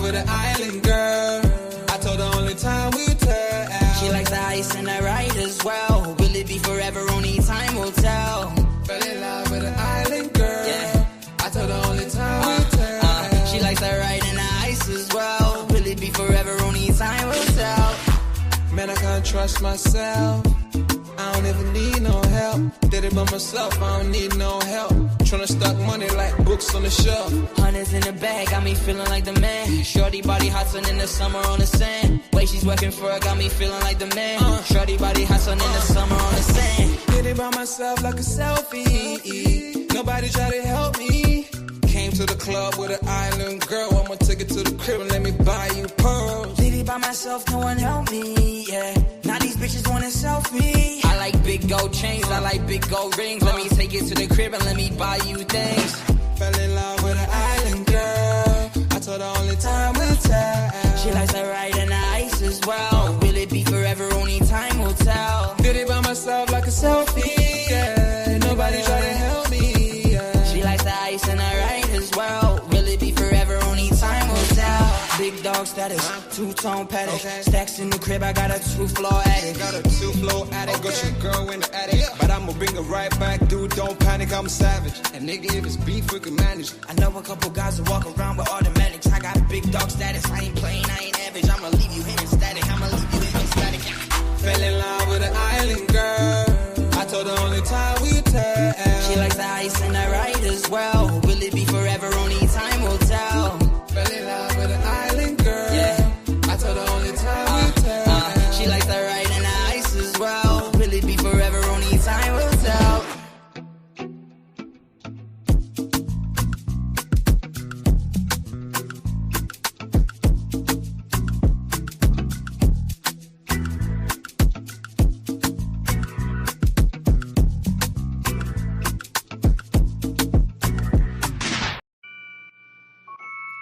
with an island girl. I told her only time will tell. She likes the ice and the ride as well. Will it be forever? Only time will tell. Fell in love with an island girl. Yeah. I told her only time will tell. She likes the ride and the ice as well. Will it be forever? Only time will tell. Man, I can't trust myself. I don't even need no help. Did it by myself, I don't need no help. Tryna stack money like books on the shelf. Hundreds in the bag, got me feeling like the man. Shorty body hot sun in the summer on the sand. Way she's working for it, got me feeling like the man. Shorty body hot sun in the summer on the sand. Did it by myself like a selfie. Nobody try to help me. Came to the club with an island girl. I'ma take it to the crib and let me buy you pearls. Did it by myself, no one help me, yeah. Now these bitches wanna selfie. I like big gold chains, I like big gold rings. Let me take it to the crib and let me buy you things. Fell in love with an island girl. I told her only time will tell. She likes the ride and the ice as well. Will it be forever? Only time will tell. Did it by myself like a selfie, yeah. Nobody try to help me, yeah. She likes the ice and the ride as well. Will it be forever? Only time will tell. Big dog status, two-tone paddock. Stacks in the crib, I got a two-floor attic. Got a two-floor attic, got your girl in the attic. But I'ma bring her right back, dude, don't panic, I'm savage. And nigga, if it's beef, we can manage. I know a couple guys that walk around with automatics. I got big dog status, I ain't playing, I ain't average. I'ma leave you hitting static, I'ma leave you hitting static. Fell in love with an island girl. I told her only time will tell. She likes the ice and the ride as well. Will it be forever? Only time will tell. Fell in love with an island girl. Yeah. I told her only time will tell. She likes the ride and the ice as well. Will it be forever? Only time will tell.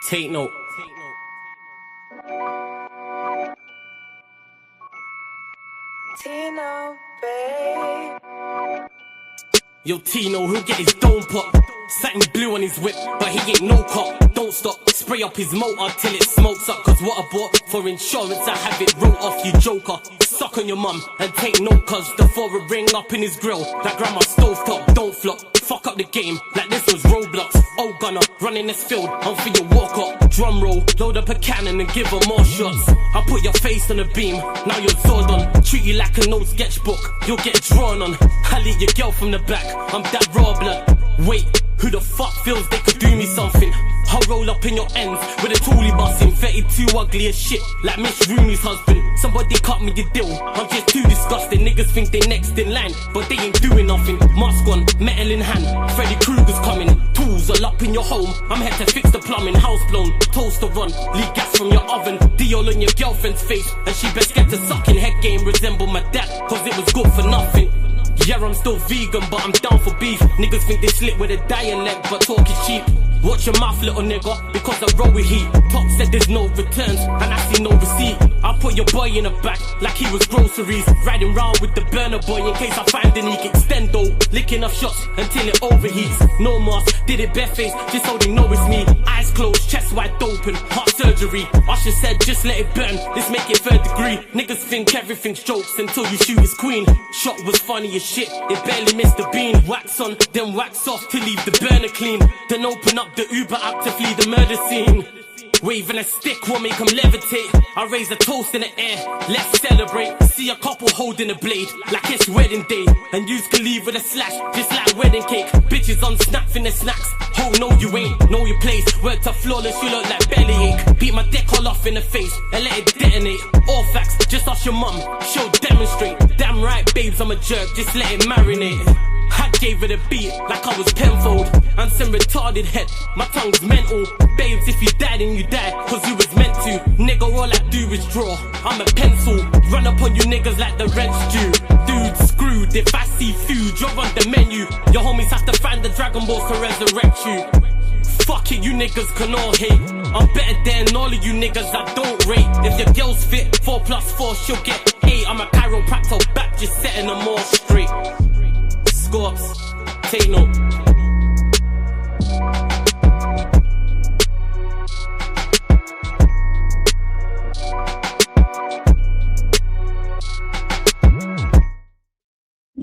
Take note. Tino, babe. Yo, Tino, he'll get his dome pop. Satin blue on his whip, but he ain't no cop. Don't stop, spray up his motor till it smokes up. Cause what I bought for insurance, I have it wrote off, you joker. Suck on your mum and take note, cause the foreign ring up in his grill. That grandma stovetop, don't flop. Fuck up the game like this was Roblox. Oh gunner, running this field, I'm for your walk up. Drum roll, load up a cannon and give her more shots. I put your face on the beam, now you're sword on. Treat you like an old sketchbook, you'll get drawn on. I lead your girl from the back, I'm that raw blood. Wait, who the fuck feels they could do me something? I'll roll up in your ends with a toolie busting. 32 ugly as shit, like Miss Rooney's husband. Somebody cut me the deal, I'm just too disgusting. Niggas think they next in line, but they ain't doing nothing. Mask on, metal in hand, Freddy Krueger's coming. Tools all up in your home, I'm here to fix the plumbing. House blown, toaster run, leak gas from your oven. Dior on your girlfriend's face, and she best get to sucking. Head game resemble my dad, cause it was good for nothing. Yeah, I'm still vegan, but I'm down for beef. Niggas think they slip with a dialect, but talk is cheap. Watch your mouth, little nigga, because I roll with heat. Top said there's no returns, and I see no receipt. I put your boy in the back, like he was groceries. Riding round with the burner boy in case I find any extendo. Licking up shots until it overheats. No mask, did it barefaced, just so they know it's me. Eyes closed, chest wide open, heart surgery. Usher said just let it burn, let's make it third degree. Niggas think everything's jokes until you shoot his queen. Shot was funny as shit, it barely missed the beam. Wax on, then wax off to leave the burner clean. Then open up the Uber app to flee the murder scene. Waving a stick will make them levitate. I raise a toast in the air, let's celebrate. See a couple holding a blade, like it's wedding day. And yous can leave with a slash, just like wedding cake. Bitches on snap in the snacks. Oh no you ain't, know your place. Word to flawless, you look like bellyache. Beat my dick all off in the face, and let it detonate. All facts, just ask your mum, she'll demonstrate. Damn right babes, I'm a jerk, just let it marinate. I gave it a beat like I was Penfold. And some retarded head, my tongue's mental. Babes, if you die then you die, cause you was meant to. Nigga, all I do is draw, I'm a pencil. Run up on you niggas like the rent's due. Dude, screwed, if I see food, you're on the menu. Your homies have to find the Dragon Balls to resurrect you. Fuck it, you niggas can all hate. I'm better than all of you niggas I don't rate. If your girl's fit, 4+4, she'll get 8. I'm a chiropractor back, just setting them all straight. Scorps, take note.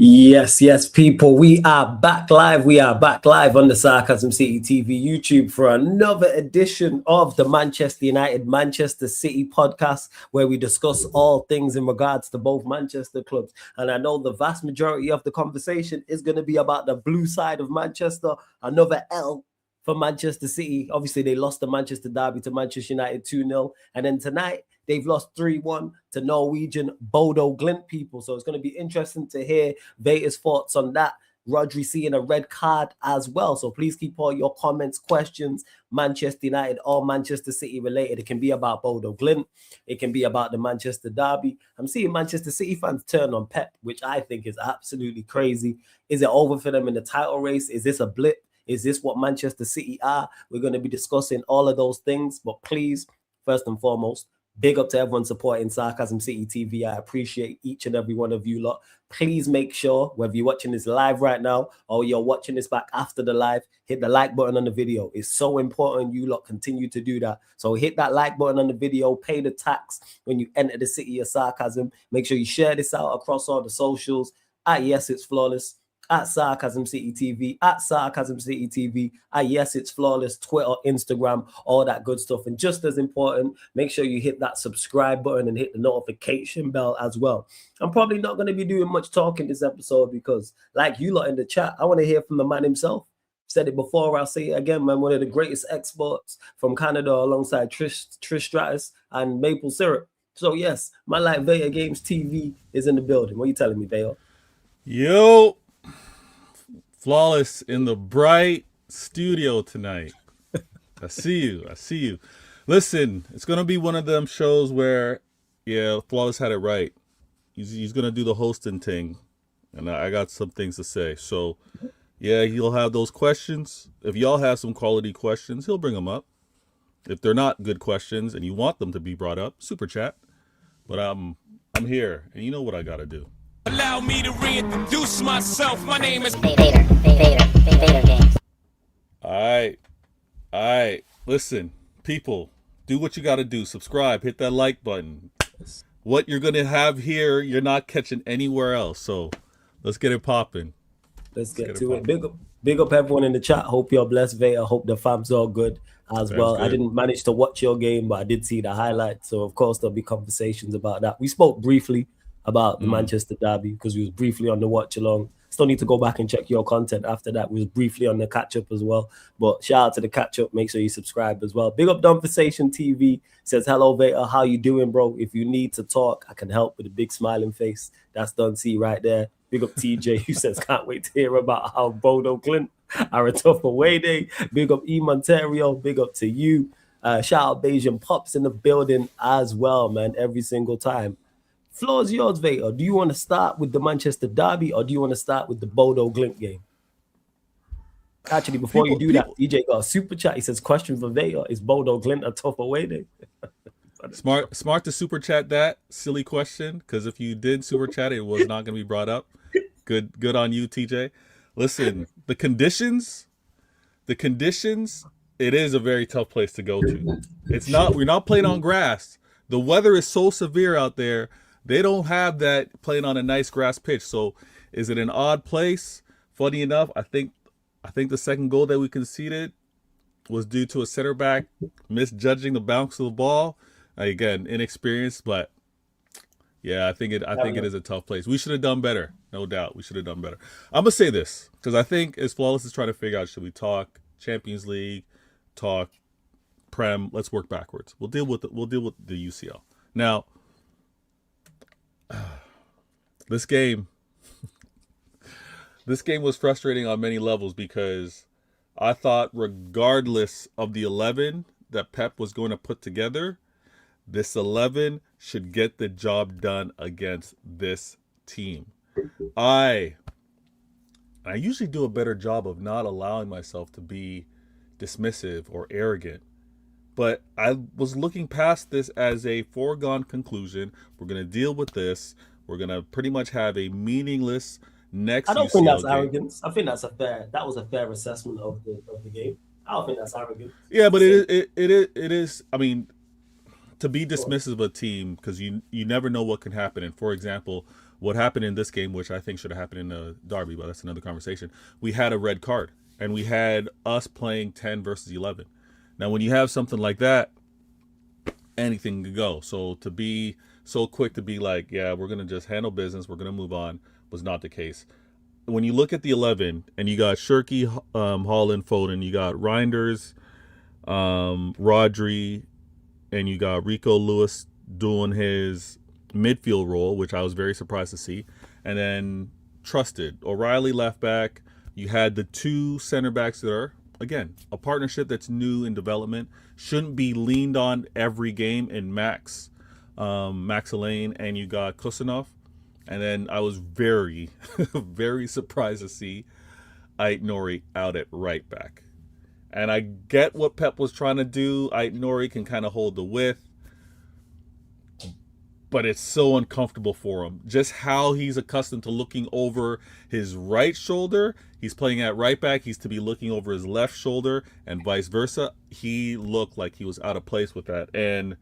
Yes, people. We are back live. We are back live on the Sarcasm City TV YouTube for another edition of the Manchester United Manchester City podcast, where we discuss all things in regards to both Manchester clubs. And I know the vast majority of the conversation is going to be about the blue side of Manchester. Another L for Manchester City. Obviously, they lost the Manchester derby to Manchester United 2-0. And then tonight, they've lost 3-1 to Norwegian Bodo Glimt people. So it's going to be interesting to hear Vader's thoughts on that. Rodri seeing a red card as well. So please keep all your comments, questions, Manchester United or Manchester City related. It can be about Bodo Glimt. It can be about the Manchester derby. I'm seeing Manchester City fans turn on Pep, which I think is absolutely crazy. Is it over for them in the title race? Is this a blip? Is this what Manchester City are? We're going to be discussing all of those things. But please, first and foremost, big up to everyone supporting Sarcasm City TV. I appreciate each and every one of you lot. Please make sure, whether you're watching this live right now or you're watching this back after the live, hit the like button on the video. It's so important you lot continue to do that. So hit that like button on the video, pay the tax when you enter the city of Sarcasm. Make sure you share this out across all the socials. Yes, it's flawless. At Sarcasm City TV, at Sarcasm City TV, Yes, it's flawless, Twitter, Instagram, all that good stuff. And just as important, make sure you hit that subscribe button and hit the notification bell as well. I'm probably not going to be doing much talking this episode because, like you lot in the chat, I want to hear from the man himself. Said it before, I'll say it again, man. One of the greatest exports from Canada alongside Trish Stratus and Maple Syrup. So yes, my like Vader Games TV is in the building. What are you telling me, Vader? Yo! Flawless in the bright studio tonight. I see you. Listen, it's going to be one of them shows where, yeah, Flawless had it right. He's going to do the hosting thing, and I got some things to say. So, yeah, he'll have those questions. If y'all have some quality questions, he'll bring them up. If they're not good questions and you want them to be brought up, super chat. But I'm here, and you know what I got to do. Allow me to reintroduce myself. My name is Vader Games. All right. Listen, people, do what you got to do. Subscribe, hit that like button. What you're going to have here, you're not catching anywhere else. So let's get it popping. Let's get to it. Big up everyone in the chat. Hope you're blessed, Vader. Hope the fam's all good as well. Good. I didn't manage to watch your game, but I did see the highlights. So, of course, there'll be conversations about that. We spoke briefly about the Manchester derby because we was briefly on the watch along. Still need to go back and check your content after that. We was briefly on the catch up as well. But shout out to the catch up. Make sure you subscribe as well. Big up Conversation TV says, hello, Vader. How you doing, bro? If you need to talk, I can help with a big smiling face. That's done. See right there. Big up TJ who says, can't wait to hear about how Bodo Glimt are a tough away day. Big up E Monterio. Big up to you. Shout out Bayesian Pops in the building as well, man. Every single time. Floor's yours, Vader. Do you want to start with the Manchester derby or do you want to start with the Bodo Glimt game? Actually, before you do that, DJ got a super chat. He says, question for Vader, is Bodo Glimt a tough away day? Smart to super chat that silly question, because if you did super chat it was not going to be brought up. Good on you, TJ. Listen, the conditions, it is a very tough place to go to. We're not playing on grass. The weather is so severe out there. They don't have that playing on a nice grass pitch. So is it an odd place? Funny enough, I think the second goal that we conceded was due to a center back misjudging the bounce of the ball. Again, inexperienced, but yeah, I think it is a tough place. We should have done better, no doubt. We should have done better. I'm gonna say this because I think as Flawless is trying to figure out, should we talk Champions League, talk Prem? Let's work backwards. We'll deal with the UCL now. This game was frustrating on many levels because I thought regardless of the 11 that Pep was going to put together, this 11 should get the job done against this team. I usually do a better job of not allowing myself to be dismissive or arrogant. But I was looking past this as a foregone conclusion. We're going to deal with this. We're going to pretty much have a meaningless next. I don't think that's arrogance. I think that was a fair assessment of the game. I don't think that's arrogant. Yeah, but it is. I mean, to be dismissive of a team because you never know what can happen. And for example, What happened in this game, which I think should have happened in the derby, but that's another conversation. We had a red card, and we had us playing 10 versus 11. Now, when you have something like that, anything could go. So to be so quick to be like, yeah, we're going to just handle business, we're going to move on, was not the case. When you look at the 11, and you got Shirky, Holland, Foden, you got Reinders, Rodri, and you got Rico Lewis doing his midfield role, which I was very surprised to see. And then Trusted, O'Reilly left back. You had the two center backs that are, again, a partnership that's new in development. Shouldn't be leaned on every game in Max Elaine, and you got Kusanov. And then I was very, very surprised to see Ait Nori out at right back. And I get what Pep was trying to do. Ait Nori can kind of hold the width, but it's so uncomfortable for him. Just how he's accustomed to looking over his right shoulder. He's playing at right back. He's to be looking over his left shoulder and vice versa. He looked like he was out of place with that. And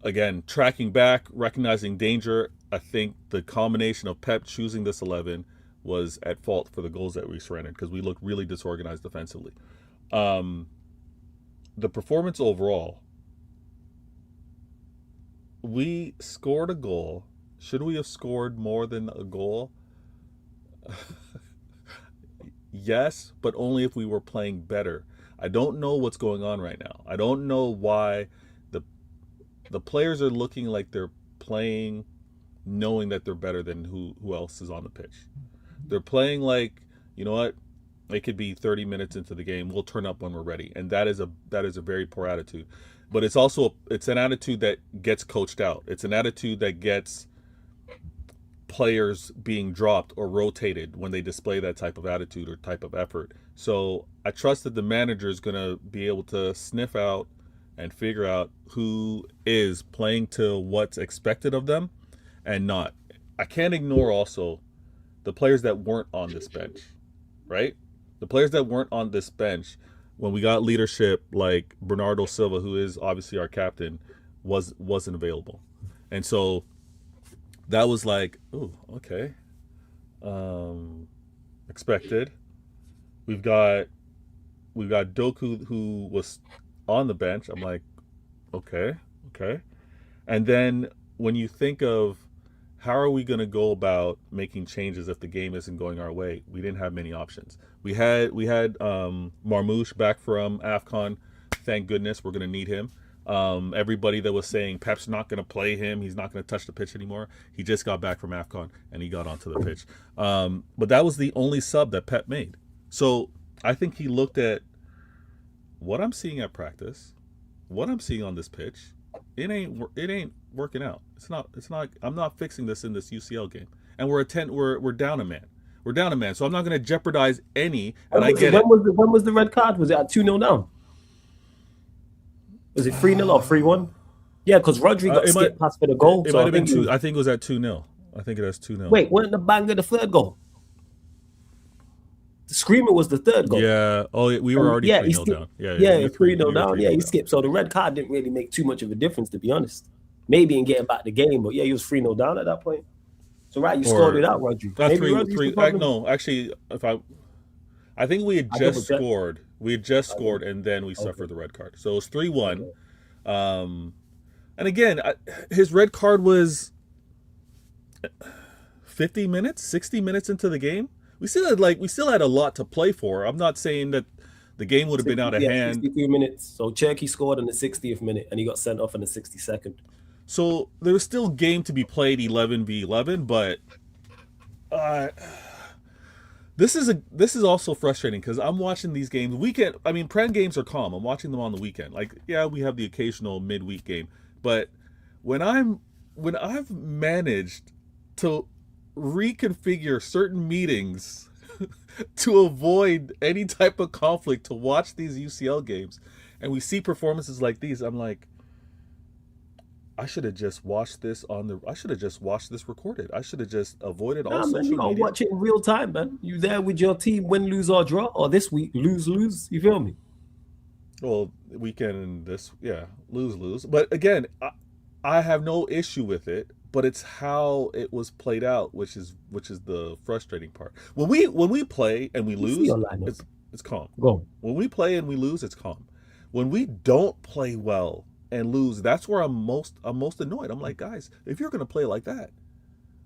again, tracking back, recognizing danger, I think the combination of Pep choosing this 11 was at fault for the goals that we surrendered because we looked really disorganized defensively. The performance overall, we scored a goal. Should we have scored more than a goal? Yes, but only if we were playing better. I don't know what's going on right now. I don't know why the players are looking like they're playing knowing that they're better than who else is on the pitch. They're playing like, you know what? It could be 30 minutes into the game. We'll turn up when we're ready. And that is a very poor attitude. But it's also an attitude that gets coached out. It's an attitude that gets players being dropped or rotated when they display that type of attitude or type of effort. So I trust that the manager is going to be able to sniff out and figure out who is playing to what's expected of them and not. I can't ignore also the players that weren't on this bench, right? The players that weren't on this bench, when we got leadership like Bernardo Silva, who is obviously our captain, wasn't available. And so that was like, oh, okay. Expected. We've got Doku, who was on the bench. I'm like, okay. And then when you think of how are we going to go about making changes if the game isn't going our way, we didn't have many options. We had Marmoush back from AFCON. Thank goodness, we're going to need him. Everybody that was saying Pep's not going to play him, he's not going to touch the pitch anymore, he just got back from AFCON and he got onto the pitch. But that was the only sub that Pep made. So I think he looked at what I'm seeing at practice, what I'm seeing on this pitch. It ain't working out. It's not. I'm not fixing this in this UCL game. And we're down a man. We're down a man. So I'm not going to jeopardize any. And I get it. When was the red card? Was it at 2-0 down? Was it 3-0 or 3-1? Yeah, because Rodri got skipped past for the goal. It might have been 2. I think it was at 2-0. I think it has 2-0. Wait, wasn't the banger the third goal? The screamer was the third goal. Yeah. Oh, we were already 3-0 down. Yeah, 3-0 down. Yeah, he skipped. So the red card didn't really make too much of a difference, to be honest. Maybe in getting back the game, but yeah, he was 3-0 down at that point. So right, you scored without Rodri. No, actually, I think we had just scored. We had just scored, and then we suffered the red card. So it was 3-1. And again, his red card was 50 minutes, 60 minutes into the game. We still had a lot to play for. I'm not saying that the game would have been out of hand. 62 minutes. So Cherky scored in the 60th minute, and he got sent off in the 62nd. So there was still game to be played, 11v11, but this is also frustrating because I'm watching these games. Prem games are calm. I'm watching them on the weekend. Like, yeah, we have the occasional midweek game, but when I've managed to reconfigure certain meetings to avoid any type of conflict to watch these UCL games, and we see performances like these, I'm like, I should have just watched this recorded. I should have just avoided all social media. You gotta watch it in real time, man. You there with your team, win, lose, or draw, or this week, lose. You feel me? Well, weekend and lose. But again, I have no issue with it, but it's how it was played out, which is the frustrating part. When we play and we lose, it's calm. Go. When we play and we lose, it's calm. When we don't play well and lose, that's where I'm most annoyed. I'm like, guys, if you're gonna play like that,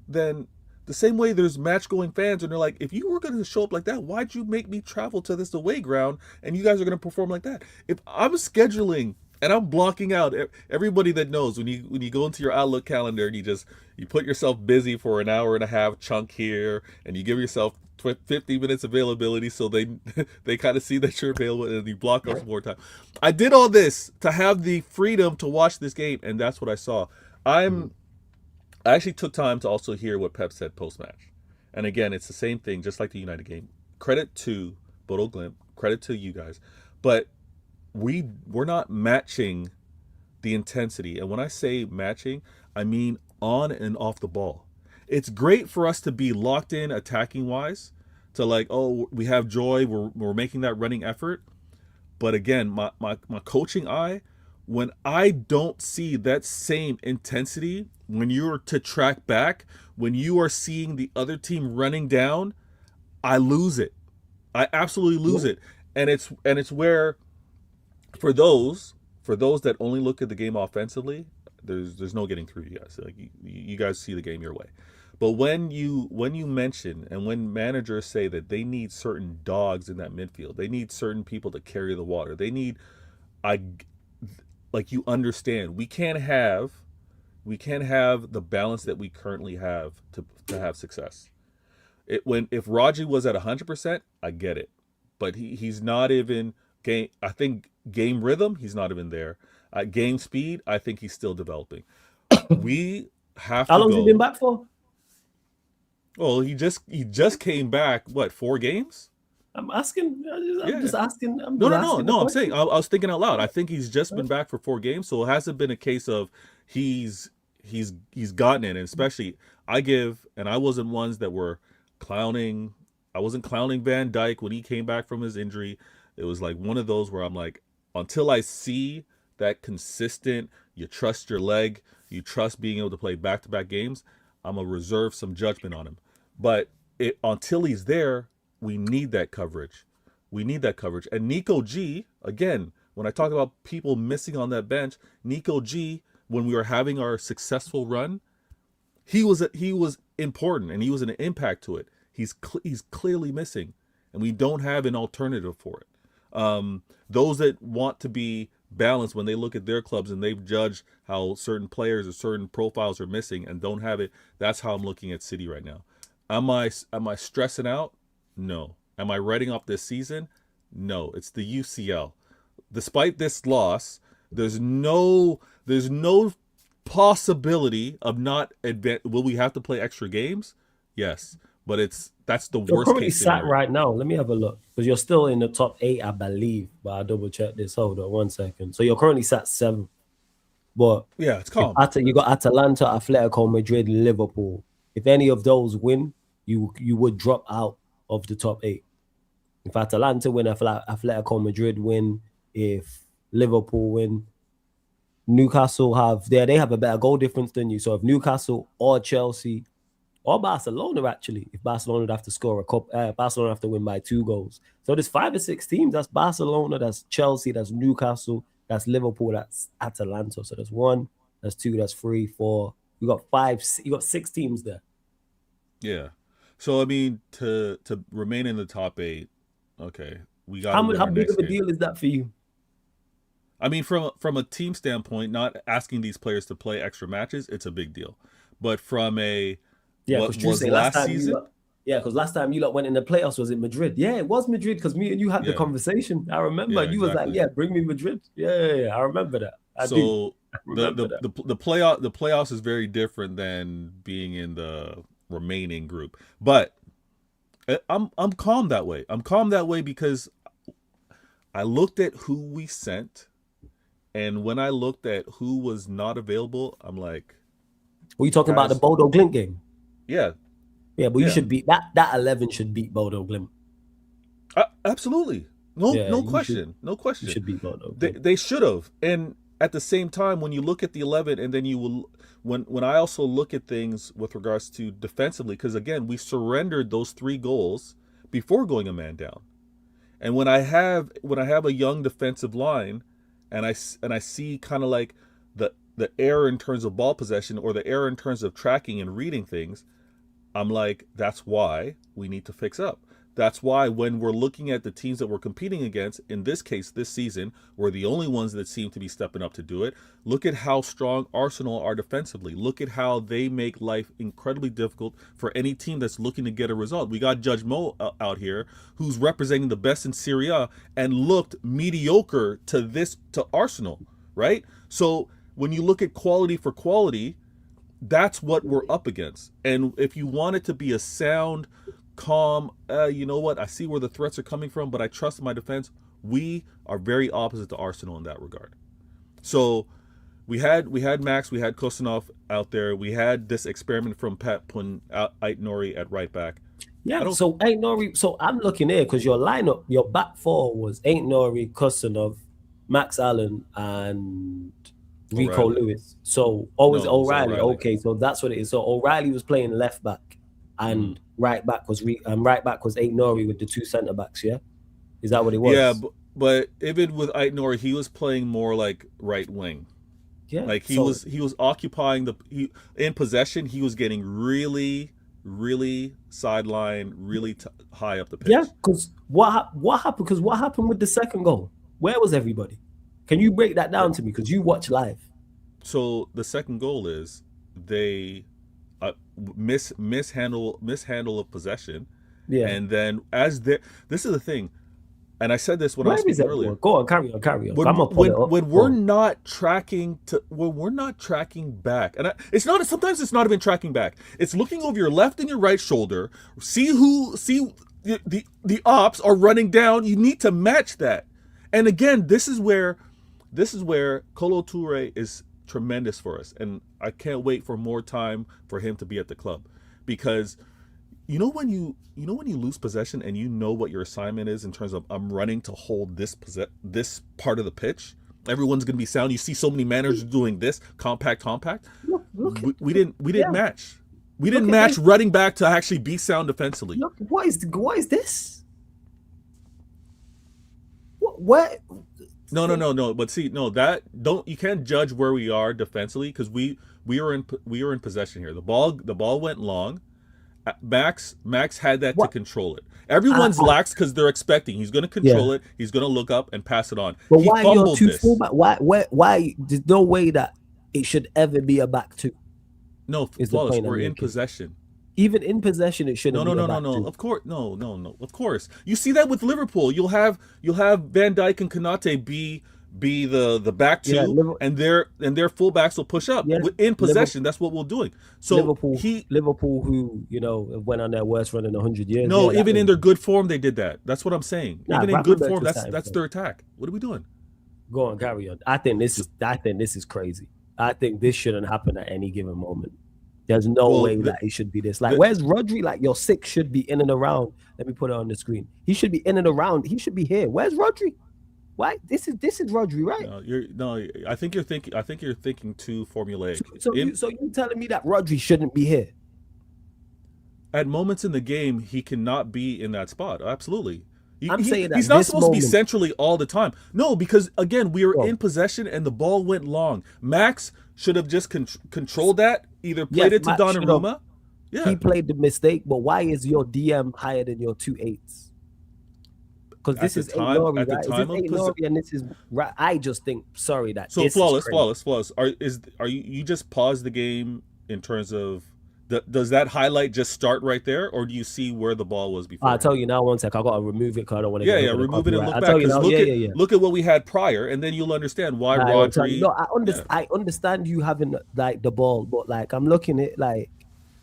then the same way there's match going fans and they're like, if you were gonna show up like that, why'd you make me travel to this away ground and you guys are gonna perform like that? If I'm scheduling and I'm blocking out everybody that knows when you go into your Outlook calendar and you put yourself busy for an hour and a half chunk here and you give yourself 50 minutes availability so they kind of see that you're available and you block off more time. I did all this to have the freedom to watch this game, and that's what I saw. I actually took time to also hear what Pep said post-match. And again, it's the same thing, just like the United game. Credit to Bodo Glimt, credit to you guys. But we're not matching the intensity. And when I say matching, I mean on and off the ball. It's great for us to be locked in attacking wise, to like, oh, we have joy, we're making that running effort. But again, my coaching eye, when I don't see that same intensity, when you're to track back, when you are seeing the other team running down, I lose it. I absolutely lose it. And it's where for those that only look at the game offensively, there's no getting through you guys. Like you guys see the game your way. But when you mention and when managers say that they need certain dogs in that midfield, they need certain people to carry the water. They need, like you understand, we can't have the balance that we currently have to have success. If Rodri was at 100%, I get it, but he's not even game. I think game rhythm, he's not even there. Game speed, I think he's still developing. We have. How long has he been back for? Well, he just came back. What, 4 games? I'm asking. I'm just asking. No. I'm saying. I was thinking out loud. I think he's just been back for 4 games, so it hasn't been a case of he's gotten it. And especially, I wasn't ones that were clowning. I wasn't clowning Van Dijk when he came back from his injury. It was like one of those where I'm like, until I see that consistent, you trust your leg, you trust being able to play back-to-back games, I'm going to reserve some judgment on him. But until he's there, we need that coverage. We need that coverage. And Nico G, again, when I talk about people missing on that bench, Nico G, when we were having our successful run, he was important and he was an impact to it. He's clearly missing, and we don't have an alternative for it. Those that want to be balanced when they look at their clubs and they've judged how certain players or certain profiles are missing and don't have it, that's how I'm looking at City right now. Am I stressing out? No. Am I writing off this season? No. It's the UCL. Despite this loss, there's no possibility of not will we have to play extra games? Yes. But that's the worst currently case scenario. sat right now. Let me have a look, because you're still in the top 8, I believe. But I'll double check this. Hold on 1 second. So you're currently sat 7th. But yeah, it's calm. You got Atalanta, Atletico Madrid, Liverpool. If any of those win, you would drop out of the top 8. If Atalanta win, if Atletico Madrid win, if Liverpool win, Newcastle they have a better goal difference than you. So if Newcastle or Chelsea or Barcelona, actually, if Barcelona would have to score Barcelona have to win by 2 goals. So there's 5 or 6 teams. That's Barcelona, that's Chelsea, that's Newcastle, that's Liverpool, that's Atalanta. So there's 1, that's 2, that's 3, 4. You got 5. You got 6 teams there. Yeah. So I mean, to remain in the top 8, okay, we got. How big of a deal is that for you? I mean, from a team standpoint, not asking these players to play extra matches, it's a big deal. But from a what was last season? Because last time you lot went in the playoffs was in Madrid. Yeah, it was Madrid, because me and you had the conversation. I remember you was like, "Yeah, bring me Madrid." Yeah, I remember that. The playoffs is very different than being in the remaining group. But I'm calm that way. I'm calm that way because I looked at who we sent, and when I looked at who was not available, I'm like, were you talking about the Bodo Glimt game? Yeah. Yeah, but you should beat that 11 should beat Bodo Glimt. Absolutely. No question. No question. You should beat Bodo. They should have. And at the same time, when you look at the 11 and then when I also look at things with regards to defensively, because again, we surrendered those 3 goals before going a man down. And when I have a young defensive line, and I see kind of like the error in terms of ball possession or the error in terms of tracking and reading things, I'm like, that's why we need to fix up. That's why when we're looking at the teams that we're competing against, in this case, this season, we're the only ones that seem to be stepping up to do it. Look at how strong Arsenal are defensively. Look at how they make life incredibly difficult for any team that's looking to get a result. We got Judge Mo out here, who's representing the best in Serie A and looked mediocre to Arsenal, right? So when you look at quality for quality, that's what we're up against. And if you want it to be a sound, calm, you know what, I see where the threats are coming from, but I trust my defense, we are very opposite to Arsenal in that regard. So we had Max, we had Kostanov out there, we had this experiment from Pep putting out Ait-Nouri at right back. Yeah, so Ait-Nouri, so I'm looking here because your lineup, your back 4 was Ait-Nouri, Kostanov, Max Allen, and Rico Lewis. So always O'Reilly. Okay, so that's what it is. So O'Reilly was playing left back, and right back was Ait-Nouri with the 2 centre backs. Yeah, is that what it was? Yeah, but even with Ait-Nouri, he was playing more like right wing. Yeah, like he was occupying in possession. He was getting really sideline, really high up the pitch. Yeah, because what happened? Because what happened with the second goal? Where was everybody? Can you break that down to me? Because you watch live. So the second goal is they mishandle of possession. Yeah. And then this is the thing, and I said this when I was speaking earlier. Go on, carry on. When we're not tracking back, and sometimes it's not even tracking back. It's looking over your left and your right shoulder. See the ops are running down. You need to match that. And again, this is where Kolo Toure is tremendous for us, and I can't wait for more time for him to be at the club, because you know when you lose possession and you know what your assignment is in terms of I'm running to hold this part of the pitch. Everyone's going to be sound. You see so many managers doing this compact. We didn't match. We didn't match running back to actually be sound defensively. Look, what is this? What? No. But see, you can't judge where we are defensively, because we were in possession here. The ball went long. Max had that to control it. Everyone's lax because they're expecting he's going to control it. He's going to look up and pass it on. But he why fumbled your 2 fullback? Why? There's no way that it should ever be a back 2. No, Flawless, we're in possession. Even in possession, it shouldn't. No. Of course, no. Of course, you see that with Liverpool. You'll have Van Dijk and Konate be the back 2, and their fullbacks will push up in possession. That's what we're doing. So Liverpool, who went on their worst run in 100 years. No, even in their good form, they did that. That's what I'm saying. Even in good form, that's their attack. What are we doing? Go on, carry on. I think this is crazy. I think this shouldn't happen at any given moment. There's no way that it should be this. Like, where's Rodri? Like, your 6 should be in and around. Let me put it on the screen. He should be in and around. He should be here. Where's Rodri? Why? This is Rodri, right? I think you're thinking too formulaic. So you're telling me that Rodri shouldn't be here? At moments in the game, he cannot be in that spot. Absolutely. Saying that he's not supposed to be centrally all the time. No, because again, we were in possession and the ball went long. Max should have just controlled that, either played it to Donnarumma. Yeah, he played the mistake. But why is your DM higher than your 2 8s? Because this is Ait-Nouri, right? This is Ait-Nouri, and this is right. I just think, that. So flawless. Are you just pause the game in terms of? Does that highlight just start right there, or do you see where the ball was before? I'll tell you now. 1 sec. I got to remove it because I don't want to. Yeah. Remove it and look back. Look at what we had prior, and then you'll understand why Rodri. No, I understand you having like the ball, but like I'm looking at like,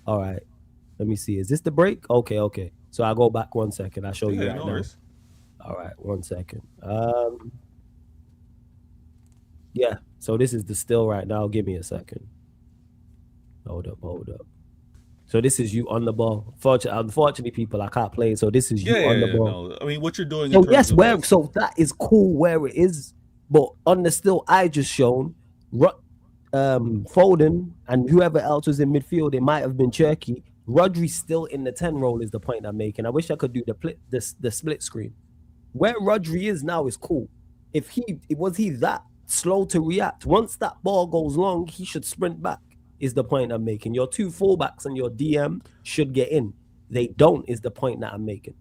all right, let me see. Is this the break? Okay. So I go back 1 second. I'll show you right now. All right, 1 second. Yeah. So this is the still right now. Give me a second. Hold up. So this is you on the ball. Unfortunately, people, I can't play. So this is you on the ball. No. I mean, what you're doing. So yes, so that is cool where it is. But on the still I just shown, Foden and whoever else was in midfield, it might have been Cherky. Rodri's still in the 10 role is the point I'm making. I wish I could do the split screen. Where Rodri is now is cool. If he that slow to react, once that ball goes long, he should sprint back, is the point I'm making. Your two fullbacks and your DM should get in. They don't, is the point that I'm making.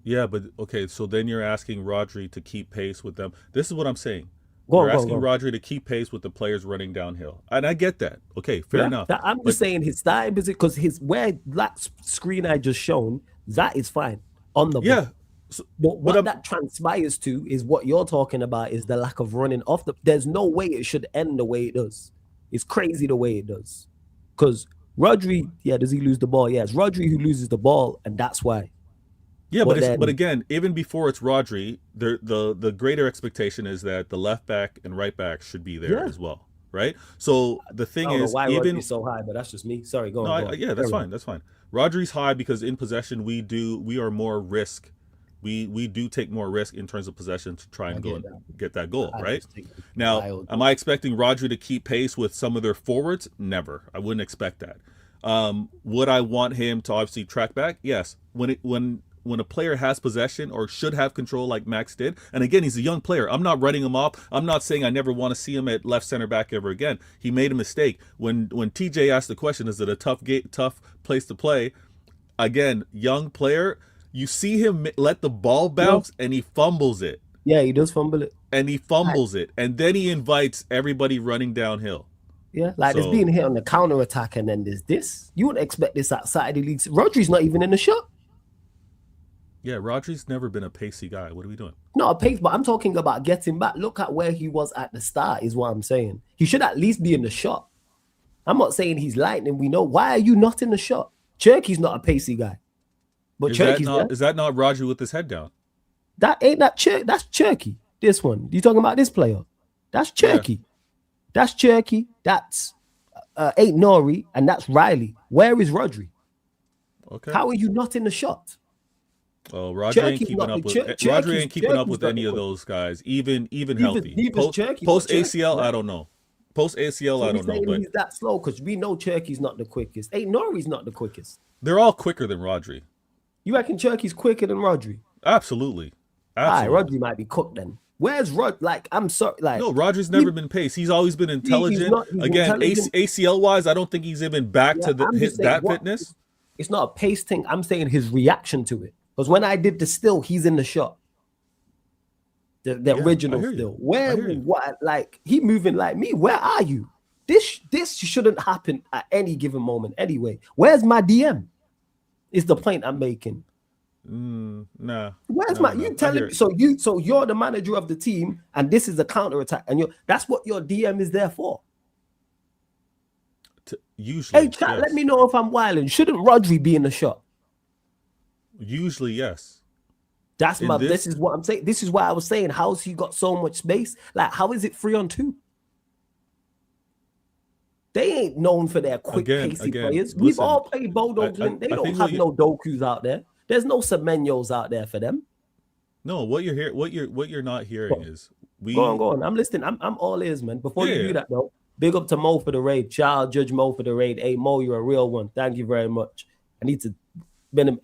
Yeah, but okay, so then you're asking Rodri to keep pace with them. This is what I'm saying. You're asking Rodri to keep pace with the players running downhill. And I get that. Okay, fair enough. I'm just saying his style, because where that screen I just shown, that is fine on the ball. Yeah. So, but what that transpires to is what you're talking about, is the lack of running off the. There's no way it should end the way it does. It's crazy the way it does. Because Rodri, does he lose the ball? Yeah, it's Rodri who loses the ball, and that's why. Yeah, but again, even before it's Rodri, the greater expectation is that the left back and right back should be there as well, right? So the thing is, why Rodri's so high, but that's just me. Sorry, go on. Yeah, that's fine. That's fine. Rodri's high because in possession we are more risk. We do take more risk in terms of possession to try and go and get that goal, right? Now, am I expecting Rodri to keep pace with some of their forwards? Never. I wouldn't expect that. Would I want him to obviously track back? Yes. When a player has possession or should have control like Max did, and again, he's a young player. I'm not writing him off. I'm not saying I never want to see him at left center back ever again. He made a mistake. When TJ asked the question, is it a tough place to play? Again, young player, you see him let the ball bounce and he fumbles it. Yeah, he does fumble it. And he fumbles it. And then he invites everybody running downhill. Yeah, there's being hit on the counter attack, and then there's this. You wouldn't expect this outside the league. Rodri's not even in the shot. Yeah, Rodri's never been a pacey guy. What are we doing? Not a pace, but I'm talking about getting back. Look at where he was at the start, is what I'm saying. He should at least be in the shot. I'm not saying he's lightning. We know. Why are you not in the shot? Cherky's not a pacey guy. But is that not Rodri with his head down? That's Cherky. This one. You talking about this player? That's Cherky. Yeah. That's Cherky. That's Ain't Nori, and that's Riley. Where is Rodri? Okay. How are you not in the shot? Oh, Rodri ain't keeping up with any of those guys, even healthy. Post ACL, I don't know. Post ACL, I don't know. But he's that slow because we know Cherky's not the quickest. Ain't Nori's not the quickest. They're all quicker than Rodri. You reckon Cherky's quicker than Rodri? Absolutely. All right, Rodri might be cooked then. Where's Rod? I'm sorry. No, Rodri's never been paced. He's always been intelligent. ACL wise, I don't think he's even back to that fitness. It's not a pace thing. I'm saying his reaction to it. Because when I did the still, he's in the shot. The original still. He moving like me. Where are you? This shouldn't happen at any given moment anyway. Where's my DM? Is the point I'm making. Nah. Where's you telling me? So you're the manager of the team, and this is a counter attack, and that's what your DM is there for. Usually, hey, chat, let me know if I'm wilding. Shouldn't Rodri be in the shot? Usually, yes. This is what I'm saying. This is why I was saying, how's he got so much space? Like, how is it 3-on-2? They ain't known for their quick, pacey players. We've all played Bodo, Glimt. They don't have no Dokus out there. There's no Semenyos out there for them. No, what you're not hearing is Go on. I'm listening. I'm all ears, man. Before you do that, though, big up to Mo for the raid. Child Judge Mo for the raid. Hey, Mo, you're a real one. Thank you very much. I need to...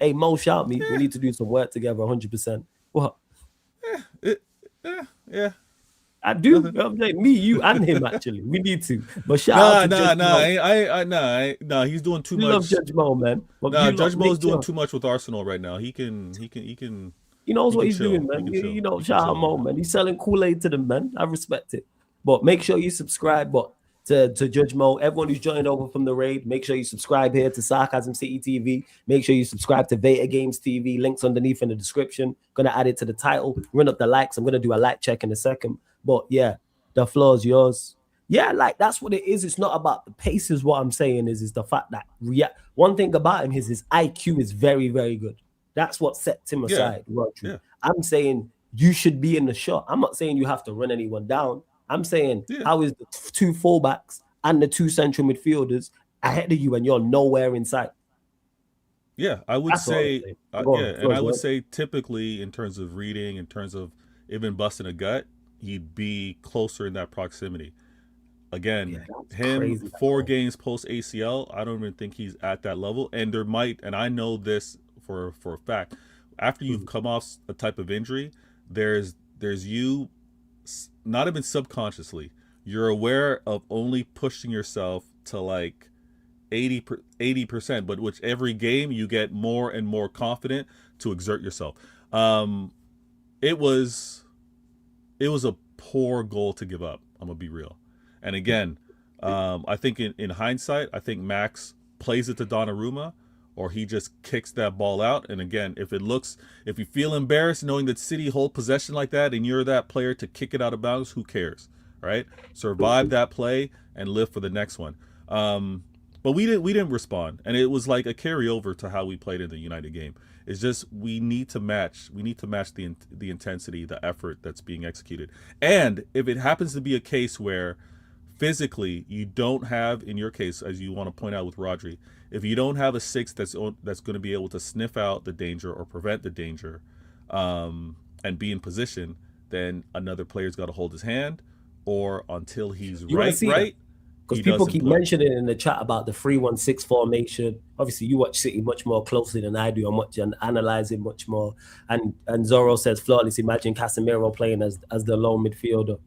Hey, Mo, shout me. We need to do some work together, 100%. What? Yeah. I do. I'm saying me, you, and him. Actually, we need to. But shout out to Nah. He's doing too much. Love Judge Mo, man. Judge Mo is doing too much with Arsenal right now. He can. He knows what he's doing, man. Shout out Mo, man. He's selling Kool-Aid to them, man. I respect it. But make sure you subscribe. But to Judge Mo, everyone who's joined over from the raid, make sure you subscribe here to Sarcasm City TV. Make sure you subscribe to Veta Games TV. Links underneath in the description. Gonna add it to the title. Run up the likes. I'm gonna do a like check in a second. But yeah, the floor is yours. Yeah, that's what it is. It's not about the pace. Is what I'm saying is the fact that one thing about him is his IQ is very, very good. That's what sets him aside. Yeah. I'm saying you should be in the shot. I'm not saying you have to run anyone down. I'm saying how is the two fullbacks and the two central midfielders ahead of you and you're nowhere in sight? Yeah, I would say, I would say typically in terms of reading, in terms of even busting a gut, he'd be closer in that proximity. again, that's him crazy. 4 games post ACL, I don't even think he's at that level. And there might, and I know this for a fact, after you've come off a type of injury, there's you, not even subconsciously, you're aware of only pushing yourself to like 80%, but which every game you get more and more confident to exert yourself. It was a poor goal to give up. I'm gonna be real. And again, I think in hindsight, I think Max plays it to Donnarumma, or he just kicks that ball out. And again, if you feel embarrassed knowing that City hold possession like that, and you're that player to kick it out of bounds, who cares, right? Survive that play and live for the next one. But we didn't respond, and it was like a carryover to how we played in the United game. It's just we need to match the intensity, the effort that's being executed. And if it happens to be a case where physically you don't have, in your case, as you want to point out with Rodri, if you don't have a 6 that's going to be able to sniff out the danger or prevent the danger, and be in position, then another player's got to hold his hand, or until he's right. Because people keep mentioning in the chat about the 3-1-6 formation. Obviously, you watch City much more closely than I do. I'm analyzing much more. And Zorro says, flawless, imagine Casemiro playing as the lone midfielder.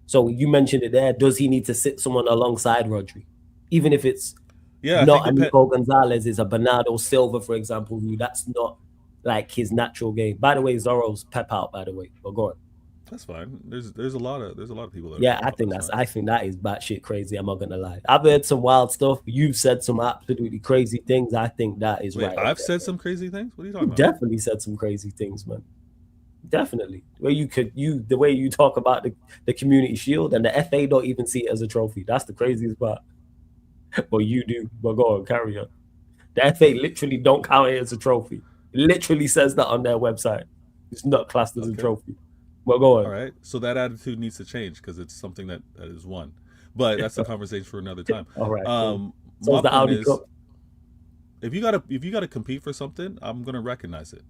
So you mentioned it there. Does he need to sit someone alongside Rodri? Even if it's not a Nico Gonzalez, it's a Bernardo Silva, for example, who that's not like his natural game. By the way, Zorro's Pep out, by the way. But go on. That's fine. There's a lot of people that I think that is batshit crazy. I'm not gonna lie. I've heard some wild stuff. You've said some absolutely crazy things. I think that is right. I've said some crazy things. What are you talking about? Definitely said some crazy things, man. Definitely. The way you talk about the Community Shield, and the FA don't even see it as a trophy. That's the craziest part. But you do. But go on, carry on. The FA literally don't count it as a trophy. It literally says that on their website. It's not classed as a trophy. Well, go on. All right. So that attitude needs to change because it's something that is won. But that's a conversation for another time. All right. So the Audi Cup. If you gotta compete for something, I'm gonna recognize it.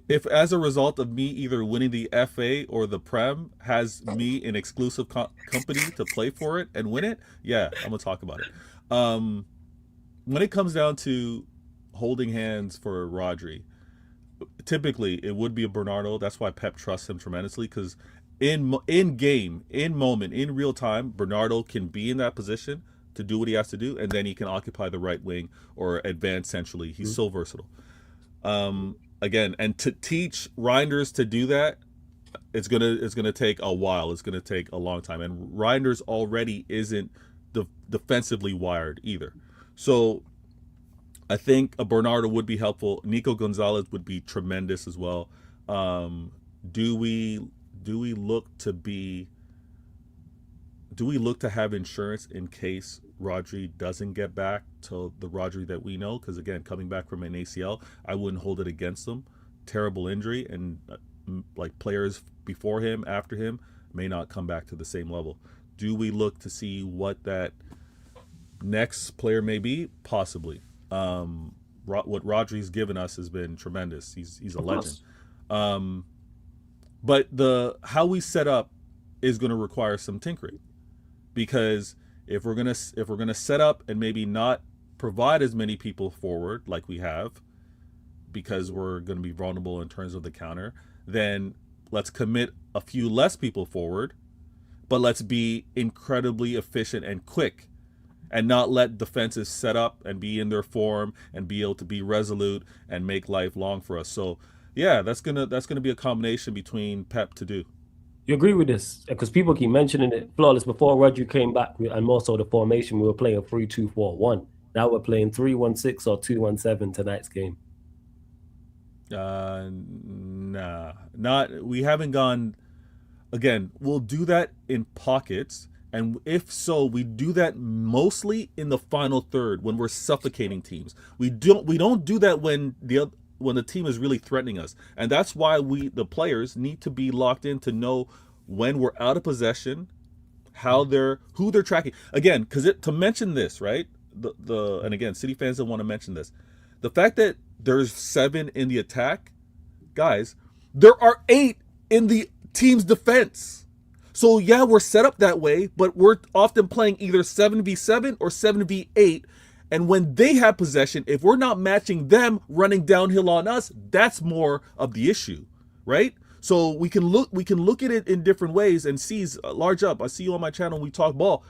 If as a result of me either winning the FA or the Prem has me in exclusive company to play for it and win it, yeah, I'm gonna talk about it. When it comes down to holding hands for Rodri, typically it would be a Bernardo. That's why Pep trusts him tremendously, because in game, in moment, in real time, Bernardo can be in that position to do what he has to do, and then he can occupy the right wing or advance centrally. He's so versatile. Again, and to teach Reinders to do that, it's gonna take a while. It's gonna take a long time, and Reinders already isn't defensively wired either. So I think a Bernardo would be helpful. Nico Gonzalez would be tremendous as well. Do we look to have insurance in case Rodri doesn't get back to the Rodri that we know? Because again, coming back from an ACL, I wouldn't hold it against him. Terrible injury, and like players before him, after him, may not come back to the same level. Do we look to see what that next player may be? Possibly. What Rodri's given us has been tremendous. He's a legend. But how we set up is going to require some tinkering, because if we're gonna set up and maybe not provide as many people forward like we have, because we're going to be vulnerable in terms of the counter, then let's commit a few less people forward, but let's be incredibly efficient and quick, and not let defenses set up and be in their form and be able to be resolute and make life long for us. So yeah, that's gonna be a combination between Pep to do. You agree with this? Because people keep mentioning it. Flawless, before Rodri came back, and more so the formation, we were playing 3-2-4-1. Now we're playing 3-1-6 or 2-1-7 tonight's game. Nah, not. We haven't gone. Again, we'll do that in pockets, and if so, we do that mostly in the final third when we're suffocating teams. We don't do that when the team is really threatening us, and that's why the players need to be locked in to know when we're out of possession, who they're tracking. Again, because to mention this, right? And again, City fans don't want to mention this. The fact that there's 7 in the attack, guys, there are 8 in the team's defense. So yeah, we're set up that way, but we're often playing either 7v7 or 7v8. And when they have possession, if we're not matching them running downhill on us, that's more of the issue, right? So we can look at it in different ways. And C's large up. I see you on my channel. We talk ball.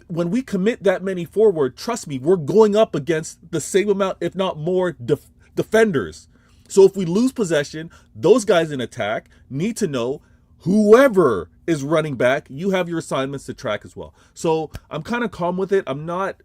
When we commit that many forward, trust me, we're going up against the same amount, if not more, defenders. So if we lose possession, those guys in attack need to know whoever is running back, you have your assignments to track as well. So I'm kind of calm with it. I'm not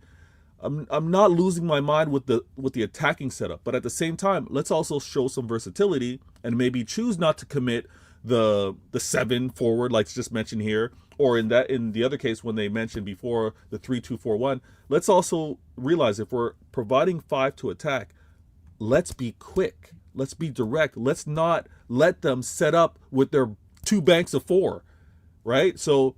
losing my mind with the attacking setup, but at the same time, let's also show some versatility and maybe choose not to commit the 7 forward, like just mentioned here, or in the other case when they mentioned before the 3-2-4-1. Let's also realize if we're providing 5 to attack, let's be quick, let's be direct. Let's not let them set up with their 2 banks of 4, right? So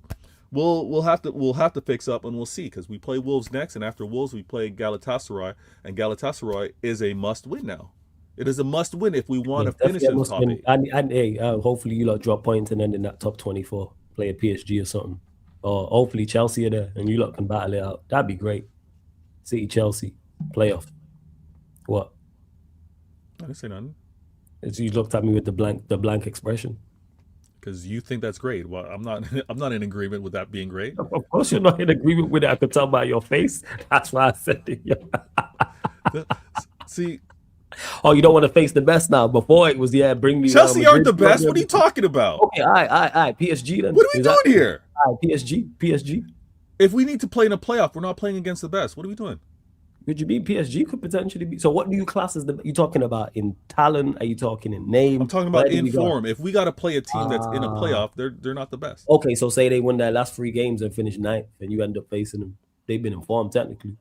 we'll have to fix up, and we'll see, because we play Wolves next, and after Wolves we play Galatasaray, and Galatasaray is a must win now. It is a must win if we want to finish in the top 8. And hey, hopefully you lot drop points and end in that top 24. Play a PSG or something, or hopefully Chelsea are there and you lot can battle it out. That'd be great. City Chelsea playoff. What? I didn't say nothing. You looked at me with the blank expression. Because you think that's great. Well, I'm not in agreement with that being great. Of course you're not in agreement with it. I could tell by your face. That's why I said it. See. Oh, you don't want to face the best now. Before it was, bring me. Chelsea aren't the best. What are you talking about? Okay, all right. PSG then. What are we doing here? All right, PSG. If we need to play in a playoff, we're not playing against the best. What are we doing? Would you mean PSG could potentially be? So what do you class as you talking about in talent? Are you talking in name? I'm talking about in form. If we got to play a team that's in a playoff, they're not the best. Okay, so say they win their last 3 games and finish 9th, and you end up facing them. They've been in form technically.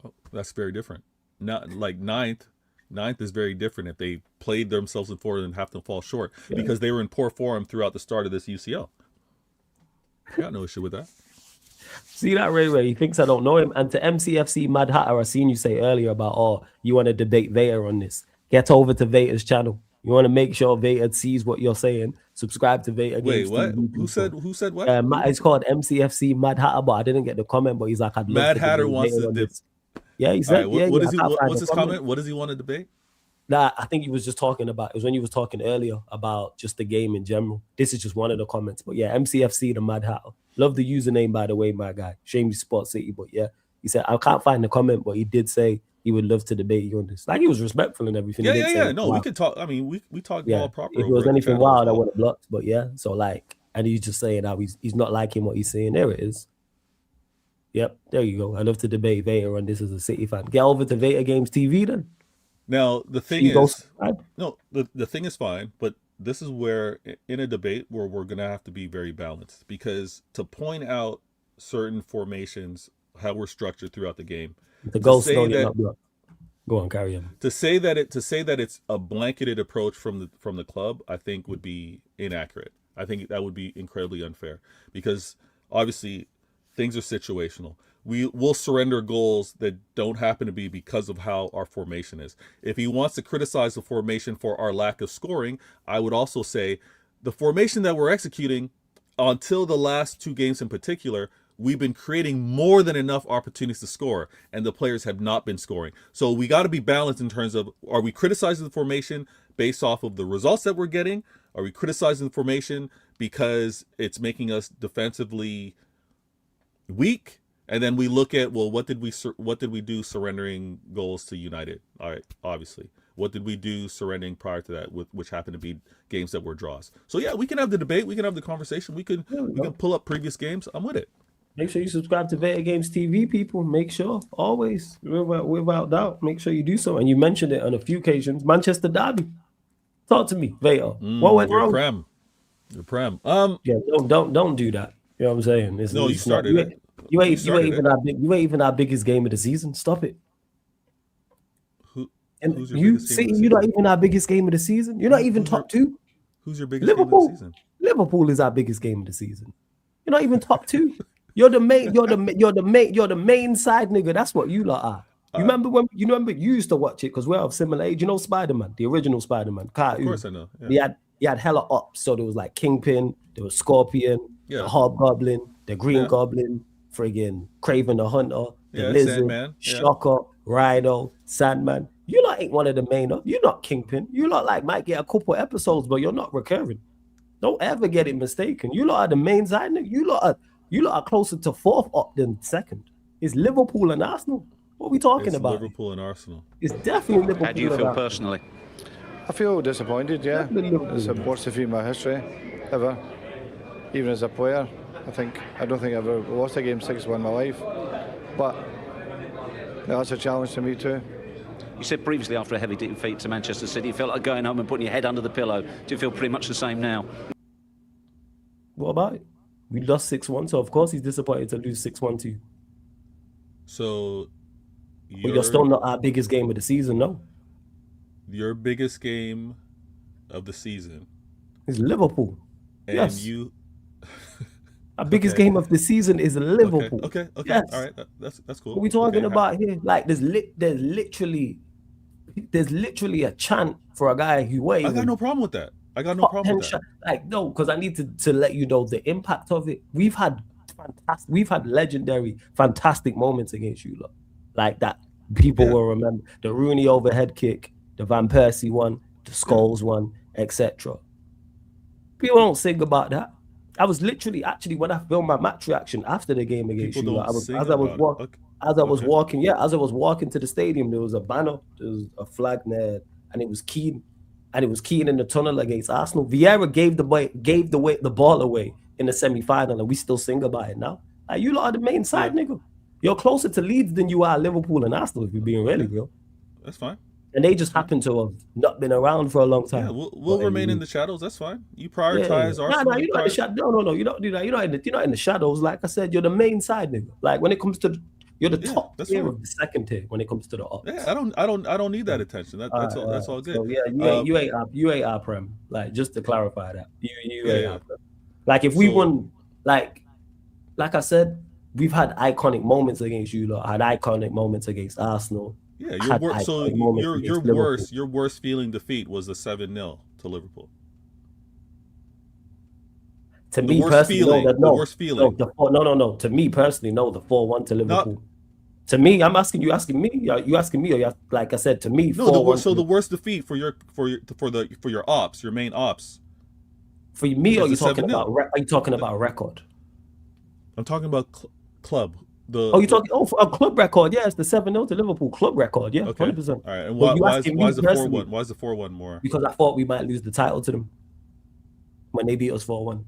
Oh, that's very different. Not like 9th. 9th is very different if they played themselves in forward and have to fall short because they were in poor form throughout the start of this UCL. I got no issue with that. See that, Ray? He thinks I don't know him. And to MCFC Mad Hatter, I seen you say earlier about, you want to debate Vader on this. Get over to Vader's channel. You want to make sure Vader sees what you're saying. Subscribe to Vader. Wait, what? Who said what? It's called MCFC Mad Hatter, but I didn't get the comment. But he's like, I'd love Mad to Hatter wants to debate. Yeah, he said. Right, what's his comment? What does he want to debate? Nah, I think he was just talking about. It was when he was talking earlier about just the game in general. This is just one of the comments. But yeah, MCFC the Mad Hatter. Love the username, by the way, my guy. Shame you Sport City, but yeah, he said I can't find the comment, but he did say he would love to debate you on this. Like he was respectful and everything. Yeah. No, we could talk. I mean, we talk all proper. If it was anything wild, I would have blocked. But yeah, so like, and he's just saying how he's not liking what he's saying. There it is. Yep, there you go. I love to debate Vader on this as a City fan. Get over to Vader Games TV then. Now the thing is, the thing is fine, but this is where in a debate where we're gonna have to be very balanced, because to point out certain formations, how we're structured throughout the game, the goal go on, carry on. To say that it's a blanketed approach from the club, I think would be inaccurate. I think that would be incredibly unfair, because obviously things are situational. We will surrender goals that don't happen to be because of how our formation is. If he wants to criticize the formation for our lack of scoring, I would also say the formation that we're executing until the last 2 games in particular, we've been creating more than enough opportunities to score, and the players have not been scoring. So we got to be balanced in terms of, are we criticizing the formation based off of the results that we're getting? Are we criticizing the formation because it's making us defensively weak? And then we look at, well, what did we do surrendering goals to United? All right, obviously. What did we do surrendering prior to that, which happened to be games that were draws? So yeah, we can have the debate, we can have the conversation, we can pull up previous games. I'm with it. Make sure you subscribe to Vader Games TV, people. Make sure, always, without doubt, make sure you do so. And you mentioned it on a few occasions. Manchester Derby. Talk to me, Vader. What went wrong? Your prem. Yeah, don't do that. You know what I'm saying? You started it. You ain't even our biggest game of the season. Stop it. Who's your biggest game of the season? You're not even our biggest game of the season. You're not even top 2. Who's your biggest game of the season? Liverpool is our biggest game of the season. You're not even top 2. You're the main side nigga. That's what you lot are. You remember you used to watch it because we're of similar age. You know Spider-Man, the original Spider-Man. Of course I know. Yeah. He had he had hella ops. So there was like Kingpin, there was Scorpion, Yeah. the Hobgoblin, the Green Yeah. Goblin, friggin' Craven the Hunter, the Yeah, Lizard, Sandman, yeah. Shocker, Rhino, Sandman. You lot ain't one of the main. You're not Kingpin. You lot like might get a couple episodes, but you're not recurring. Don't ever get it mistaken. You lot are the main side. You lot are closer to fourth up than second. It's Liverpool and Arsenal. What are we talking It's about? Liverpool and Arsenal. It's definitely Liverpool. How do you feel and personally? I feel disappointed, yeah. Definitely Liverpool. It's the worst defeat in my history, ever. Even as a player, I don't think I've ever lost a game 6-1 in my life. But that's a challenge to me too. You said previously after a heavy defeat to Manchester City, you felt like going home and putting your head under the pillow. Do you feel pretty much the same now? What about it? We lost 6-1, so of course he's disappointed to lose 6-1 to you. So But you're still not our biggest game of the season, no? your biggest game of the season, It's Liverpool. and Yes. you. Our biggest Okay. game of the season is Liverpool. Okay. Yes. All right. That's cool. What are we talking Okay, about here? Like there's literally a chant for a guy who I got no problem with that. I got no problem with that. Like no, because I need to let you know the impact of it. We've had legendary, fantastic moments against you, lot. Like that. People Yeah. will remember the Rooney overhead kick, the Van Persie one, the Scholes one, etc. People don't sing about that. I was literally actually when I filmed my match reaction after the game against People you, don't like, I was sing as I was about it. walking. Okay. As I was Okay. walking, as I was walking to the stadium, there was a banner, there was a flag there, and it was Keane in the tunnel against Arsenal. Vieira gave the ball away in the semi-final, and we still sing about it now. Like you lot are the main side, nigga. You're closer to Leeds than you are Liverpool and Arsenal, if you're being really real. That's fine. And they just happen to have not been around for a long time. Yeah, we'll remain in the shadows. That's fine. You prioritize Arsenal. No, you're not in the shadow. No, you don't do that. You're not in the shadows. Like I said, you're the main side, nigga. Like when it comes to you're the top that's tier fine. of the second tier when it comes to the ops. Yeah, I don't need that attention. That's all good. So yeah, you ain't our prem. Like just to clarify that, you ain't our prem. Like if we won, like I said, we've had iconic moments against you lot. Had iconic moments against Arsenal. Yeah, your worst feeling defeat was the 7-0 to Liverpool. To me personally, the worst feeling. No. To me personally, no. The 4-1 to Liverpool. To me, I'm asking you. Asking me? You asking me? Or like I said, to me, no. The worst defeat for your ops, your main ops. For me, or are you talking about? Are you talking about record? I'm talking about club. For a club record? Yeah, it's the 7-0 to Liverpool club record. Yeah, 100%. All right, and why is the 4-1? Why is the 4-1 more? Because I thought we might lose the title to them when they beat us 4-1.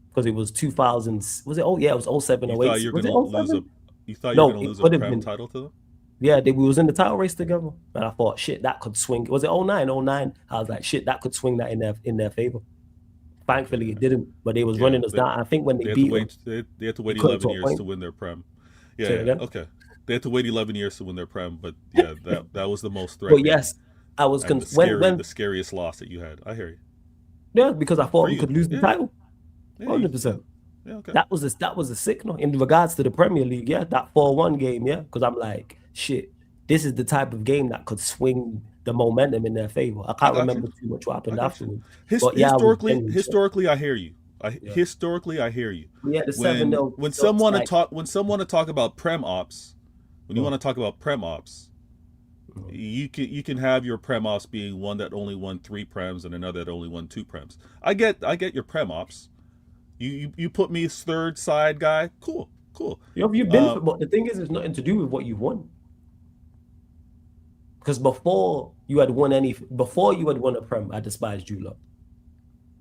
Because it was 2000. Was it? Oh yeah, it was 07, 08. You thought you were going to lose a Prem title to them? Yeah, we was in the title race together, and I thought, shit, that could swing. Was it 09? I was like, shit, that could swing that in their favor. Thankfully, it didn't, but they was running us down. I think when they beat them, they had to wait 11 years to win their Prem. Yeah, okay. They had to wait 11 years to win their Prem, but yeah, that was the most threatening. But yes, I was the scariest loss that you had. I hear you. Yeah, because I thought we could lose the title. 100%. Yeah, okay. That was a signal in regards to the Premier League. Yeah, that 4-1 game. Yeah, because I'm like, shit, this is the type of game that could swing the momentum in their favor. I can't remember too much what happened afterwards. Historically, I hear you. Historically, I hear you. Yeah, the 7-0. When someone to talk about Prem ops, when you want to talk about Prem ops, you can have your Prem ops being one that only won 3 Prems and another that only won 2 Prems. I get your Prem ops. You put me as third side guy. Cool. You've been, but the thing is, it's nothing to do with what you won. Because before you had won a Prem, I despised you lot.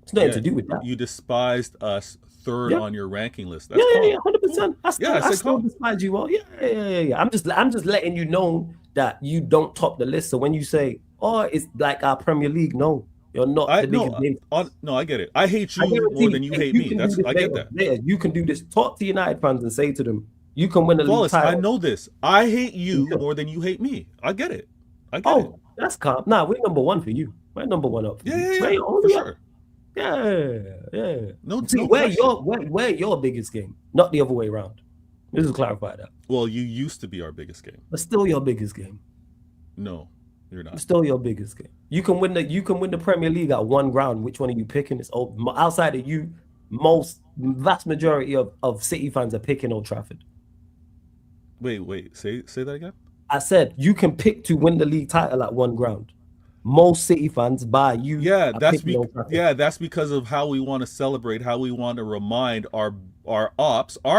It's nothing to do with that. You despised us third on your ranking list. That's 100%. I still despise you all. Yeah. I'm just letting you know that you don't top the list. So when you say, "Oh, it's like our Premier League," no, you're not the biggest name. No, I get it. I hate you more than you hate me. I get that. Yeah, you can do this. Talk to United fans and say to them, "You can win the league title." I know this. I hate you more than you hate me. I get it. That's calm. Nah, we're number 1 for you. We're number 1 up. Yeah, for sure. Yeah. No, see, where your biggest game, not the other way around. Let's just clarify that. Well, you used to be our biggest game, but still your biggest game. No, you're not. It's still your biggest game. You can win the Premier League at one ground. Which one are you picking? It's outside of you. Vast majority of City fans are picking Old Trafford. Wait. Say that again. I said you can pick to win the league title at one ground. Most City fans buy you. Yeah, that's because of how we want to celebrate, how we want to remind our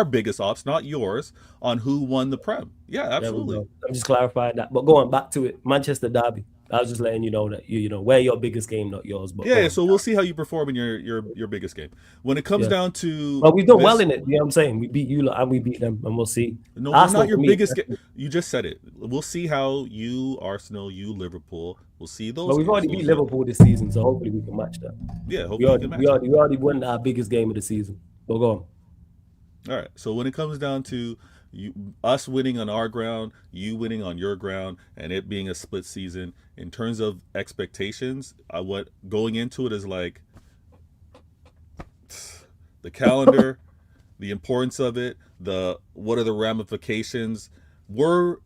biggest ops, not yours, on who won the Prem. Yeah, absolutely. I'm just clarifying that. But going back to it, Manchester derby. I was just letting you know that you know we're your biggest game, not yours. But so we'll see how you perform in your biggest game. When it comes down to, well, we've done well in it. You know what I'm saying? We beat you lot and we beat them, and we'll see. No, not your biggest game. You just said it. We'll see how you Arsenal, you Liverpool. We'll see those. But we've already beat Liverpool this season, so hopefully we can match that. Yeah, hopefully we already won our biggest game of the season. So go on. All right. So when it comes down to us winning on our ground, you winning on your ground, and it being a split season, in terms of expectations, what going into it is like the calendar, the importance of it, what are the ramifications. We're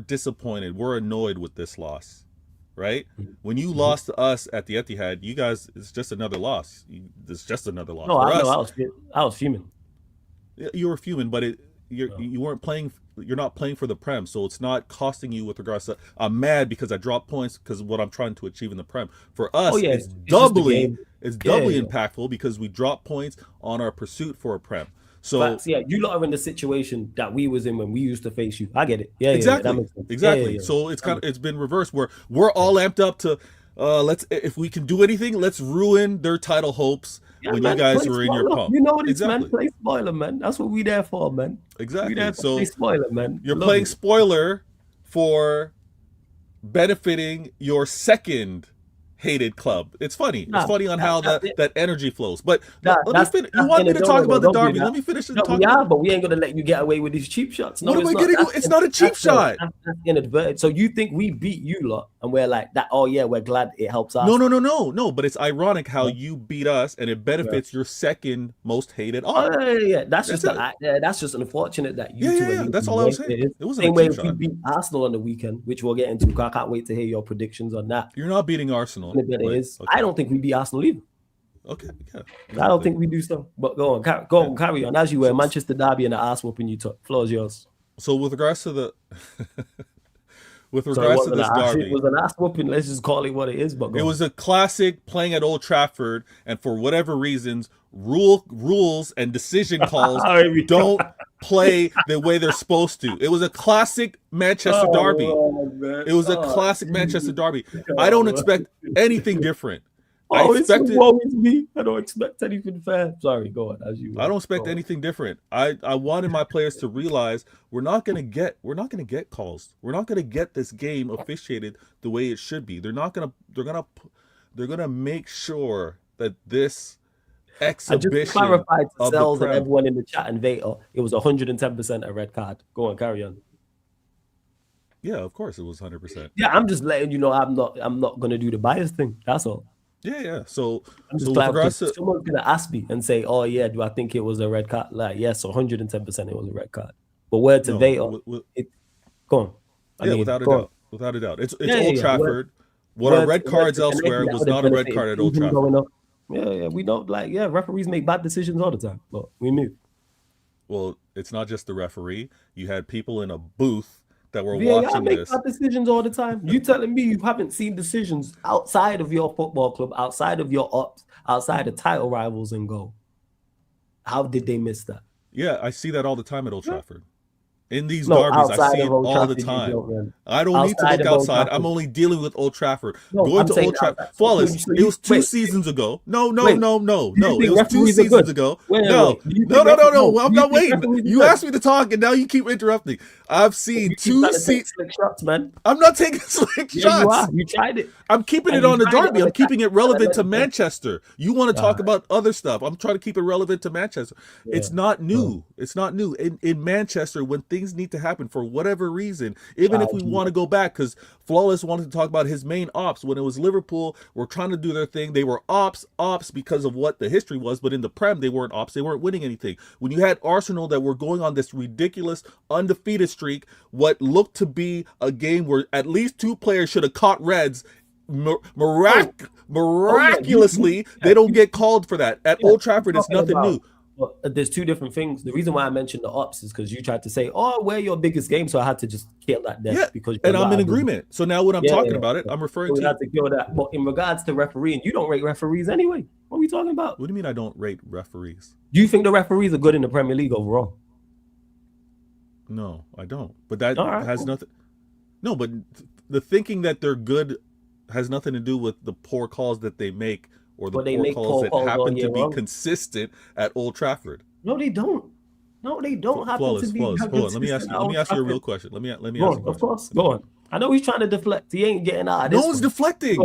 disappointed. We're annoyed with this loss, right? When you lost to us at the Etihad, you guys, it's just another loss. It's just another loss. No, I was fuming. You were fuming, but you weren't playing. You're not playing for the Prem, so it's not costing you with regards to. I'm mad because I dropped points because of what I'm trying to achieve in the Prem. For us, it's doubly impactful because we dropped points on our pursuit for a Prem. So facts, you lot are in the situation that we was in when we used to face you. I get it. Exactly. So it's been reversed where we're all amped up to if we can do anything, let's ruin their title hopes. When you guys were in your pump. You know what it's, man. Play spoiler, man. That's what we there for, man. Exactly. We there for play spoiler, man. You're playing spoiler for benefiting your second hated club. It's funny. It's funny on how that energy flows. But you want me to talk about the derby. Let me finish the talk. Yeah, but we ain't gonna let you get away with these cheap shots. No, what am I getting? It's not a cheap shot. That's inadvertent. So you think we beat you lot and we're like that? Oh yeah, we're glad it helps us. No. But it's ironic how you beat us and it benefits your second most hated. That's just unfortunate that you two. Yeah. That's all I was saying. It wasn't same a way cheap shot. we beat Arsenal on the weekend, which we'll get into. I can't wait to hear your predictions on that. You're not beating Arsenal. Okay. I don't think we beat Arsenal either. Okay, yeah. I don't think we do so. But go on, carry on. As you were, Manchester derby and the ass whooping you took. Floor is yours. So with regards to the this derby, it was an ass whooping. Let's just call it what it is. But it was a classic playing at Old Trafford, and for whatever reasons, rules and decision calls don't play the way they're supposed to. It was a classic Manchester derby. It was a classic Manchester derby. I don't expect anything different. I don't expect anything fair. Sorry, go on. I don't expect anything different. I wanted my players to realize we're not gonna get calls. We're not gonna get this game officiated the way it should be. They're gonna make sure that this exhibition. I just clarified to Cells and everyone in the chat and Vader, it was 110% a red card. Go on, carry on. Yeah, of course it was 100%. Yeah, I'm just letting you know I'm not gonna do the bias thing. That's all. Yeah. So someone's gonna ask me and say, "Oh yeah, do I think it was a red card?" Like, yes, 110% it was a red card. But word to Vader, go on. Without a doubt. It's Old Trafford. What are red cards elsewhere was not a red card at Old Trafford. Yeah, we don't referees make bad decisions all the time, but we move. Well, it's not just the referee. You had people in a booth that were watching make this. Bad decisions all the time. You telling me you haven't seen decisions outside of your football club, outside of your ops, outside of title rivals and go? How did they miss that? Yeah, I see that all the time at Old Trafford. In these derbies, I see it all the time. I don't need to look outside. I'm only dealing with Old Trafford. Going to Old Trafford. Flawless. It was 2 seasons ago. No. It was 2 seasons ago. No. I'm not waiting. You asked me to talk, and now you keep interrupting. I've seen 2 seasons. Shots, man. I'm not taking slick shots. You tried it. I'm keeping it on the derby. I'm keeping it relevant to Manchester. You want to talk about other stuff. I'm trying to keep it relevant to Manchester. It's not new. It's not new. In Manchester, when things need to happen for whatever reason, even if we want to go back, because Flawless wanted to talk about his main ops. When it was Liverpool, were trying to do their thing. They were ops because of what the history was, but in the Prem, they weren't ops. They weren't winning anything. When you had Arsenal that were going on this ridiculous undefeated streak, what looked to be a game where at least 2 players should have caught reds miraculously, they don't get called for that. At Old Trafford, it's nothing new. Well, there's two different things. The reason why I mentioned the ops is because you tried to say, "Oh, we're your biggest game," so I had to just kill that death because. And I'm in agreement. So now when I'm talking about it, I'm referring to. Had to kill that. But in regards to refereeing, you don't rate referees anyway. What are we talking about? What do you mean I don't rate referees? Do you think the referees are good in the Premier League overall? No, I don't. But that has nothing. No, but the thinking that they're good has nothing to do with the poor calls that they make or the poor calls that happen to be consistent at Old Trafford. No, they don't. No, they don't happen to be. Hold on, let me ask you a real question. Let me ask you. Of course, go on. I know he's trying to deflect. He ain't getting out of this. No one's deflecting.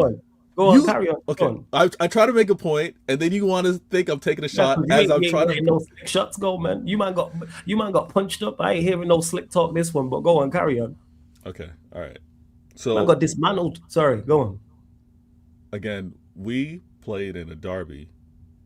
Go on, carry on. Okay, I try to make a point, and then you want to think I'm taking a shot as I'm trying to. No slick shots, go, man. You man got punched up. I ain't hearing no slick talk this one, but go on, carry on. Okay, all right. So I got dismantled. Sorry, go on. Again, we played in a derby.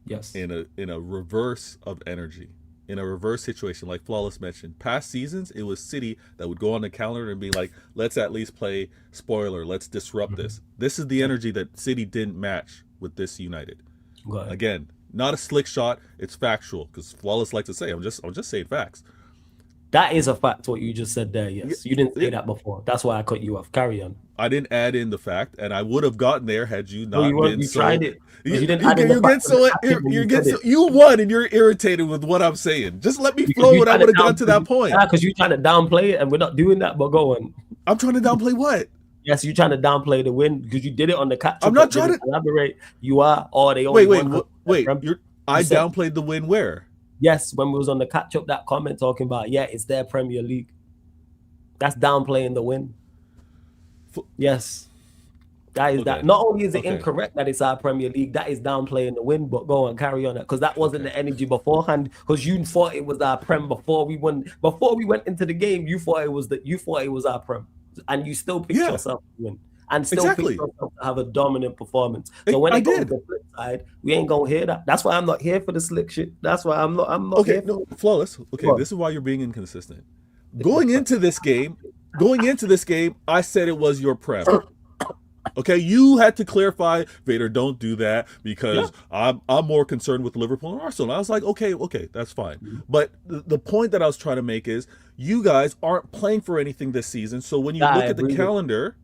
Yes. In a reverse of energy, in a reverse situation, like Flawless mentioned. Past seasons, it was City that would go on the calendar and be like, let's at least play spoiler, let's disrupt this. This is the energy that City didn't match with this United. Again, not a slick shot, it's factual, because Flawless likes to say, I'm just saying facts. That is a fact, what you just said there, yes. You didn't say that before. That's why I cut you off. Carry on. I didn't add in the fact, and I would have gotten there had you not been you so... tried it. You didn't you won, and you're irritated with what I'm saying. Just let me flow when I would have gotten to that point. Because you're trying to downplay it, and we're not doing that, but go on. I'm trying to downplay what? Yes, you're trying to downplay the win, because you did it on the catch. I'm not trying to... elaborate. You are, or they only wait. I downplayed the win where? Yes, when we was on the catch up, that comment talking about, it's their Premier League. That's downplaying the win. Yes. That is that. Not only is it incorrect that it's our Premier League, that is downplaying the win, but go on, carry on that. Because that wasn't the energy beforehand. Because you thought it was our Prem before we won. Before we went into the game, you thought it was our Prem. And you still picked yourself to win. And still picked yourself to have a dominant performance. So when it goes to the flip side, we ain't gonna hear that. That's why I'm not here for the slick shit. That's why I'm not here. No, Flawless. Okay, this is why you're being inconsistent. Going into this game, I said it was your Prem. Okay, you had to clarify, Vader, don't do that, because I'm more concerned with Liverpool and Arsenal. And I was like, okay, that's fine. But the point that I was trying to make is you guys aren't playing for anything this season. So when you look at the calendar,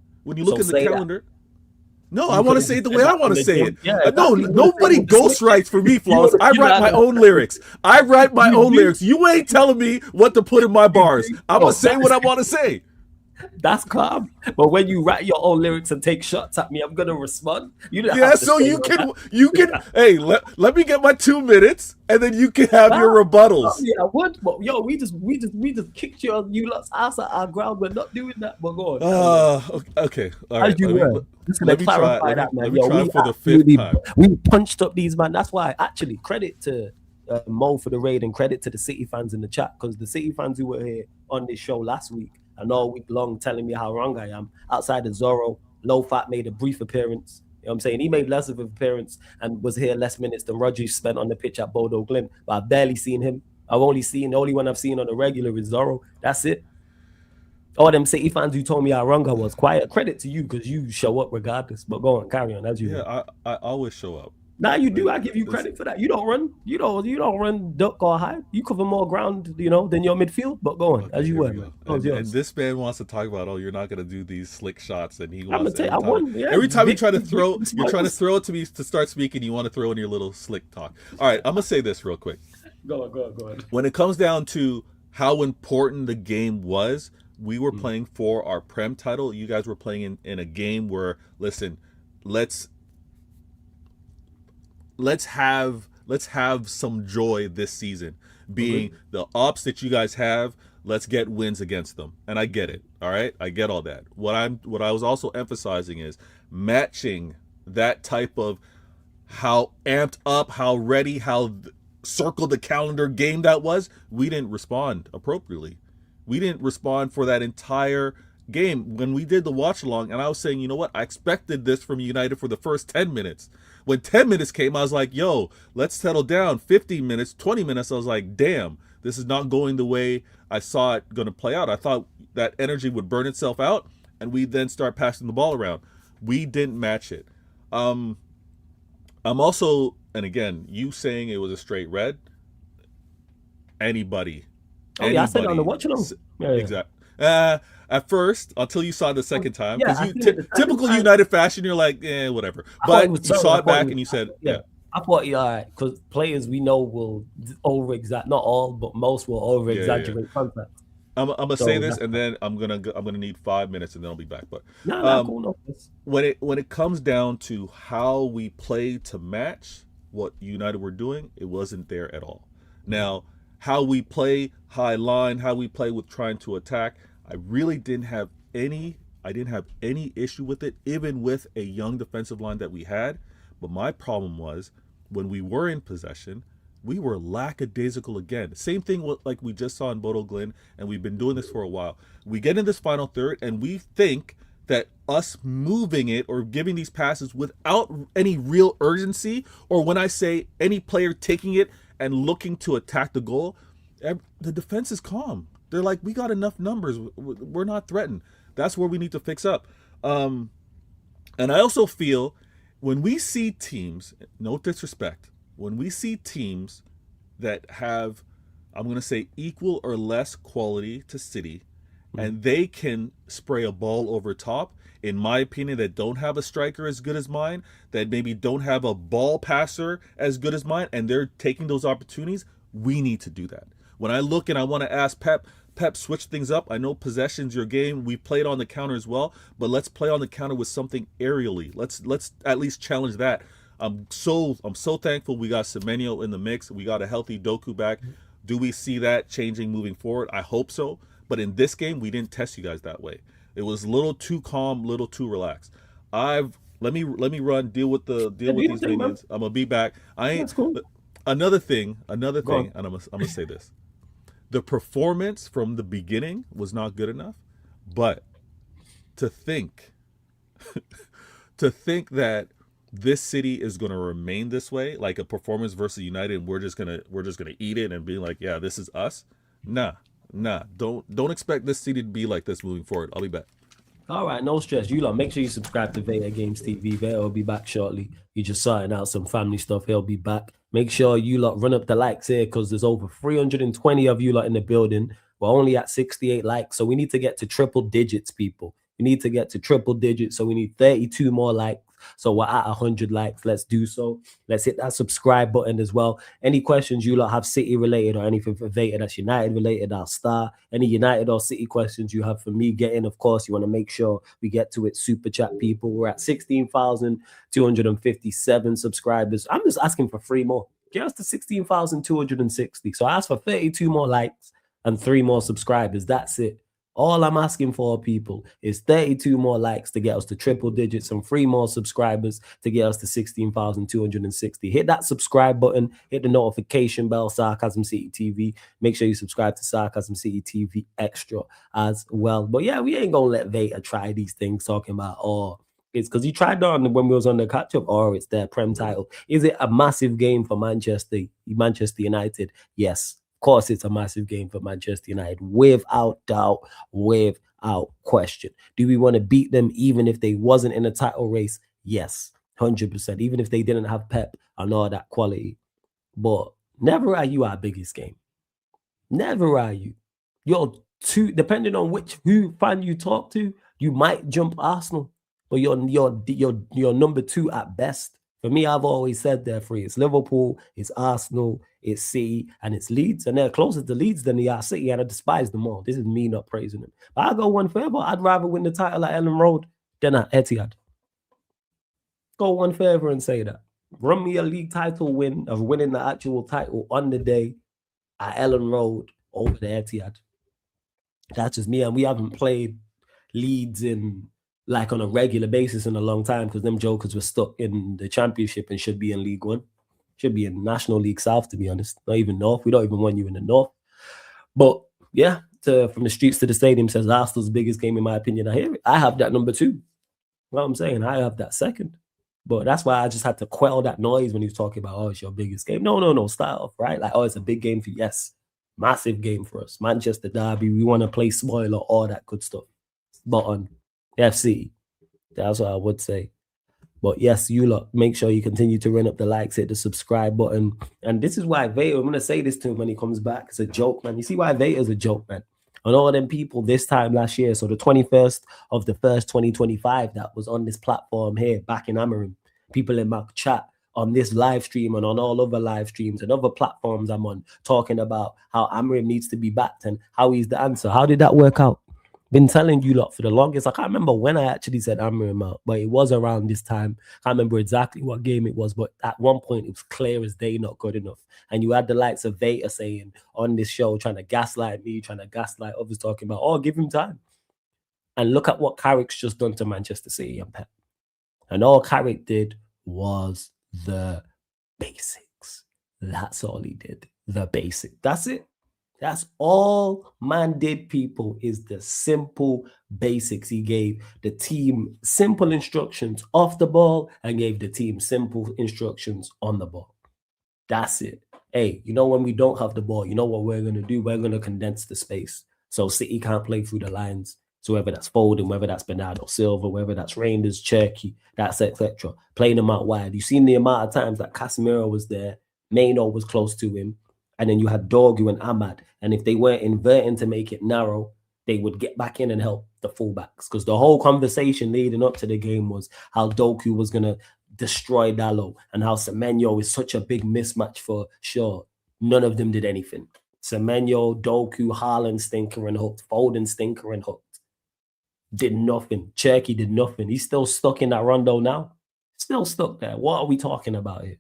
no, I want to say it the way I want to say it. Yeah, no, nobody ghostwrites for me, Flawless. I write my own lyrics. You ain't telling me what to put in my bars. I'm going to say what I want to say. That's calm. But when you write your own lyrics and take shots at me, I'm gonna respond. You can. Hey, let me get my 2 minutes, and then you can have your rebuttals. I would. But we just kicked you lot's ass at our ground. We're not doing that. But go on. Okay. All right. Let me clarify that, man. Let me try for the 5th time. We punched up these man. That's why. Actually, credit to Mo for the raid, and credit to the City fans in the chat, because the City fans who were here on this show last week and all week long telling me how wrong I am. Outside of Zorro, Low Fat made a brief appearance. You know what I'm saying? He made less of an appearance and was here less minutes than Rodri spent on the pitch at Bodo Glimt. But I've barely seen him. The only one I've seen on the regular is Zorro. That's it. All them City fans who told me how wrong I was. Quiet credit to you, because you show up regardless. But go on, carry on as you. Yeah, I always show up. Nah, you do. I give you credit for that. You don't run duck or hide. You cover more ground, than your midfield. But go on, as you were. And this man wants to talk about, you're not gonna do these slick shots, and he wants. Every time you try to throw, you're trying to throw it to me to start speaking. You want to throw in your little slick talk. All right, I'm gonna say this real quick. Go on. When it comes down to how important the game was, we were playing for our Prem title. You guys were playing in a game where, listen, let's have some joy this season. Being the ops that you guys have, let's get wins against them. And I get it. All right? I get all that. What I was also emphasizing is matching that type of how amped up, how ready, how circle the calendar game that was. We didn't respond appropriately. We didn't respond for that entire game when we did the watch along, and I was saying, you know what, I expected this from United for the first 10 minutes. When 10 minutes came, I was like, yo, let's settle down. 15 minutes, 20 minutes, I was like, damn, this is not going the way I saw it going to play out. I thought that energy would burn itself out, and we then start passing the ball around. We didn't match it. I'm also, and again, you saying it was a straight red. Anybody. Oh yeah, I said it on the watch along. Yeah. Exactly. At first, until you saw it the second time, Yeah, because I you seen it the second typical time. United fashion, you're like, whatever. I thought it But was you terrible. saw I it thought back it and you was- said, yeah. I thought, because players we know will over exaggerate, not all, but most will over exaggerate contact. I'm gonna So say this, that's and then I'm gonna need 5 minutes, and then I'll be back. But no, cool, no. when it comes down to how we play to match what United were doing, it wasn't there at all. Now, how we play high line, how we play with trying to attack, I really didn't have any issue with it, even with a young defensive line that we had. But my problem was when we were in possession, we were lackadaisical again. Same thing with, like we just saw in Bodo Glimt, and we've been doing this for a while. We get in this final third, and we think that us moving it or giving these passes without any real urgency, or when I say any player taking it and looking to attack the goal, the defense is calm. They're like, we got enough numbers. We're not threatened. That's where we need to fix up. And I also feel when we see teams, no disrespect, when we see teams that have, I'm going to say, equal or less quality to City, and they can spray a ball over top, in my opinion, that don't have a striker as good as mine, that maybe don't have a ball passer as good as mine, and they're taking those opportunities, we need to do that. When I look and I want to ask Pep, switch things up. I know possession's your game. We played on the counter as well, but let's play on the counter with something aerially. Let's at least challenge that. I'm so thankful we got Semenyo in the mix. We got a healthy Doku back. Do we see that changing moving forward? I hope so. But in this game, we didn't test you guys that way. It was a little too calm, little too relaxed. Let me run, deal with these minions. I'm gonna be back. That's cool. Another thing, and I'm gonna say this. The performance from the beginning was not good enough, but to think that this city is going to remain this way, like a performance versus United, and we're just gonna eat it and be like, yeah, this is us. Nah. Don't expect this city to be like this moving forward. I'll be back. All right, no stress. You lot, make sure you subscribe to Vader Games TV. Vader will be back shortly. He just sorting out some family stuff. He'll be back. Make sure you lot run up the likes here because there's over 320 of you lot in the building. We're only at 68 likes, so we need to get to triple digits, people. We need to get to triple digits, so we need 32 more likes. So we're at 100 likes. Let's do so. Let's hit that subscribe button as well. Any questions you lot have City related or anything for Vader that's United related, I'll start. Any United or City questions you have for me, get in. Of course, you want to make sure we get to it. Super chat, people. We're at 16,257 subscribers. I'm just asking for 3 more. Get us to 16,260. So I asked for 32 more likes and 3 more subscribers. That's it. All I'm asking for, people, is 32 more likes to get us to triple digits and 3 more subscribers to get us to 16,260. Hit that subscribe button. Hit the notification bell, Sarcasm City TV. Make sure you subscribe to Sarcasm City TV Extra as well. But yeah, we ain't going to let Vader try these things talking about, it's because he tried on when we was on the catch-up, or it's their Prem title. Is it a massive game for Manchester United? Yes. Of course, it's a massive game for Manchester United, without doubt, without question. Do we want to beat them even if they wasn't in a title race? Yes, 100%. Even if they didn't have Pep and all that quality. But never are you our biggest game. Never are you. You're depending on who fan you talk to, you might jump Arsenal, but you're number 2 at best. For me, I've always said there 3. It's Liverpool, it's Arsenal, it's City, and it's Leeds. And they're closer to Leeds than they are City, and I despise them all. This is me not praising them. But I'll go one further. I'd rather win the title at Ellen Road than at Etihad. Go one further and say that. Run me a league title win of winning the actual title on the day at Ellen Road over the Etihad. That's just me. And we haven't played Leeds on a regular basis in a long time because them jokers were stuck in the Championship and should be in League One. Should be in National League South, to be honest. Not even North. We don't even want you in the North. But yeah, from the streets to the stadium says Arsenal's biggest game in my opinion. I hear it. I have that number 2. You know what I'm saying? I have that second. But that's why I just had to quell that noise when he was talking about, it's your biggest game. No, start off, right? Like, it's a big game for you. Yes, massive game for us. Manchester derby, we want to play spoiler, all that good stuff. But on FC, That's what I would say. But yes, you lot, make sure you continue to run up the likes, hit the subscribe button. And this is why Vader, I'm going to say this to him when he comes back. It's a joke, man. You see why Vader's a joke, man? And all them people this time last year, so the 21st of the 1st, 2025, that was on this platform here back in Amarim, people in my chat on this live stream and on all other live streams and other platforms I'm on, talking about how Amarim needs to be backed and how he's the answer. How did that work out? Been telling you lot for the longest. I can't remember when I actually said Amarim out, but it was around this time. I can't remember exactly what game it was, but at one point it was clear as day not good enough. And you had the likes of Veta saying on this show, trying to gaslight me, trying to gaslight others, talking about, oh, give him time. And look at what Carrick's just done to Manchester City and Pep. And all Carrick did was the basics. That's all he did. The basic. That's it. That's all man did, people, is the simple basics. He gave the team simple instructions off the ball and gave the team simple instructions on the ball. That's it. Hey, you know, when we don't have the ball, you know what we're going to do? We're going to condense the space. So City can't play through the lines. So whether that's Foden, whether that's Bernardo Silva, whether that's Reinders, Cherky, that's etc. Playing them out wide. You've seen the amount of times that Casemiro was there, Maino was close to him, and then you had Dorgu and Ahmad. And if they weren't inverting to make it narrow, they would get back in and help the fullbacks. Because the whole conversation leading up to the game was how Doku was going to destroy Dalot and how Semenyo is such a big mismatch for sure. None of them did anything. Semenyo, Doku, Haaland stinker and hooked. Foden stinker and hooked. Did nothing. Cherky did nothing. He's still stuck in that rondo now. Still stuck there. What are we talking about here?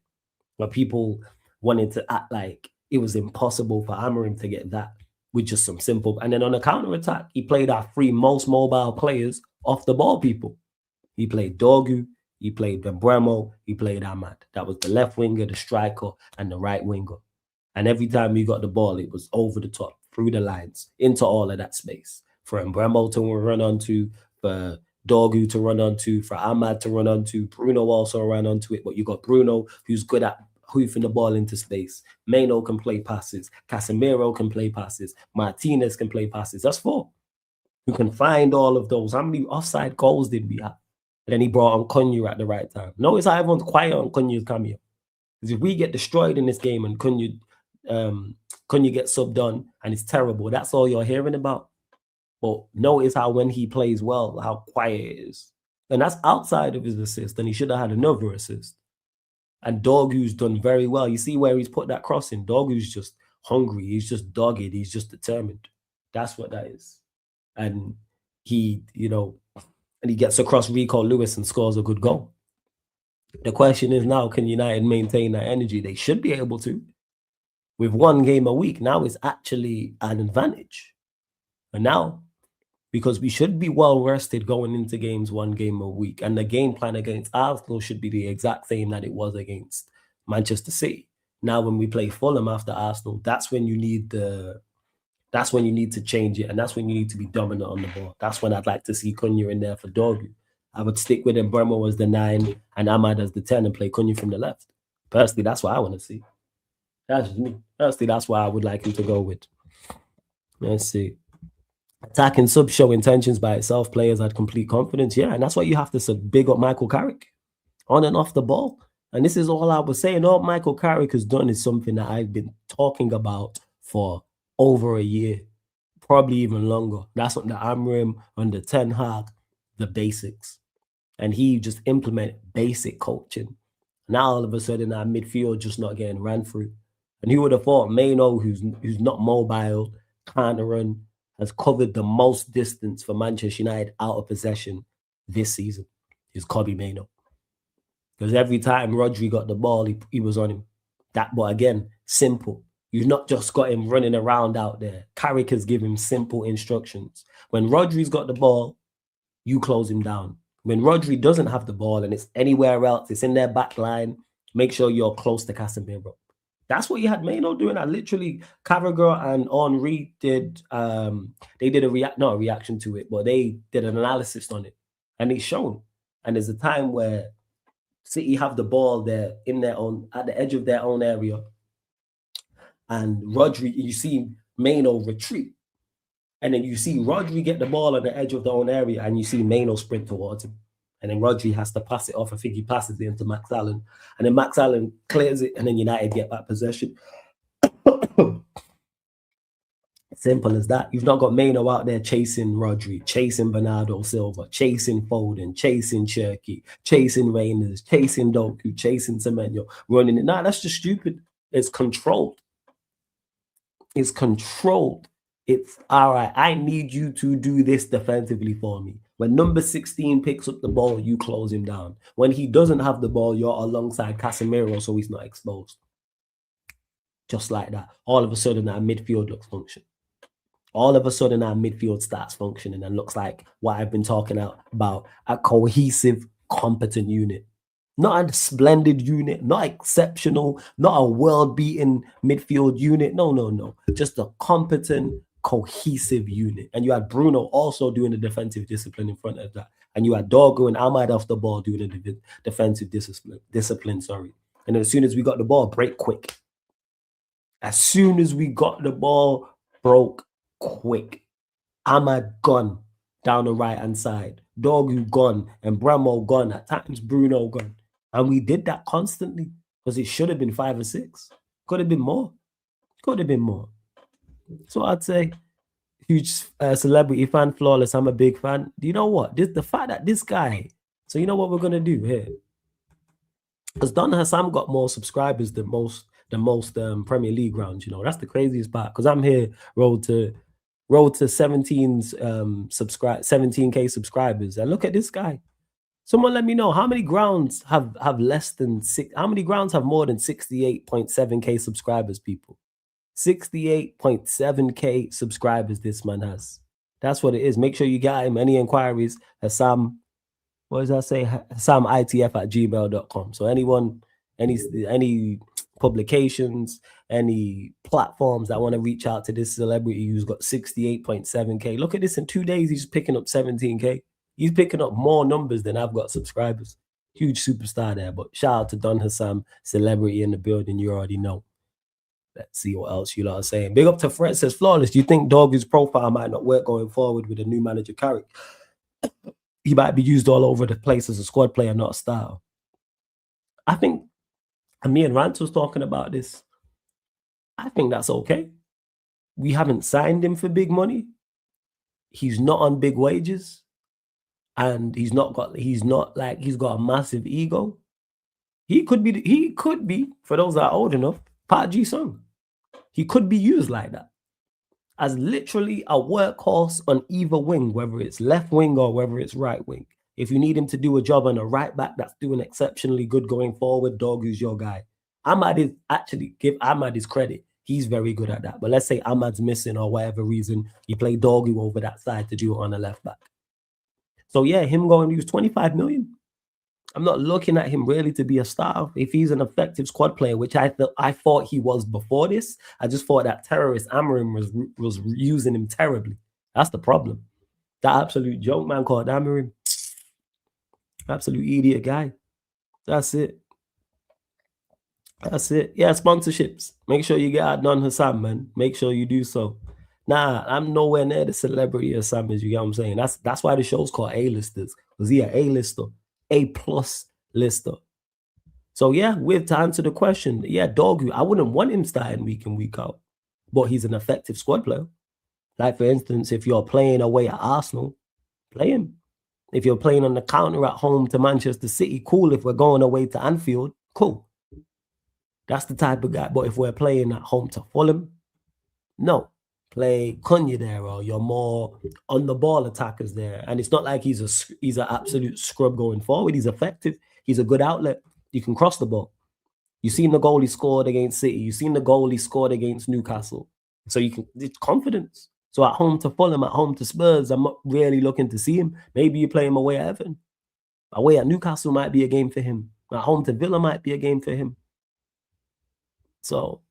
Where people wanted to act like it was impossible for Amarim to get that with just some simple. And then on the counter-attack, he played our three most mobile players off the ball, people. He played Dorgu, he played Benbremo, he played Ahmad. That was the left winger, the striker, and the right winger. And every time you got the ball, it was over the top, through the lines, into all of that space. For Benbremo to run onto, for Dorgu to run onto, for Ahmad to run onto. Bruno also ran onto it, but you got Bruno, who's good at hoofing the ball into space. Maino can play passes. Casemiro can play passes. Martinez can play passes. That's four. You can find all of those. How many offside goals did we have? And then he brought on Cunha at the right time. Notice how everyone's quiet on Cunha's cameo. Because if we get destroyed in this game and Cunha gets subbed on and it's terrible, that's all you're hearing about. But notice how when he plays well, how quiet it is. And that's outside of his assist. And he should have had another assist. And Dorgu's done very well. You see where he's put that cross in? Dorgu's just hungry. He's just dogged. He's just determined. That's what that is. And he, you know, and he gets across Rico Lewis and scores a good goal. The question is now, can United maintain that energy? They should be able to. With one game a week, now it's actually an advantage. And now, because we should be well rested going into games one game a week. And the game plan against Arsenal should be the exact same that it was against Manchester City. Now, when we play Fulham after Arsenal, that's when you need to change it. And that's when you need to be dominant on the ball. That's when I'd like to see Cunha in there for Dorgu. I would stick with Mbeumo as the 9 and Ahmad as the 10 and play Cunha from the left. Personally, that's what I want to see. That's just me. Personally, that's why I would like him to go with. Let's see. Attacking sub show intentions by itself. Players had complete confidence. Yeah, and that's why you have to big up Michael Carrick on and off the ball. And this is all I was saying. All Michael Carrick has done is something that I've been talking about for over a year, probably even longer. That's under Amrim, under Ten Hag, the basics. And he just implemented basic coaching. Now all of a sudden our midfield just not getting ran through. And who would have thought Maino, who's not mobile, can't run, has covered the most distance for Manchester United out of possession this season, is Kobbie Maino. Because every time Rodri got the ball, he was on him. But again, simple. You've not just got him running around out there. Carrick has given him simple instructions. When Rodri's got the ball, you close him down. When Rodri doesn't have the ball and it's anywhere else, it's in their back line, make sure you're close to Casemiro. That's what you had Maino doing. I literally, Carragher and Henry did, they did not a reaction to it, but they did an analysis on it. And it's shown. And there's a time where City have the ball there in their own, at the edge of their own area. And Rodri, you see Maino retreat. And then you see Rodri get the ball on the edge of their own area and you see Maino sprint towards him. And then Rodri has to pass it off. I think he passes it into Max Allen. And then Max Allen clears it, and then United get back possession. Simple as that. You've not got Maino out there chasing Rodri, chasing Bernardo Silva, chasing Foden, chasing Cherky, chasing Reynolds, chasing Doku, chasing Semenyo, running it. Nah, that's just stupid. It's controlled. It's controlled. It's all right. I need you to do this defensively for me. When number 16 picks up the ball, you close him down. When he doesn't have the ball, you're alongside Casemiro, so he's not exposed. Just like that. All of a sudden, our midfield looks function. All of a sudden, our midfield starts functioning and looks like what I've been talking about, a cohesive, competent unit. Not a splendid unit, not exceptional, not a world-beating midfield unit. No. Just a competent, cohesive unit. And you had Bruno also doing the defensive discipline in front of that. And you had Dorgo and Ahmad off the ball doing the defensive discipline. And then as soon as we got the ball, break quick. As soon as we got the ball, broke quick. Ahmad gone down the right-hand side. Dorgu gone. And Bremo gone. At times, Bruno gone. And we did that constantly because it should have been 5 or 6. Could have been more. Could have been more. So I'd say huge celebrity fan, flawless. I'm a big fan. Do you know what? The fact that this guy. So you know what we're gonna do here? Because Don Hassam got more subscribers than most Premier League rounds. You know that's the craziest part. Because I'm here road to 17K subscribers. And look at this guy. Someone let me know how many grounds have less than 6. How many grounds have more than 68.7K subscribers, people? 68.7K subscribers this man has. That's what it is. Make sure you get him. Any inquiries, Hassam, what does that say? HassamITF@gmail.com. So anyone, any publications, any platforms that want to reach out to this celebrity who's got 68.7K. Look at this, in 2 days, he's picking up 17K. He's picking up more numbers than I've got subscribers. Huge superstar there. But shout out to Don Hassam, celebrity in the building. You already know. Let's see what else you lot are saying. Big up to Fred, says flawless. Do you think Dorgu's profile might not work going forward with a new manager, Carrick? He might be used all over the place as a squad player, not a star. I think, and me and Rance was talking about this, I think that's okay. We haven't signed him for big money. He's not on big wages. And he's got a massive ego. He could be, for those that are old enough, Park Ji-sung. He could be used like that. As literally a workhorse on either wing, whether it's left wing or whether it's right wing. If you need him to do a job on a right back that's doing exceptionally good going forward, Dorgu's your guy. Ahmad is actually, give Ahmad his credit. He's very good at that. But let's say Ahmad's missing or whatever reason, you play Dorgu over that side to do it on the left back. So yeah, him going to use 25 million. I'm not looking at him really to be a star. If he's an effective squad player, which I thought he was before this, I just thought that terrorist Amorim was using him terribly. That's the problem. That absolute joke man called Amorim. Absolute idiot guy. That's it. That's it. Yeah, sponsorships. Make sure you get out Don Hassam, man. Make sure you do so. Nah, I'm nowhere near the celebrity of Sam, as you get what I'm saying. That's why the show's called A-listers. Was he an A-lister? A+ lister. So yeah, to answer the question, yeah, Dorgu, I wouldn't want him starting week in, week out. But he's an effective squad player. Like, for instance, if you're playing away at Arsenal, play him. If you're playing on the counter at home to Manchester City, cool. If we're going away to Anfield, cool. That's the type of guy. But if we're playing at home to Fulham, no. Play Cunha there, or you're more on the ball attackers there. And it's not like he's an absolute scrub going forward. He's effective. He's a good outlet. You can cross the ball. You've seen the goal he scored against City. You've seen the goal he scored against Newcastle. So it's confidence. So at home to Fulham, at home to Spurs, I'm not really looking to see him. Maybe you play him away at Everton. Away at Newcastle might be a game for him. At home to Villa might be a game for him. So,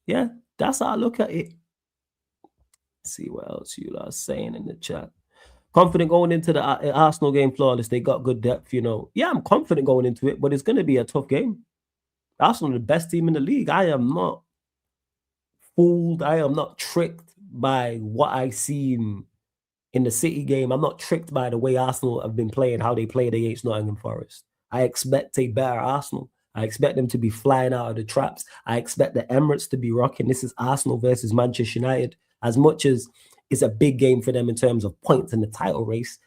yeah, that's how I look at it. See what else you are saying in the chat. Confident going into the Arsenal game, flawless. They got good depth, you know. Yeah, I'm confident going into it, but it's going to be a tough game. Arsenal are the best team in the league. I am not fooled. I am not tricked by what I seen in the City game, I'm not tricked by the way Arsenal have been playing, how they played against Nottingham Forest. I expect a better Arsenal. I expect them to be flying out of the traps. I expect the Emirates to be rocking. This is Arsenal versus Manchester United. As much as it's a big game for them in terms of points in the title race,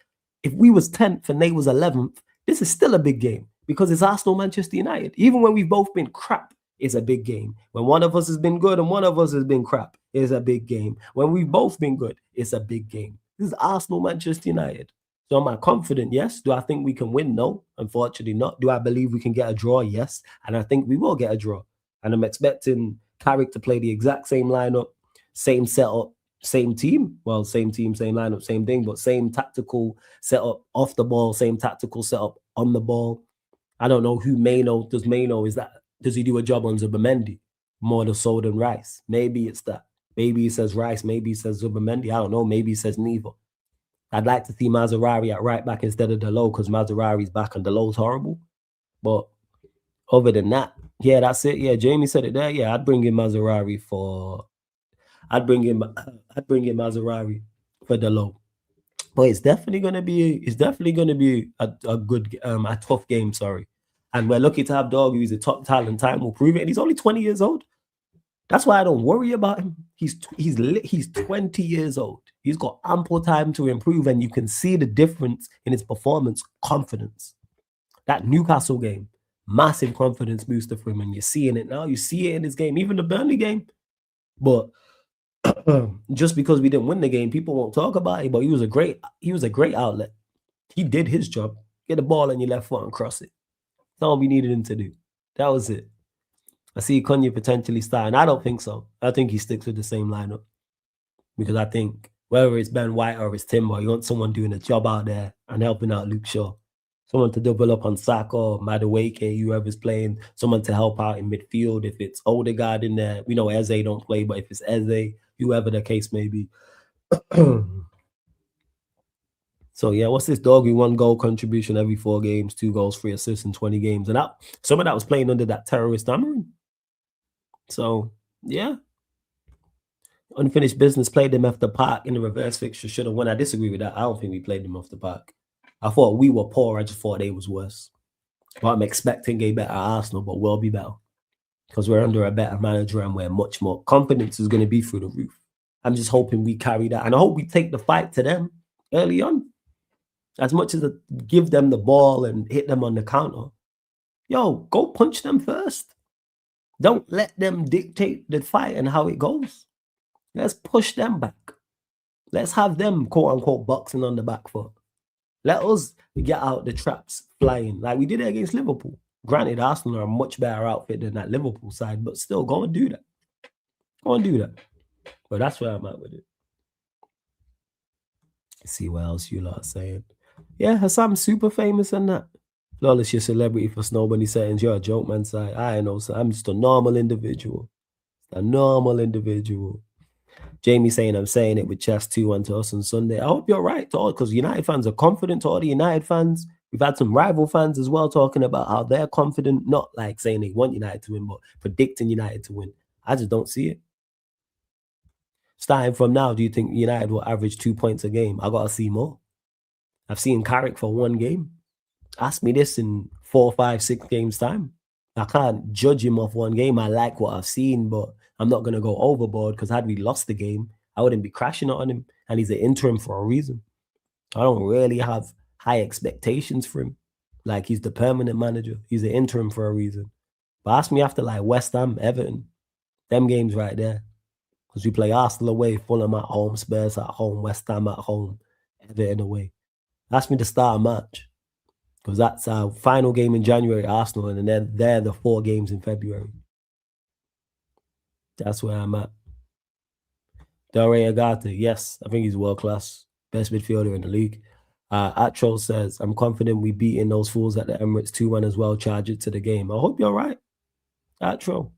if we was 10th and they was 11th, this is still a big game because it's Arsenal, Manchester United. Even when we've both been crap, it's a big game. When one of us has been good and one of us has been crap, it's a big game. When we've both been good, it's a big game. This is Arsenal, Manchester United. So am I confident? Yes. Do I think we can win? No. Unfortunately not. Do I believe we can get a draw? Yes. And I think we will get a draw. And I'm expecting Carrick to play the exact same lineup, same setup, same team. Well, same team, same lineup, same thing, but same tactical setup off the ball, same tactical setup on the ball. I don't know who does he do a job on Zubimendi more so than Rice? Maybe it's that. Maybe he says Rice, maybe he says Zubimendi. I don't know. Maybe he says neither. I'd like to see Mazraoui at right back instead of Delo because Mazraoui's back and Delo's horrible. But other than that, yeah, that's it. Yeah, Jamie said it there. Yeah, I'd bring in Mazraoui for Delo. But it's definitely gonna be a good a tough game, sorry. And we're lucky to have Dog, who's a top talent. Time will prove it. And he's only 20 years old. That's why I don't worry about him. He's 20 years old. He's got ample time to improve, and you can see the difference in his performance, confidence. That Newcastle game, massive confidence booster for him, and you're seeing it now. You see it in his game, even the Burnley game. But just because we didn't win the game, people won't talk about it. But he was a great outlet. He did his job. Get the ball on your left foot and cross it. That's all we needed him to do. That was it. I see Cunha potentially starting. I don't think so. I think he sticks with the same lineup. Because I think whether it's Ben White or it's Timber, you want someone doing a job out there and helping out Luke Shaw. Someone to double up on Saka or Madueke, whoever's playing. Someone to help out in midfield. If it's Odegaard in there, we know Eze don't play, but if it's Eze, whoever the case may be. So, yeah, what's this Doggy 1 goal contribution every 4 games, 2 goals, 3 assists in 20 games. And some of that was playing under that terrorist Amarin. So, yeah. Unfinished business, played them off the park in the reverse fixture. Should have won. I disagree with that. I don't think we played them off the park. I thought we were poor. I just thought they was worse. But I'm expecting a better Arsenal, but we'll be better. Because we're under a better manager and we're much more. Confidence is going to be through the roof. I'm just hoping we carry that. And I hope we take the fight to them early on. As much as give them the ball and hit them on the counter. Yo, go punch them first. Don't let them dictate the fight and how it goes. Let's push them back. Let's have them, quote-unquote, boxing on the back foot. Let us get out the traps flying like we did it against Liverpool. Granted, Arsenal are a much better outfit than that Liverpool side, but still, go and do that. Go and do that. But that's where I'm at with it. Let's see what else you lot are saying. Yeah, Hassam's super famous and that. Flawless, your celebrity for Snowbunny settings. You're a joke, man. Side. I know, so I'm just a normal individual. A normal individual. Jamie saying I'm saying it with chest 2-1 to us on Sunday. I hope you're right, because United fans are confident. To all the United fans, we've had some rival fans as well talking about how they're confident, not like saying they want United to win, but predicting United to win. I just don't see it. Starting from now, do you think United will average 2 points a game? I gotta see more. I've seen Carrick for 1 game. Ask me this in 4, 5, 6 games time. I can't judge him off 1 game. I like what I've seen, but I'm not going to go overboard because had we lost the game, I wouldn't be crashing on him. And he's an interim for a reason. I don't really have high expectations for him. Like he's the permanent manager. He's an interim for a reason. But ask me after like West Ham, Everton, them games right there. Because we play Arsenal away, Fulham at home, Spurs at home, West Ham at home, Everton away. Ask me to start a match. Because that's our final game in January, Arsenal, and then they're the 4 games in February. That's where I'm at. Dore Agate, yes, I think he's world class. Best midfielder in the league. Atro says, I'm confident we beating those fools at the Emirates 2-1 as well, charge it to the game. I hope you're right. Atro.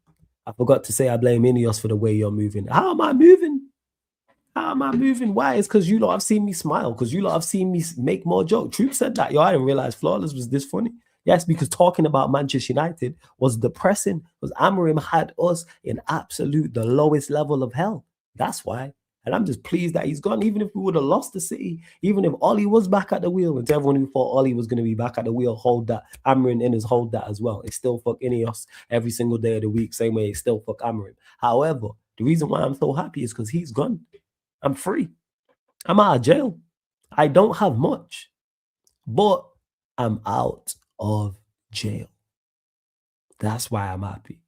I forgot to say I blame Ineos for the way you're moving. How am I moving? How am I moving? Why? It's because you lot have seen me smile, because you lot have seen me make more jokes. Troop said that. Yo, I didn't realize Flawless was this funny. Yes, because talking about Manchester United was depressing, because Amorim had us in absolute the lowest level of hell. That's why. And I'm just pleased that he's gone. Even if we would have lost the City, even if Ollie was back at the wheel, and to everyone who thought Ollie was going to be back at the wheel, hold that. Amarin in his hold that as well. It's still fuck Ineos every single day of the week, same way it's still fuck Amarin. However, the reason why I'm so happy is because he's gone. I'm free. I'm out of jail. I don't have much, but I'm out of jail. That's why I'm happy.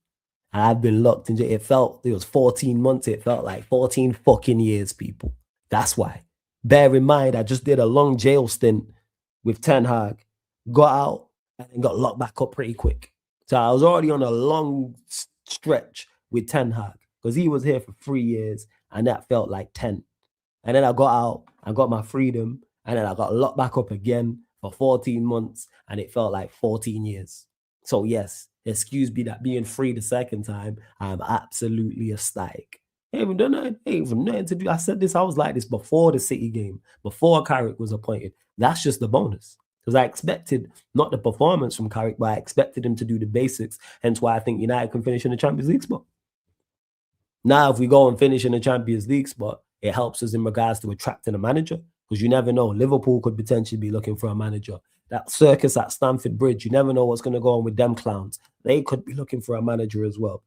I've been locked in jail. It was 14 months. It felt like 14 fucking years, people. That's why. Bear in mind, I just did a long jail stint with Ten Hag, got out, and got locked back up pretty quick. So I was already on a long stretch with Ten Hag because he was here for 3 years, and that felt like 10. And then I got out, I got my freedom, and then I got locked back up again for 14 months, and it felt like 14 years. So yes, excuse me that being free the second time, I'm absolutely ecstatic. Ain't even done nothing. Ain't even nothing to do. I said this, I was like this before the City game, before Carrick was appointed. That's just the bonus. Because I expected not the performance from Carrick, but I expected him to do the basics. Hence why I think United can finish in the Champions League spot. Now, if we go and finish in the Champions League spot, it helps us in regards to attracting a manager. Because you never know. Liverpool could potentially be looking for a manager. That circus at Stamford Bridge, you never know what's going to go on with them clowns. They could be looking for a manager as well.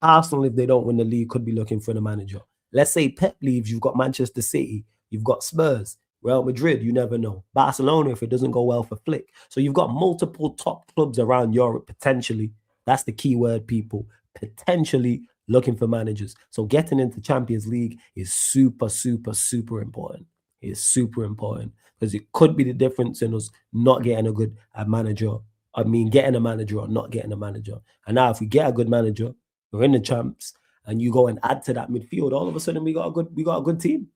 Arsenal, if they don't win the league, could be looking for the manager. Let's say Pep leaves, you've got Manchester City, you've got Spurs, Real Madrid, you never know. Barcelona, if it doesn't go well for Flick. So you've got multiple top clubs around Europe, potentially. That's the key word, people. Potentially looking for managers. So getting into Champions League is super, super, super important. It's super important because it could be the difference in us not getting a good manager. I mean, getting a manager or not getting a manager. And now if we get a good manager, we're in the champs, and you go and add to that midfield, all of a sudden we got a good team.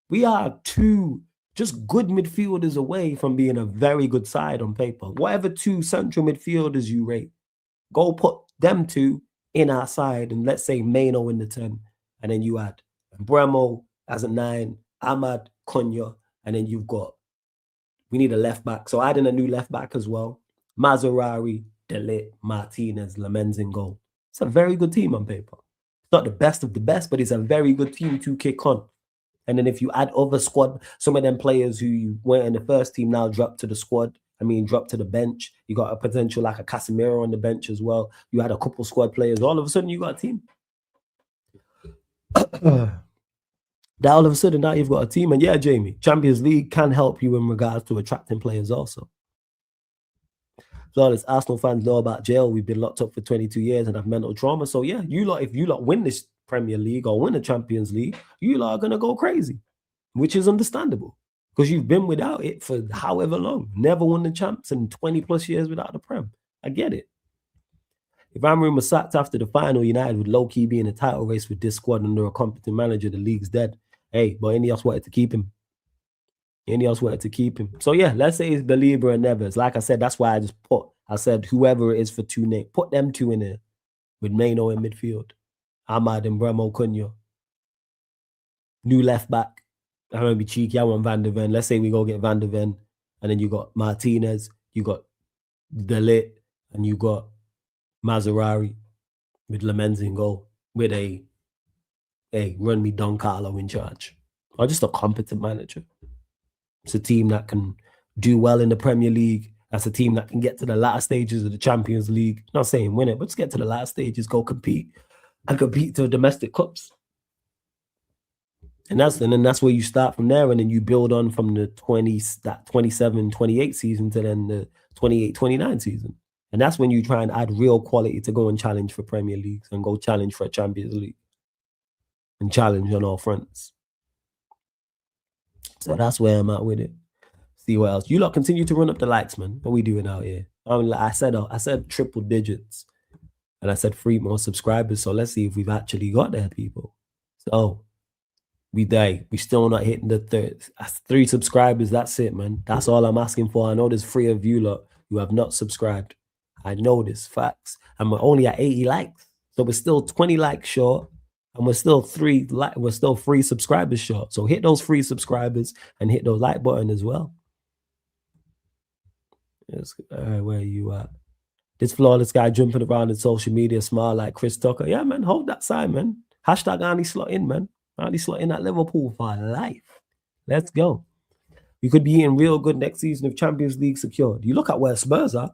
We are two just good midfielders away from being a very good side on paper. Whatever two central midfielders you rate, go put them two in our side, and let's say Maino in the 10, and then you add Bremo as a 9, Ahmad, Cunha, and then you've got, we need a left back. So adding a new left back as well. Mazarari, Delit, Martinez, Lamens in goal. It's a very good team on paper. It's not the best of the best, but it's a very good team to kick on. And then if you add other squad, some of them players who you weren't in the first team now drop to the squad. I mean, drop to the bench. You got a potential like a Casemiro on the bench as well. You had a couple squad players. All of a sudden, you got a team. That all of a sudden, now you've got a team. And yeah, Jamie, Champions League can help you in regards to attracting players also. So all as Arsenal fans know about jail, we've been locked up for 22 years and have mental trauma. So yeah, if you lot win this Premier League or win the Champions League, you lot are going to go crazy, which is understandable because you've been without it for however long. Never won the champs in 20 plus years without the Prem. I get it. If Amarin was sacked after the final, United would low-key be in a title race with this squad under a competent manager. The league's dead. Hey, but Ineos wanted to keep him. So yeah, let's say it's Belieber and Neves. Like I said, that's why I said whoever it is for two names, put them two in there with Maino in midfield. Ahmad and Bremo Cunha. New left back. I'm going to be cheeky. I want Van der Ven. Let's say we go get Van der Ven. And then you got Martinez, you got Delit, and you got Mazarari with Lamens in goal with a run me Don Carlo in charge. Or just a competent manager. It's a team that can do well in the Premier League. That's a team that can get to the latter stages of the Champions League. Not saying win it, but just get to the last stages, go compete, and compete to domestic cups. And that's where you start from there, and then you build on from the 27-28 season to then the 28-29 season. And that's when you try and add real quality to go and challenge for Premier Leagues and go challenge for a Champions League and challenge on all fronts. So that's where I'm at with it. See what else. You lot continue to run up the likes, man. What are we doing out here? I said triple digits. And I said 3 more subscribers. So let's see if we've actually got there, people. So we still not hitting the 3 subscribers. That's it, man. That's all I'm asking for. I know there's 3 of you lot who have not subscribed. I know this, facts. And we're only at 80 likes. So we're still 20 likes short. And we're still 3 subscribers short. So hit those 3 subscribers and hit those like button as well. Yes, where are you at? This flawless guy jumping around in social media, smile like Chris Tucker. Yeah, man, hold that sign, man. Hashtag Arnie slot in, man. Apparently slotting at Liverpool for life. Let's go. We could be eating real good next season if Champions League secured. You look at where Spurs are.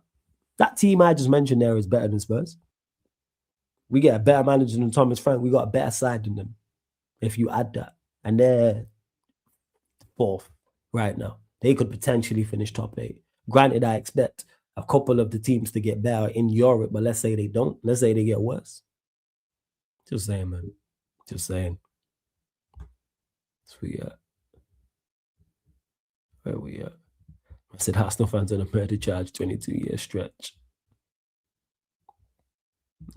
That team I just mentioned there is better than Spurs. We get a better manager than Thomas Frank. We got a better side than them. If you add that. And they're fourth right now. They could potentially finish top 8. Granted, I expect a couple of the teams to get better in Europe, but let's say they don't. Let's say they get worse. Just saying, man. Just saying. Where we at? I said Arsenal fans on a murder charge, 22-year stretch.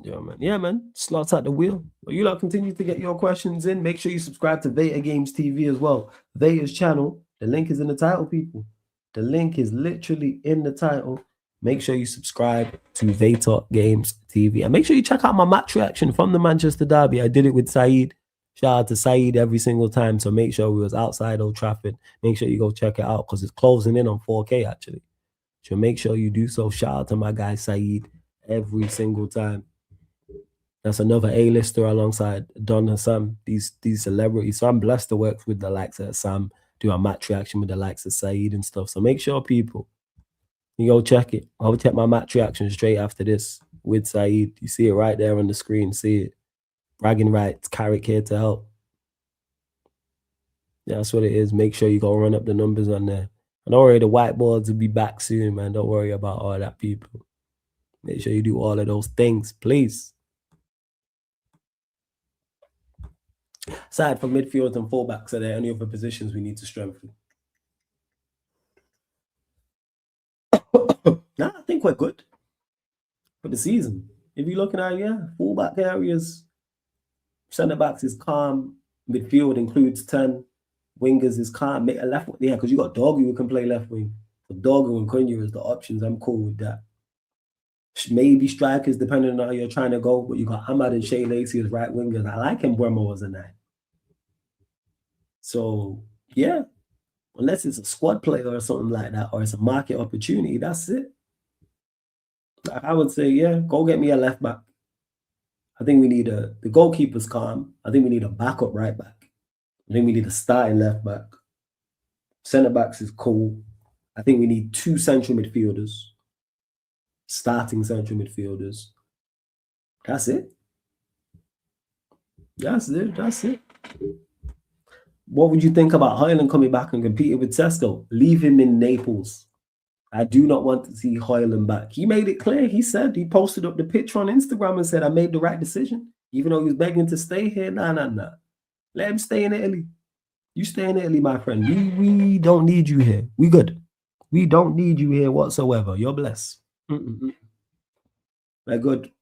Yeah, man. Slots at the wheel. But you lot continue to get your questions in. Make sure you subscribe to Veta Games TV as well. Veta's channel. The link is in the title, people. The link is literally in the title. Make sure you subscribe to Veta Games TV. And make sure you check out my match reaction from the Manchester Derby. I did it with Saeed. Shout out to Saeed every single time. So make sure we was outside Old Trafford. Make sure you go check it out because it's closing in on 4K actually. So make sure you do so. Shout out to my guy Saeed every single time. That's another A-lister alongside Don Hassan, these celebrities. So I'm blessed to work with the likes of Sam, do a match reaction with the likes of Saeed and stuff. So make sure, people, you go check it. I'll check my match reaction straight after this with Saeed. You see it right there on the screen. See it. Bragging rights, Carrick here to help. Yeah, that's what it is. Make sure you go run up the numbers on there. And don't worry, the whiteboards will be back soon, man. Don't worry about all that, people. Make sure you do all of those things, please. Aside from midfield and fullbacks, are there any other positions we need to strengthen? Nah, I think we're good for the season. If you're looking at, fullback areas, centre backs is calm, midfield includes 10, wingers is calm, make a left wing. Yeah, because you got Dogu who can play left wing. So Dogu and Cunha is the options. I'm cool with that. Maybe strikers, depending on how you're trying to go, but you got Ahmad and Shea Lacey as right wingers. I like Mbeumo as a 9. So, yeah, unless it's a squad player or something like that, or it's a market opportunity, that's it. I would say, go get me a left back. I think we need the goalkeeper's calm. I think we need a backup right back. I think we need a starting left back. Centre backs is cool. I think we need 2 central midfielders. Starting central midfielders. That's it. That's it. What would you think about Højlund coming back and competing with Sesko? Leave him in Naples. I do not want to see Højlund back. He made it clear. He posted up the picture on Instagram and said, I made the right decision. Even though he was begging to stay here. Nah. Let him stay in Italy. You stay in Italy, my friend. We don't need you here. We good. We don't need you here whatsoever. You're blessed. We're good.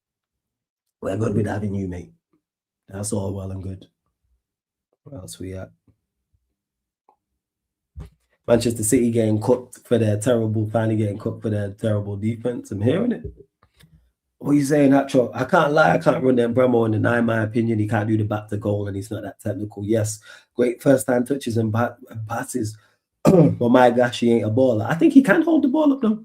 We're good with having you, mate. That's all well and good. Where else we at? Manchester City getting cooked for their finally getting cooked for their terrible defense. I'm hearing it. What are you saying, Hatcho? I can't lie. I can't run them Mbeumo and deny my opinion. He can't do the back to goal and he's not that technical. Yes, great first-time touches and passes. But my gosh, he ain't a baller. I think he can hold the ball up, though.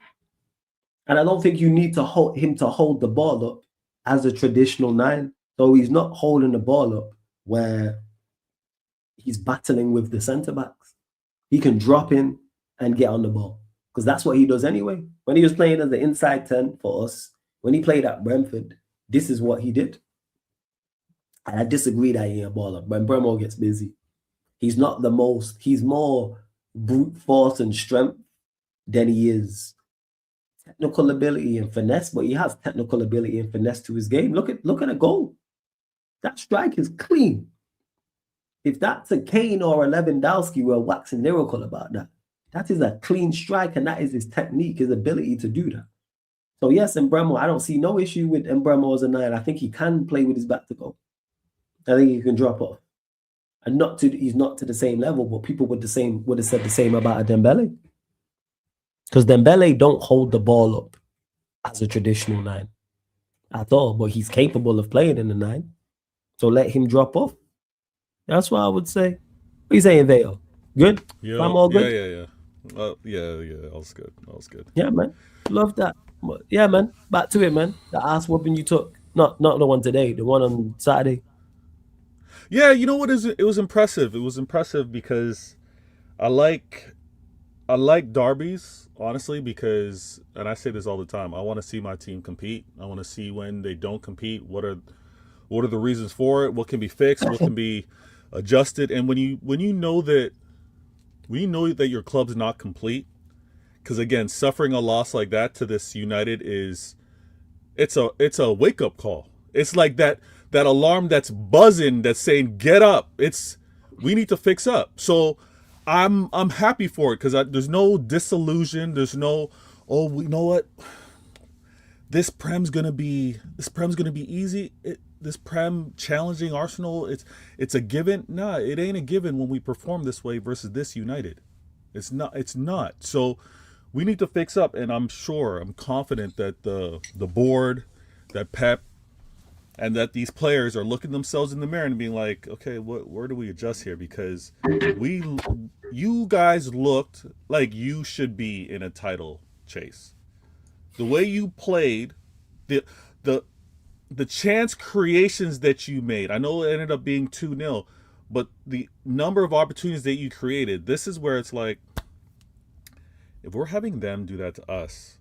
And I don't think you need to hold him to hold the ball up as a traditional 9. So he's not holding the ball up where he's battling with the centre-backs. He can drop in and get on the ball because that's what he does anyway. When he was playing as the inside 10 for us, when he played at Brentford, this is what he did. And I disagree that he ain't a baller. When Mbeumo gets busy, he's not the most, he's more brute force and strength than he is technical ability and finesse, but he has technical ability and finesse to his game. Look at a goal. That strike is clean. If that's a Kane or a Lewandowski, we're waxing lyrical about that. That is a clean strike, and that is his technique, his ability to do that. So yes, Mbeumo, I don't see no issue with Mbeumo as a 9. I think he can play with his back to goal. I think he can drop off. And he's not to the same level, but people would have said the same about a Dembele. Because Dembele don't hold the ball up as a traditional 9 at all, but he's capable of playing in the 9. So let him drop off. That's what I would say. What are you saying, Veo? Good? Yeah, I'm all good? Yeah. All's good. Yeah, man. Love that. But yeah, man. Back to it, man. The ass whooping you took. Not the one today. The one on Saturday. Yeah, you know what is it was impressive. It was impressive because I like derbies, honestly, because, and I say this all the time, I want to see my team compete. I want to see when they don't compete, what are the reasons for it, what can be fixed, what can be adjusted. And when you know that your club's not complete, because again, suffering a loss like that to this United it's a wake up call. It's like that alarm that's buzzing, that's saying get up. We need to fix up. So I'm happy for it because there's no disillusion. There's no, oh, you know what? This Prem's gonna be easy. This Prem challenging Arsenal, it's a given. Nah, it ain't a given when we perform this way versus this United. It's not. So we need to fix up, and I'm confident that the board, that Pep, and that these players are looking themselves in the mirror and being like, okay, where do we adjust here? Because you guys looked like you should be in a title chase. The way you played, the chance creations that you made, I know it ended up being 2-0, but the number of opportunities that you created, this is where it's like, if we're having them do that to us,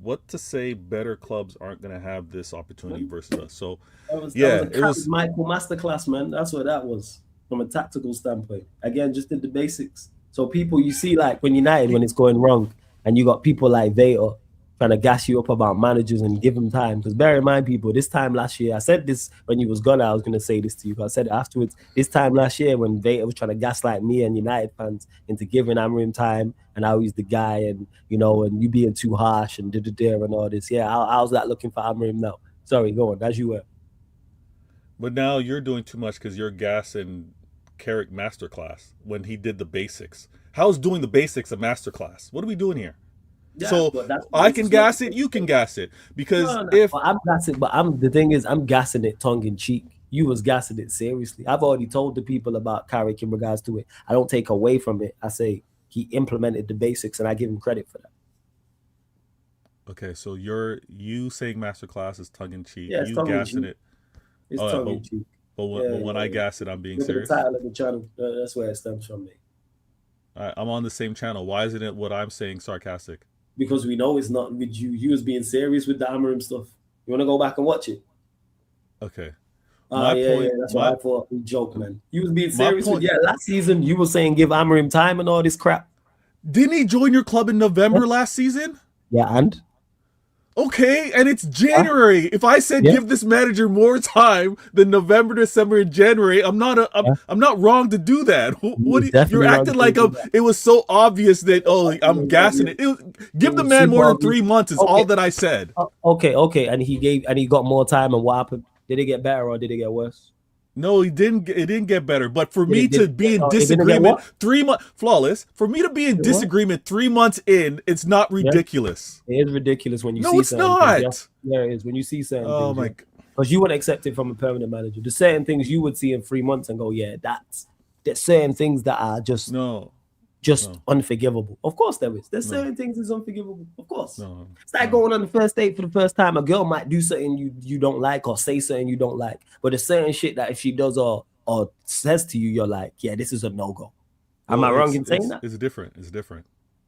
what to say better clubs aren't going to have this opportunity versus us. So it was Michael masterclass, man. That's what that was from a tactical standpoint. Again, just did the basics. So people, you see, like when United, when it's going wrong, and you got people like Vader trying to gas you up about managers and give them time. Because bear in mind, people, this time last year, I said this when you was gone, I was going to say this to you, but I said it afterwards. This time last year when Vader was trying to gaslight me and United fans into giving Amorim time, and how he's the guy, and, you know, and you being too harsh and and all this. Yeah, how's that looking for Amorim now? Sorry, go on, as you were. But now you're doing too much because you're gassing Carrick masterclass when he did the basics. How's doing the basics a masterclass? What are we doing here? Yeah, so I can gas it, you can gas it. Because I'm gassing, but the thing is, I'm gassing it tongue in cheek. You was gassing it seriously. I've already told the people about Carrick in regards to it. I don't take away from it. I say he implemented the basics, and I give him credit for that. Okay, so you saying masterclass is tongue in cheek. Yeah, you gassing it. It's tongue in cheek. But when I gas it, I'm being serious. The title of the channel, that's where it stems from, me. I'm on the same channel. Why isn't it what I'm saying sarcastic? Because we know it's not with you. You was being serious with the Amorim stuff. You want to go back and watch it? Okay. That's what I thought. We joke, man. You was being serious with last season. You were saying give Amorim time and all this crap. Didn't he join your club in November last season? Yeah, and? Okay, and it's January. If I said give this manager more time than November, December, and January, I'm not wrong to do that. You're acting like it was so obvious that I'm gassing it. Give the man more than 3 months is all that I said. Okay, and he got more time, and what happened? Did it get better or did it get worse? No, it didn't get better. But for me to be in disagreement 3 months, flawless. For me to be in disagreement 3 months in, it's not ridiculous. It is ridiculous when you see. No, it's not. Yeah, it is when you see certain things. Oh my! Because you wouldn't accept it from a permanent manager. There's certain things you would see in 3 months and go, there's certain things that are just unforgivable. Of course there is. There's certain things that's unforgivable. Of course. It's like going on the first date for the first time. A girl might do something you don't like or say something you don't like. But there's certain shit that if she does or says to you, you're like, yeah, this is a no-go. Am I wrong in saying that? It's different.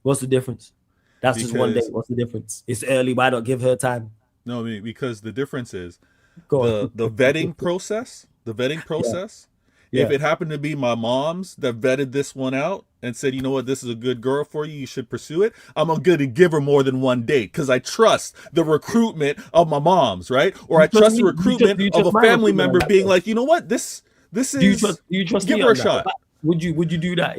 What's the difference? That's just one day. What's the difference? It's early. Why not give her time? No, because the difference is the vetting process. The vetting process. Yeah. If it happened to be my mom's that vetted this one out and said, you know what, this is a good girl for you, you should pursue it, I'm going to give her more than one date because I trust the recruitment of my mom's, right? Or I trust the recruitment of a family member being like, you know what, this is, do you trust give her a shot. Would you do that?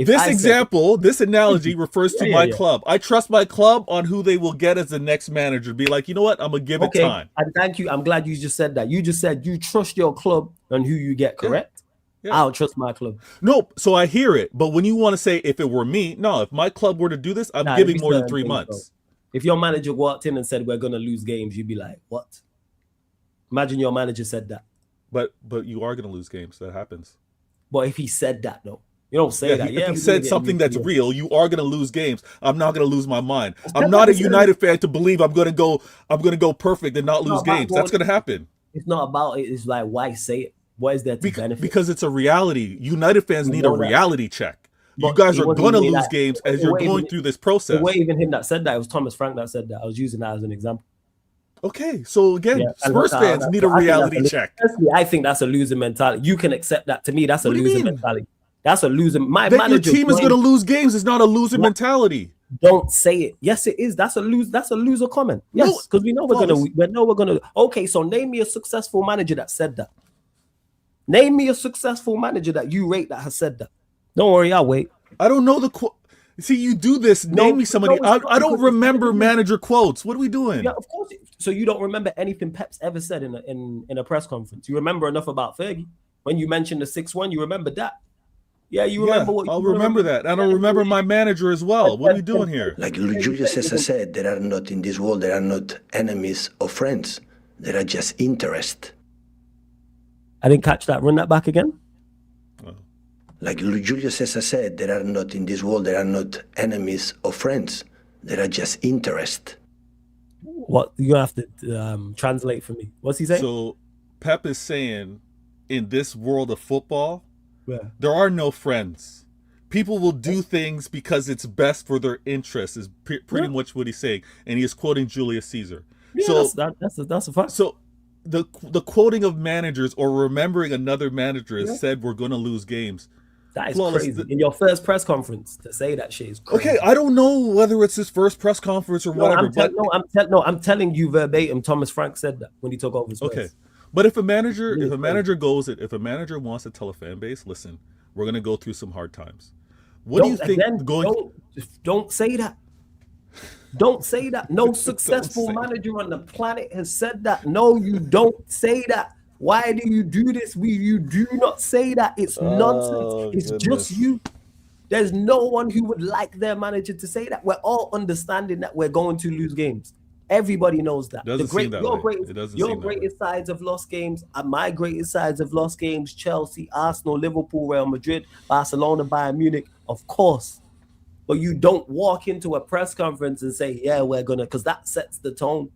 This analogy refers to my club. I trust my club on who they will get as the next manager. Be like, you know what, I'm going to give it time. And thank you. I'm glad you just said that. You just said you trust your club on who you get, correct? Yeah. I don't trust my club. Nope. So I hear it. But when you want to say, if it were me, no, if my club were to do this, I'm giving more than 3 months. If your manager walked in and said, we're going to lose games, you'd be like, what? Imagine your manager said that. But you are going to lose games. That happens. But if he said that, though, you don't say that. If he said something that's real, you are going to lose games. I'm not going to lose my mind. I'm not a United fan to believe I'm going to go perfect and not lose games. That's going to happen. It's not about it. It's like, why say it? What is there to benefit? Because it's a reality. United fans need a know that. reality check. You But guys it are wasn't going to really lose that. games as It you're wasn't going even- through this process. It wasn't even him that said that. It was Thomas Frank that said that. I was using that as an example. Okay, so again, Yeah, and Spurs that's how- fans need a I think reality that's check. Personally, I think that's a losing mentality. You can accept that. To me, that's a What do you losing mean? mentality. That's a losing. My That your manager team is going to joined- lose games is not a loser What? mentality. Don't say it. Yes, it is. That's a loser comment. No, Yes, because we know we're Wallace. gonna. Okay, so name me a successful manager that said that. Name me a successful manager that you rate that has said that. Don't worry, I'll wait. I don't know the quote. See, you do this. No, Name me somebody. no, it's not I don't because- remember manager quotes. What are we doing? Yeah, of course. So you don't remember anything Pep's ever said in a press conference. You remember enough about Fergie. When you mentioned the 6-1, you remember that. Yeah, you remember what I'll remember that. And I'll remember my manager as well. What are we doing here? Like Julio Cesar said, there are not in this world, there are not enemies or friends. There are just interest. I didn't catch that. Run that back again. Like Julio Cesar said, there are not in this world, there are not enemies or friends. There are just interest. What you have to translate for me? What's he saying? So Pep is saying in this world of football, Yeah. there are no friends. People will do things because it's best for their interests is pretty much what he's saying. And he is quoting Julius Caesar. Yeah, So that's a fact. So the quoting of managers or remembering another manager has said we're going to lose games. That is Flawless. crazy. In your first press conference to say that shit is crazy. Okay, I don't know whether it's his first press conference or whatever. I'm telling you verbatim. Thomas Frank said that when he took over Spurs. Okay, but if a manager if a manager wants to tell a fan base, listen, we're going to go through some hard times. What do you think? Don't say that. Don't say that. No successful manager on the planet has said that. No, you don't say that. Why do you do this? You do not say that. It's nonsense. It's just you. There's no one who would like their manager to say that. We're all understanding that we're going to lose games. Everybody knows that. Your greatest sides have lost games. And my greatest sides have lost games. Chelsea, Arsenal, Liverpool, Real Madrid, Barcelona, Bayern Munich, of course. But you don't walk into a press conference and say, yeah, we're going to, because that sets the tone.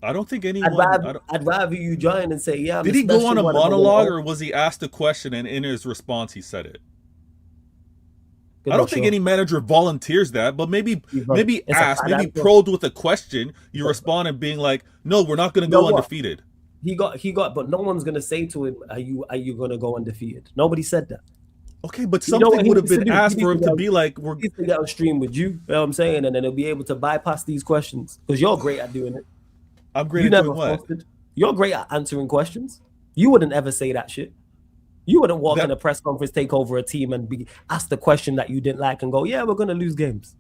I don't think anyone. I'd rather you join and say, yeah. Did he go on a monologue or was he asked a question and in his response he said it? I don't think any manager volunteers that, but maybe probed with a question. You respond and being like, "No, we're not going to go undefeated." He got, but no one's going to say to him, "Are you going to go undefeated?" Nobody said that. Okay, but something would have been asked for him to be like, "We're going to get on stream with you." You know what I'm saying, and then he'll be able to bypass these questions because you're great at doing it. I'm great at doing what? You're great at answering questions. You wouldn't ever say that shit. You wouldn't walk in a press conference, take over a team, and be asked the question that you didn't like and go, "Yeah, we're gonna lose games."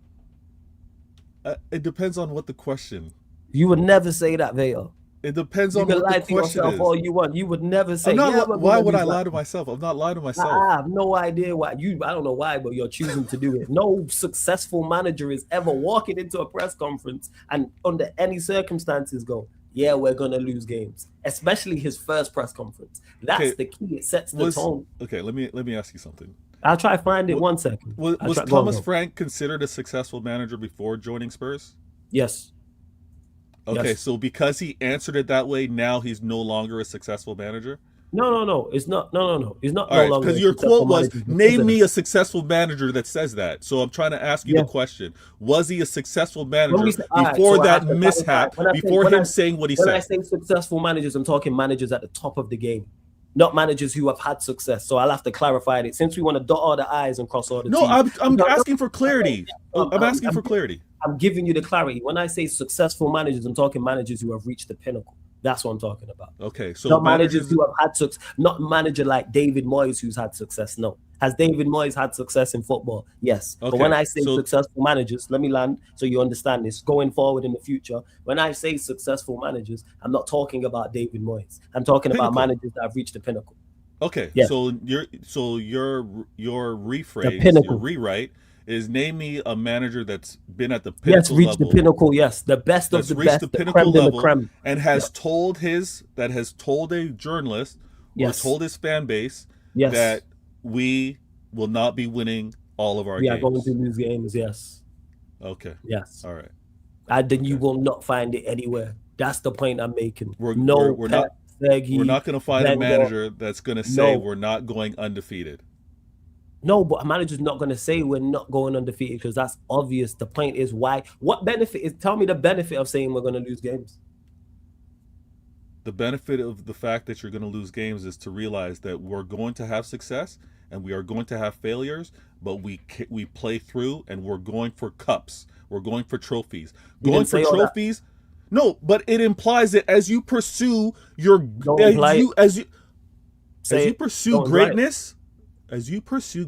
It depends on what the question. You would never say that, Vader. It depends on what the question is. All you want. You would never say. Why would I lie to myself? I'm not lying to myself. I have no idea why. I don't know why, but you're choosing to do it. No successful manager is ever walking into a press conference and under any circumstances go, "Yeah, we're gonna lose games," especially his first press conference. That's the key. It sets the tone. Okay, let me ask you something. I'll try to find it 1 second. Was Thomas Frank considered a successful manager before joining Spurs? Yes. Okay, so because he answered it that way, now he's no longer a successful manager? No. It's not. No. He's not. All right, because your quote was, "Name me a successful manager that says that." So I'm trying to ask you the question: was he a successful manager before that mishap? Before him saying what he said? When I say successful managers, I'm talking managers at the top of the game, not managers who have had success. So I'll have to clarify it since we want to dot all the I's and cross all the T's. No, I'm asking for clarity. I'm asking for clarity. I'm giving you the clarity. When I say successful managers, I'm talking managers who have reached the pinnacle. That's what I'm talking about. Okay, so not managers who have had success, not manager like David Moyes who's had success. No. Has David Moyes had success in football? Yes. Okay, but when I say successful managers, let me land so you understand this. Going forward in the future, when I say successful managers, I'm not talking about David Moyes. I'm talking about managers that have reached the pinnacle. Okay, so your rephrase, your rewrite is name me a manager that's been at the pinnacle level. Yes, reached the pinnacle, yes. The best of the best, the pinnacle level, and has told a journalist or told his fan base that we will not be winning all of our games. Yeah, going to lose games, yes. Okay. Yes. All right. And then you will not find it anywhere. That's the point I'm making. We're not Fergie, We're not going to find a Wenger. manager that's going to say No. we're not going undefeated. No, but a manager's not going to say we're not going undefeated because that's obvious. The point is why. What benefit is? Tell me the benefit of saying we're going to lose games. The benefit of the fact that you're going to lose games is to realize that we're going to have success and we are going to have failures, but we play through and we're going for cups. We're going for trophies. You Going didn't for say all that. trophies. No, but it implies that as you pursue your Don't imply it. as you Say it. pursue Don't imply it.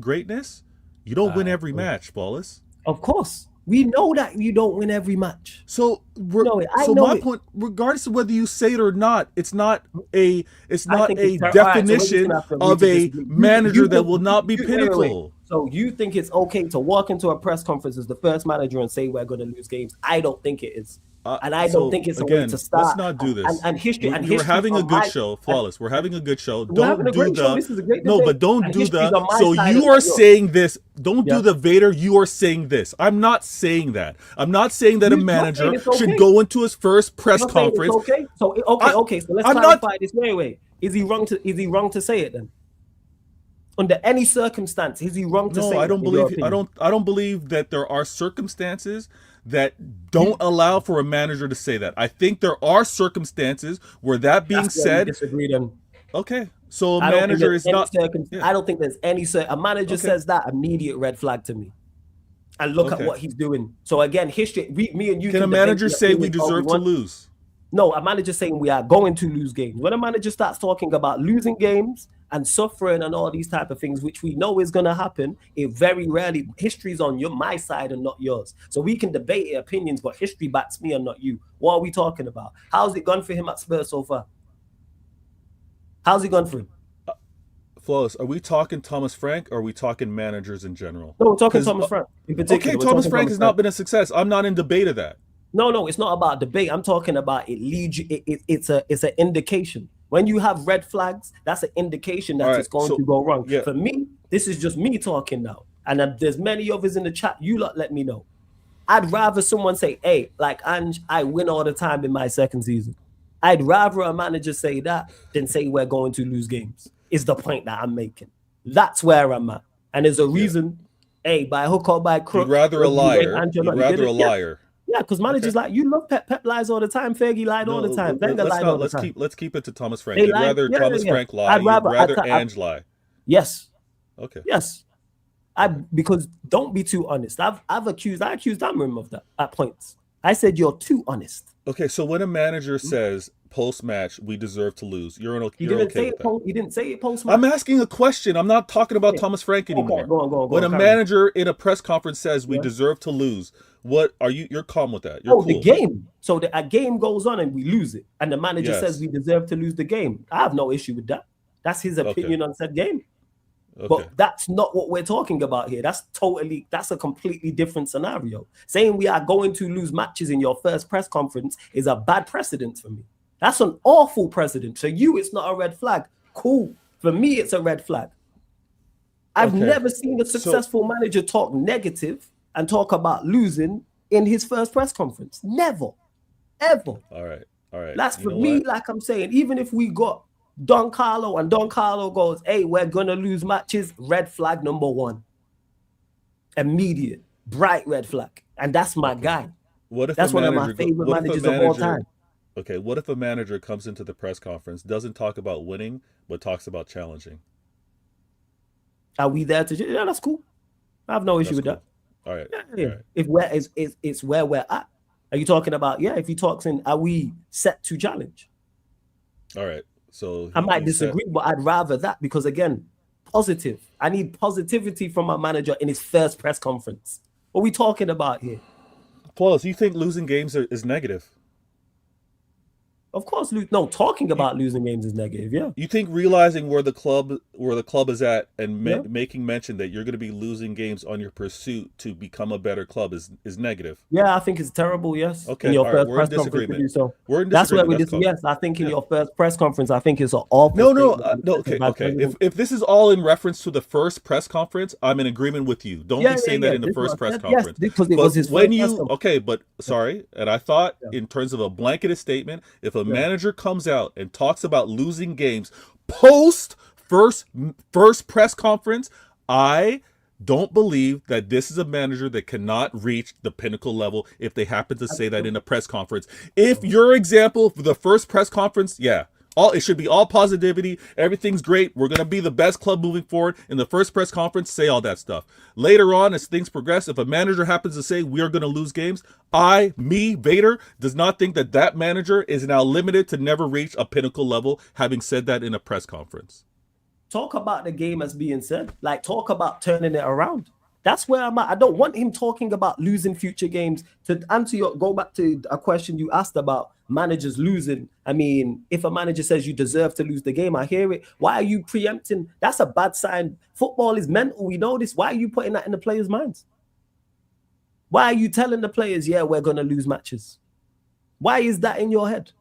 greatness, you don't win every match, Wallace. Of course, we know that you don't win every match. So, I know my it. point, regardless of whether you say it or not, it's not a think it's definition all right, so we're just gonna have to of agree a to disagree. manager that think- will not be wait. pinnacle. So you think it's okay to walk into a press conference as the first manager and say we're going to lose games? I don't think it is. And I don't think it's a way to start. Let's not do this. And history. We're having a good show, Flawless. We're having a good show. We're having a Don't do great show. This is a great no, debate. but don't And do history's the. on my So side you and are not yours. saying this. Don't Yeah. do the Vader. You are saying this. I'm not saying that. I'm not saying that a You're manager saying it's okay. should go into his first press You're saying it's conference. Okay. So okay. So let's I'm clarify this. Wait. Is he wrong to say it then? Under any circumstance, is he wrong to say? No, I it, don't in your believe. I opinion? don't believe that there are circumstances that don't allow for a manager to say that. I think there are circumstances where that being That's where we said, disagree then. okay, so a I don't think manager there's is not. any Yeah. I don't think there's any. A manager Okay. says that, immediate red flag to me. And look at Okay. what he's doing. So again, history. Me and you. Can a debate manager the say we opinions all deserve to want. lose? No, a manager saying we are going to lose games. When a manager starts talking about losing games and suffering and all these type of things, which we know is going to happen, it very rarely, history's on my side and not yours. So we can debate opinions, but history backs me and not you. What are we talking about? How's it gone for him at Spurs so far? How's it gone for him? Flawless. Are we talking Thomas Frank or are we talking managers in general? No, we're talking 'Cause, Thomas Frank in particular. Okay, We're Thomas talking Frank has not been a success. I'm not in debate of that. No, it's not about debate. I'm talking about it leads you. It's an indication. When you have red flags, that's an indication that All right, it's going so- to go wrong. yeah. For me, this is just me talking now. And there's many others in the chat. You lot let me know. I'd rather someone say, hey, like Ange, I win all the time in my second season. I'd rather a manager say that than say we're going to lose games, is the point that I'm making. That's where I'm at. And there's a reason, hey, by hook or by crook. You'd rather a liar. Ange, You'd not, rather a Yeah. liar. Yeah, because managers like you love Pep lies all the time. Fergie lied all the time. Wenger lied all the time. Let's keep it to Thomas Frank. They You'd lied. rather Yeah, Thomas yeah. Frank lie. I'd rather- You'd rather I- Ange lie. Yes, Okay. yes. Because don't be too honest. I accused Amram of that at points. I said you're too honest. Okay, so when a manager says post match we deserve to lose, you're You okay didn't with say that. it. You didn't say it post. I'm asking a question. I'm not talking about Thomas Frank anymore. Okay, go on, when a carry on. manager in a press conference says we deserve to lose, what are you? You're calm with that. You're cool. The game. So a game goes on and we lose it, and the manager Yes. says we deserve to lose the game. I have no issue with that. That's his opinion on said game. Okay. But that's not what we're talking about here. That's a completely different scenario. Saying we are going to lose matches in your first press conference is a bad precedent for me. That's an awful precedent. For you, it's not a red flag. Cool. For me, it's a red flag. I've Okay. never seen a successful manager talk negative and talk about losing in his first press conference. Never. Ever. All right. That's You for know me, what? like I'm saying, even if we got Don Carlo and Don Carlo goes, hey, we're gonna lose matches, red flag number one. Immediate, bright red flag. And that's my guy. What if That's a one of manager my favorite what if a managers of all time. Okay, what if a manager comes into the press conference, doesn't talk about winning, but talks about challenging? Are we there to yeah, that's cool. I have no issue with that. All right. Yeah. All right. If it's where we're at. Are you talking about, if he talks in, are we set to challenge? All right. So I might he said- disagree, but I'd rather that because again, positive. I need positivity from my manager in his first press conference. What are we talking about here? Plus, you think losing games is negative? Of course, talking about losing games is negative. Yeah. You think realizing where the club is at and Yeah. making mention that you're going to be losing games on your pursuit to become a better club is negative? Yeah, I think it's terrible. Yes. Okay, In your all right, first we're in press conference to disagreement. do so. We're in That's where we disagreement. dis. Yes, I think in your first press conference, I think it's an awful. No. statement. Okay. If this is all in reference to the first press conference, I'm in agreement with you. Don't be saying that in the This first was- press yes, conference. because it But was his when first you press conference. okay, but sorry, and I thought in terms of a blanketed statement, if a manager comes out and talks about losing games post first press conference, I don't believe that this is a manager that cannot reach the pinnacle level if they happen to say that in a press conference. If your example for the first press conference, it should be all positivity. Everything's great. We're going to be the best club moving forward. In the first press conference, say all that stuff. Later on, as things progress, if a manager happens to say we are going to lose games, Vader, does not think that that manager is now limited to never reach a pinnacle level, having said that in a press conference. Talk about the game as being said. Like, talk about turning it around. That's where I'm at. I don't want him talking about losing future games. To answer go back to a question you asked about managers losing. I mean, if a manager says you deserve to lose the game, I hear it. Why are you preempting? That's a bad sign. Football is mental. We know this. Why are you putting that in the players' minds? Why are you telling the players, we're going to lose matches? Why is that in your head?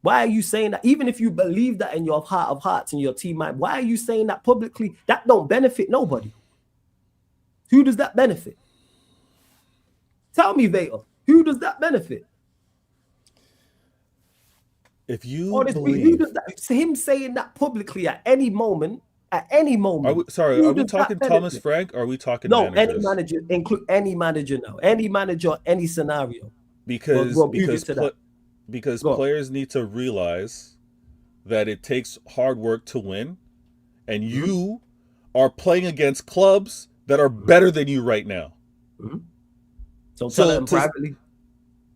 Why are you saying that? Even if you believe that in your heart of hearts and your team mind, why are you saying that publicly? That don't benefit nobody. Who does that benefit? Tell me, Vader. Who does that benefit? If you who does that? Him saying that publicly at any moment. Are we talking Thomas Frank? Or are we talking managers? Any manager, include any manager now. Any manager, any scenario. Because players need to realize that it takes hard work to win, and you are playing against clubs that are better than you right now. Mm-hmm. So tell them privately.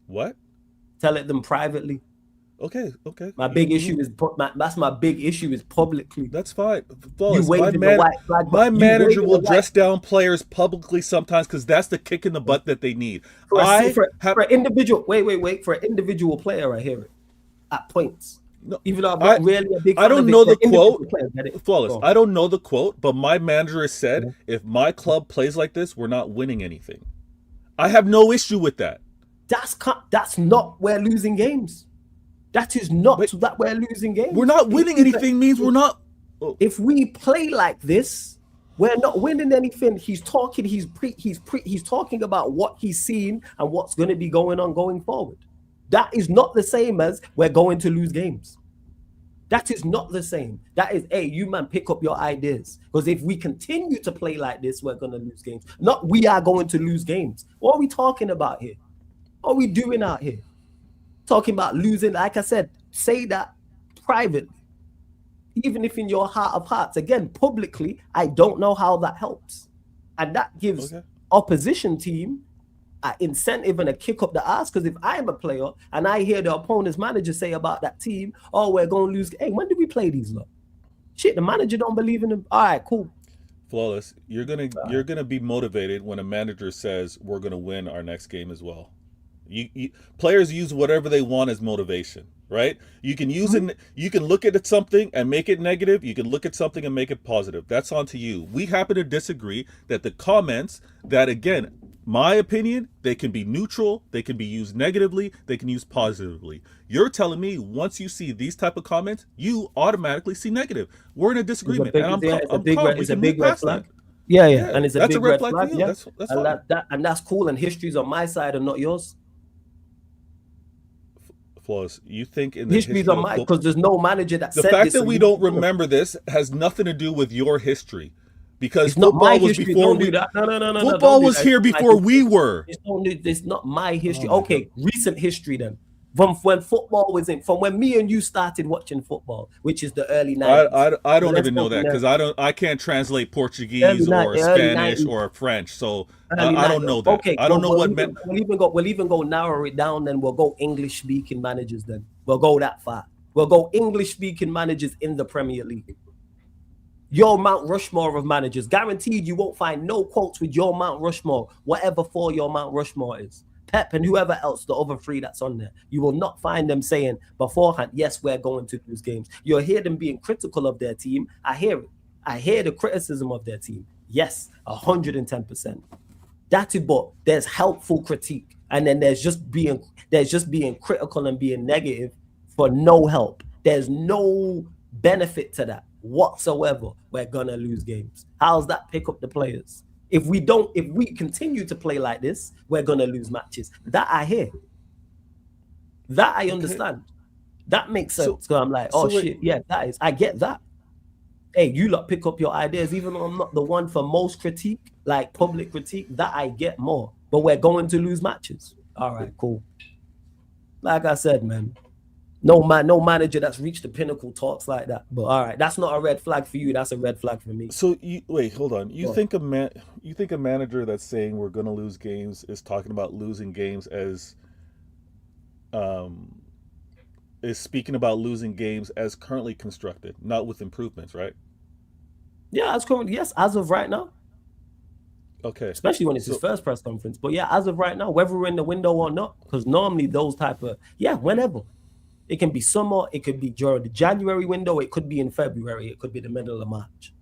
What? Tell it them privately. Okay. My big issue is that's my big issue is publicly. That's fine. My manager will dress down players publicly sometimes because that's the kick in the butt that they need. For an individual, for an individual player, I hear it at points. No, even though I'm not really a big fan I don't know the quote. Flawless. Oh. I don't know the quote, but my manager has said, if my club plays like this, we're not winning anything. I have no issue with that. That's not we're losing games. That is not that we're losing games. We're not winning anything means we're not. If we play like this, we're not winning anything. He's talking. He's talking about what he's seen and what's going to be going on going forward. That is not the same as we're going to lose games. That is not the same. That is, you man, pick up your ideas. Because if we continue to play like this, we're going to lose games. Not we are going to lose games. What are we talking about here? What are we doing out here? Talking about losing, like I said, say that privately. Even if in your heart of hearts, again, publicly, I don't know how that helps. And that gives opposition team an incentive and a kick up the ass, because if I'm a player and I hear the opponent's manager say about that team, we're going to lose. Hey, when did we play these lot? Shit, the manager don't believe in them. All right, cool. Flawless. You're gonna be motivated when a manager says we're gonna win our next game as well. Players use whatever they want as motivation, right? You can use it. You can look at something and make it negative. You can look at something and make it positive. That's on to you. We happen to disagree that the comments that, again, my opinion, they can be neutral, they can be used negatively, they can use positively. You're telling me once you see these type of comments, you automatically see negative. We're in a disagreement. It's a big red flag. Yeah, and it's a big red flag. Yeah. And that's cool. And history's on my side and not yours. Flaws. You think in the history's on my, because there's no manager that said this. The fact that we don't remember this has nothing to do with your history. Because football was before we. No. Football was here before we were. It's not my history. Okay, recent history then. From when football was from when me and you started watching football, which is the early 90s. I don't even know that because I can't translate Portuguese or Spanish or French, so I don't know that. Okay, I don't know what meant. We'll even go narrow it down. Then we'll go English speaking managers. Then we'll go that far. We'll go English speaking managers in the Premier League. Your Mount Rushmore of managers. Guaranteed you won't find no quotes with your Mount Rushmore, whatever for your Mount Rushmore is. Pep and whoever else, the other three that's on there. You will not find them saying beforehand, yes, we're going to lose games. You'll hear them being critical of their team. I hear it. I hear the criticism of their team. Yes, 110%. That's it, but there's helpful critique. And then there's just being critical and being negative for no help. There's no benefit to that whatsoever. We're gonna lose games. How's that pick up the players? If we continue to play like this, we're gonna lose matches. That I hear. That I understand. That makes sense. So I'm like, oh shit, yeah, that is. I get that. Hey, you lot pick up your ideas, even though I'm not the one for most critique, like public critique. That I get more. But we're going to lose matches. All right, cool. Like I said, man, no manager that's reached the pinnacle talks like that. But all right, that's not a red flag for you. That's a red flag for me. So wait, hold on. You think a manager that's saying we're going to lose games is talking about losing games as is speaking about losing games as currently constructed, not with improvements, right? Yeah, as currently, yes, as of right now. Okay. Especially when it's his first press conference. But yeah, as of right now, whether we're in the window or not, because normally those type of, whenever. It can be summer, it could be during the January window, it could be in February, it could be the middle of March.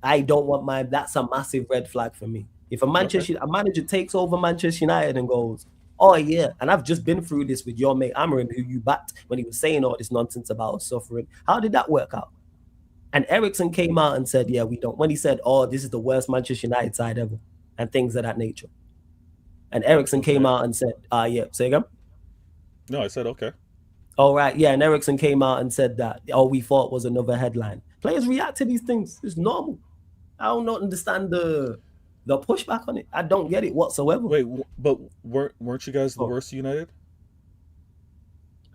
I don't want that's a massive red flag for me. If a manager takes over Manchester United and goes, oh yeah, and I've just been through this with your mate Amarin, who you backed when he was saying all this nonsense about us suffering. How did that work out? And Ericsson came out and said, yeah, we don't. When he said, oh, this is the worst Manchester United side ever, and things of that nature. And Ericsson came out and said, yeah, say again? No, I said, okay. All right, yeah, and Ericsson came out and said that all we thought was another headline. Players react to these things. It's normal. I don't understand the pushback on it. I don't get it whatsoever. Wait, but weren't you guys the worst United?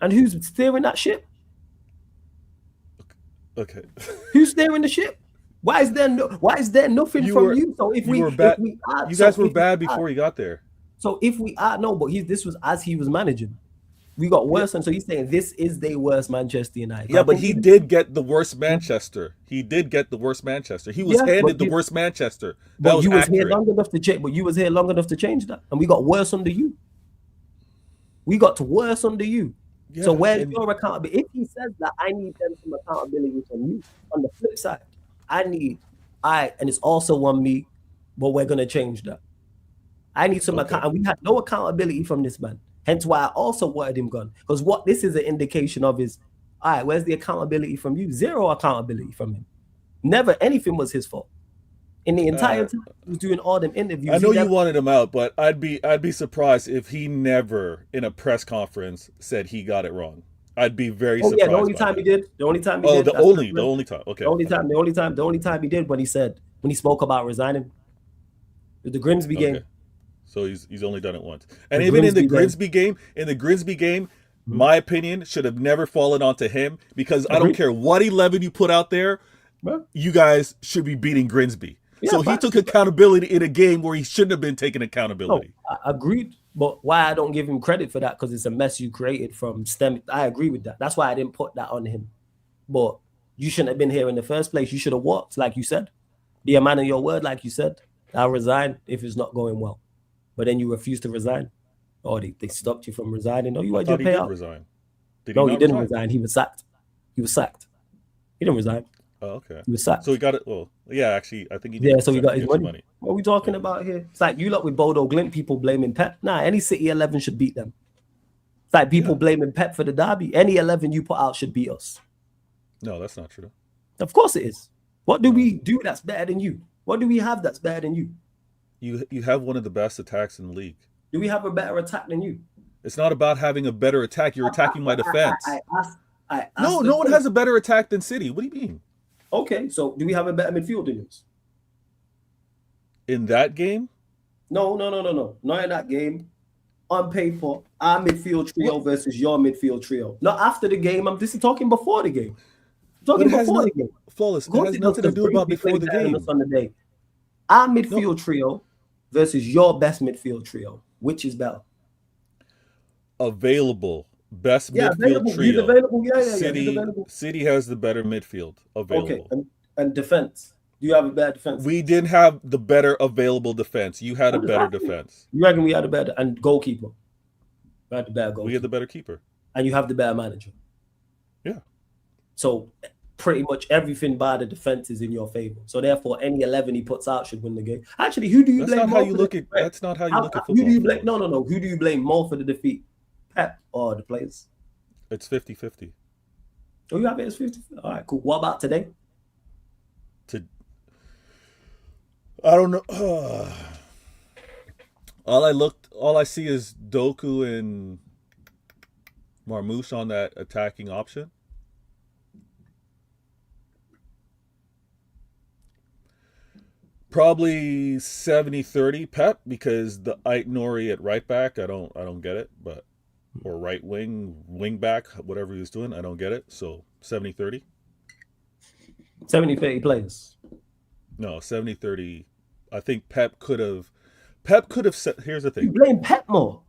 And who's steering that ship? Okay. Who's steering the ship? Why is there nothing from you? So if we bad, you guys were bad before you got there. So if we are this was as he was managing. We got worse, and so he's saying this is the worst Manchester United. Yeah, but he did get the worst Manchester. He did get the worst Manchester. He was handed the worst Manchester. But you was here long enough to change. But you was here long enough to change that, and we got worse under you. We got worse under you. Yeah, so where's your accountability? If he says that, I need them some accountability from you. On the flip side, and it's also on me, but we're gonna change that. I need some account, and we had no accountability from this man. Hence why I also wanted him gone. Because what this is an indication of is, all right, where's the accountability from you? Zero accountability from him. Never anything was his fault. In the entire time he was doing all them interviews. I know you wanted him out, but I'd be surprised if he never in a press conference said he got it wrong. I'd be very surprised. Yeah, the only time he did. The only time. Okay. The only time he did when he spoke about resigning. The Grimsby game. So he's only done it once. And even in the Grimsby game, my opinion should have never fallen onto him because I don't care what 11 you put out there, you guys should be beating Grimsby. Yeah, so he took accountability in a game where he shouldn't have been taking accountability. No, I agreed. But why I don't give him credit for that, because it's a mess you created from STEM. I agree with that. That's why I didn't put that on him. But you shouldn't have been here in the first place. You should have walked, like you said. Be a man of your word, like you said. I'll resign if it's not going well. But then you refused to resign. Or they stopped you from resigning. No, you had your payout. Resign. He didn't resign. He was sacked. He didn't resign. Oh, okay. He was sacked. So he got it. Well, yeah, actually, I think he did. Yeah, so he got his money. What are we talking about here? It's like you lot with Bodo Glimt, people blaming Pep. Nah, any City 11 should beat them. It's like people blaming Pep for the derby. Any 11 you put out should beat us. No, that's not true. Of course it is. What do we do that's better than you? What do we have that's better than you? You have one of the best attacks in the league. Do we have a better attack than you? It's not about having a better attack. You're attacking my defense. I no one has a better attack than City. What do you mean? Okay, so do we have a better midfield than yours? In that game? No. Not in that game. On paper, our midfield trio versus your midfield trio. Not after the game. I'm just talking before the game. The game. Flawless. It has nothing to do about before the game. On the day. Our midfield trio versus your best midfield trio. Which is better? Available. Best midfield trio. He's available. Yeah. City has the better midfield available. Okay. And defense. Do you have a better defense? We didn't have the better available defense. You had a better defense. You reckon we had a better and goalkeeper? We had the better goalkeeper. We had the better keeper. And you have the better manager. Yeah. So pretty much everything by the defense is in your favor. So therefore, any 11 he puts out should win the game. Actually, who do you blame? That's not how you look at. That's not how you look at football. Who do you blame? No. Who do you blame more for the defeat? Pep or the players? It's 50-50. Oh, you have it as 50? All right, cool. What about today? I don't know. All I see is Doku and Marmoush on that attacking option. Probably 70-30 Pep, because the Ait Nori at right back, I don't get it, but or right wing back, whatever he was doing, I don't get it. So 70-30. 70-30 players. No, 70-30. I think Pep could have said, here's the thing. You blame Pep more.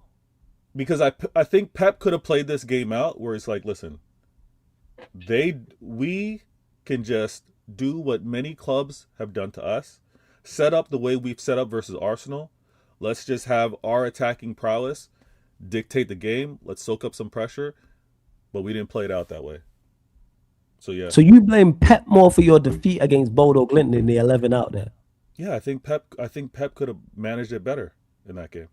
Because I think Pep could have played this game out where it's like, listen, we can just do what many clubs have done to us, set up the way we've set up versus Arsenal. Let's just have our attacking prowess dictate the game. Let's soak up some pressure, but we didn't play it out that way. So yeah. So you blame Pep more for your defeat against Bodo Glimt in the 11 out there? Yeah, I think Pep could have managed it better in that game.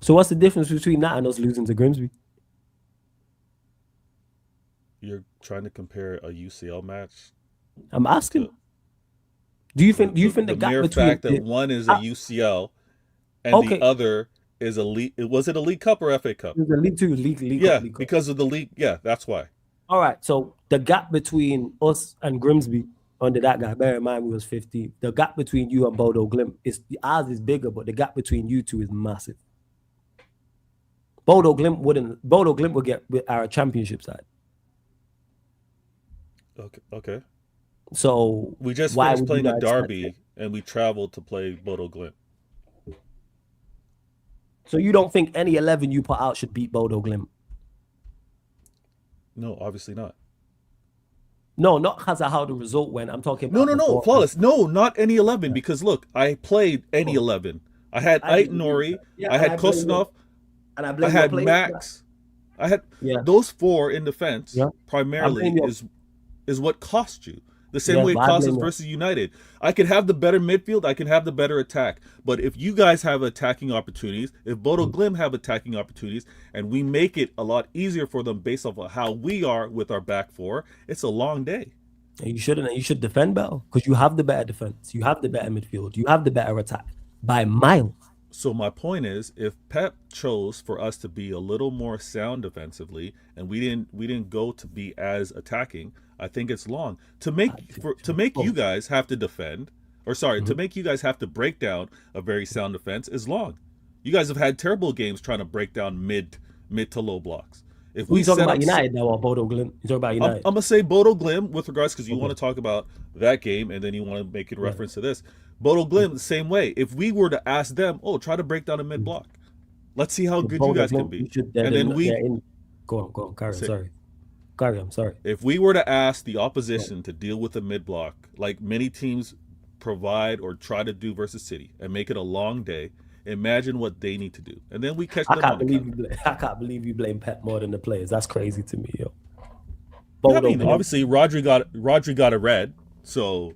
So what's the difference between that and us losing to Grimsby? You're trying to compare a UCL match? I'm asking. Do you think the gap mere between fact that one is a UCL and the other is a league? Was it a League Cup or FA Cup? It was a League Two, League yeah, Cup. because of the league. Yeah, that's why. All right, so the gap between us and Grimsby under that guy, bear in mind we was 15. The gap between you and Bodo Glimt ours is bigger, but the gap between you two is massive. Bodo Glimt would get with our championship side. Okay. So we just finished playing a derby and we traveled to play Bodo Glimt. So you don't think any 11 you put out should beat Bodo Glimt? No, obviously not. No, not because of how the result went. I'm talking about No, Flawless. No, not any 11, because look, I played any 11. I had Ait Nori, I had Kostanov, I had Max. I had those four in defense primarily is what cost you. The same way it cost us versus United. I could have the better midfield, I can have the better attack. But if you guys have attacking opportunities, if Bodo Glimt have attacking opportunities, and we make it a lot easier for them based off of how we are with our back four, it's a long day. And you should defend better, because you have the better defense, you have the better midfield, you have the better attack by miles. So my point is, if Pep chose for us to be a little more sound defensively, and we didn't go to be as attacking, I think it's long to make you guys have to defend, or sorry, to make you guys have to break down a very sound defense is long. You guys have had terrible games trying to break down mid to low blocks. If we talking about United now or Bodo Glimt, you talking about United. I'm gonna say Bodo Glimt with regards, because you want to talk about that game and then you want to make it reference to this. Bodo Glimt the same way. If we were to ask them, try to break down a mid block, let's see how good you guys can be, and then go on, Carry on, sorry. If we were to ask the opposition to deal with a mid block, like many teams provide or try to do versus City, and make it a long day, imagine what they need to do, and then we catch them. I can't believe you blame Pep more than the players. That's crazy to me, yo. I mean, obviously Rodri got a red, so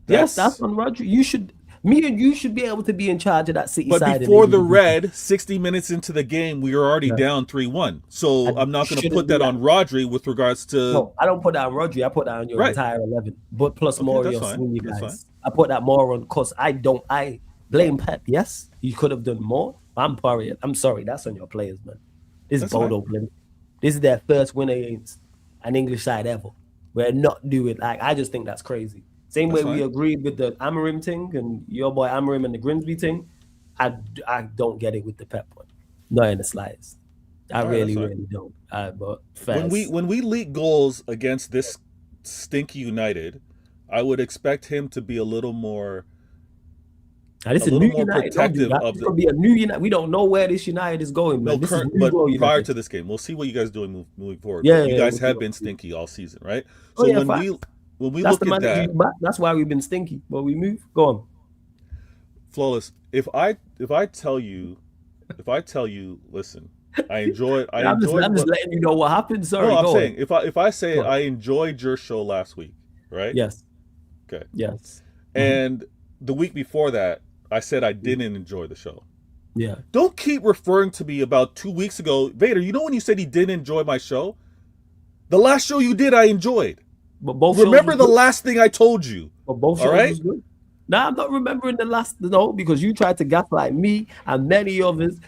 that's on Rodri. Me and you should be able to be in charge of that City side. But before the red, 60 minutes into the game, we were already down 3-1. So I'm not going to put that on Rodri with regards to... No, I don't put that on Rodri. I put that on your entire 11. But plus more of your senior guys. I put that more on, because I blame Pep. Yes, you could have done more. I'm sorry. That's on your players, man. This is Bodo Glimt. This is their first win against an English side ever. We're not doing... I just think that's crazy. Same way we agreed with the Amorim thing and your boy Amorim and the Grimsby thing, I don't get it with the Pep one. Not in the slightest. I really don't. But when we leak goals against this stinky United, I would expect him to be a little more. This is new United. Protective of this could be a new United. We don't know where this United is going, man. But prior to this game, we'll see what you guys doing moving forward. You guys have been stinky all season, right? So when we look at that, that's why we've been stinky. But we move. Go on. Flawless. If I tell you, listen, I'm just letting you know what happened. Sorry. No, I'm saying if I say I enjoyed your show last week, right? Yes. Okay. Yes. And the week before that, I said I didn't enjoy the show. Yeah. Don't keep referring to me about 2 weeks ago, Vader. You know when you said he didn't enjoy my show? The last show you did, I enjoyed. But both remember the last thing I told you. But both shows was good. Nah, I'm not remembering the last. No, because you tried to gaslight me and many others.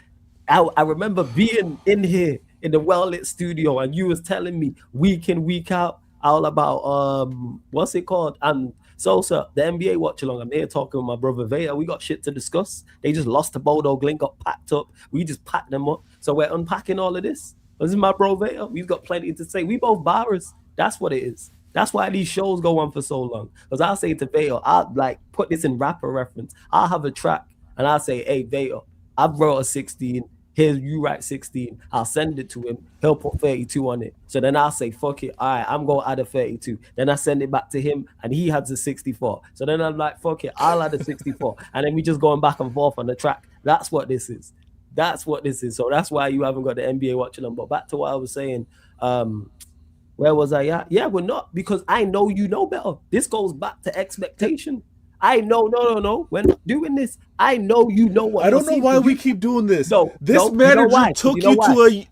I remember being in here in the well-lit studio, and you was telling me week in, week out, all about what's it called? And so, sir, the NBA watch along. I'm here talking with my brother Vaya. We got shit to discuss. They just lost to Bodo. Glimt got packed up. We just packed them up. So we're unpacking all of this. This is my bro Vaya. We've got plenty to say. We both bars. That's what it is. That's why these shows go on for so long. Because I'll say to Vaya, I'll like put this in rapper reference. I'll have a track and I'll say, hey, Vaya, I've wrote a 16. Here, you write 16. I'll send it to him. He'll put 32 on it. So then I'll say, fuck it. All right, I'm going to add a 32. Then I send it back to him, and he has a 64. So then I'm like, fuck it. I'll add a 64. And then we just going back and forth on the track. That's what this is. That's what this is. So that's why you haven't got the NBA watching them. But back to what I was saying. Where was I at? Yeah, we're not. Because I know you know better. This goes back to expectation. I know, no. We're not doing this. I know you know what. I don't know why we keep doing this. No, this manager took you to a.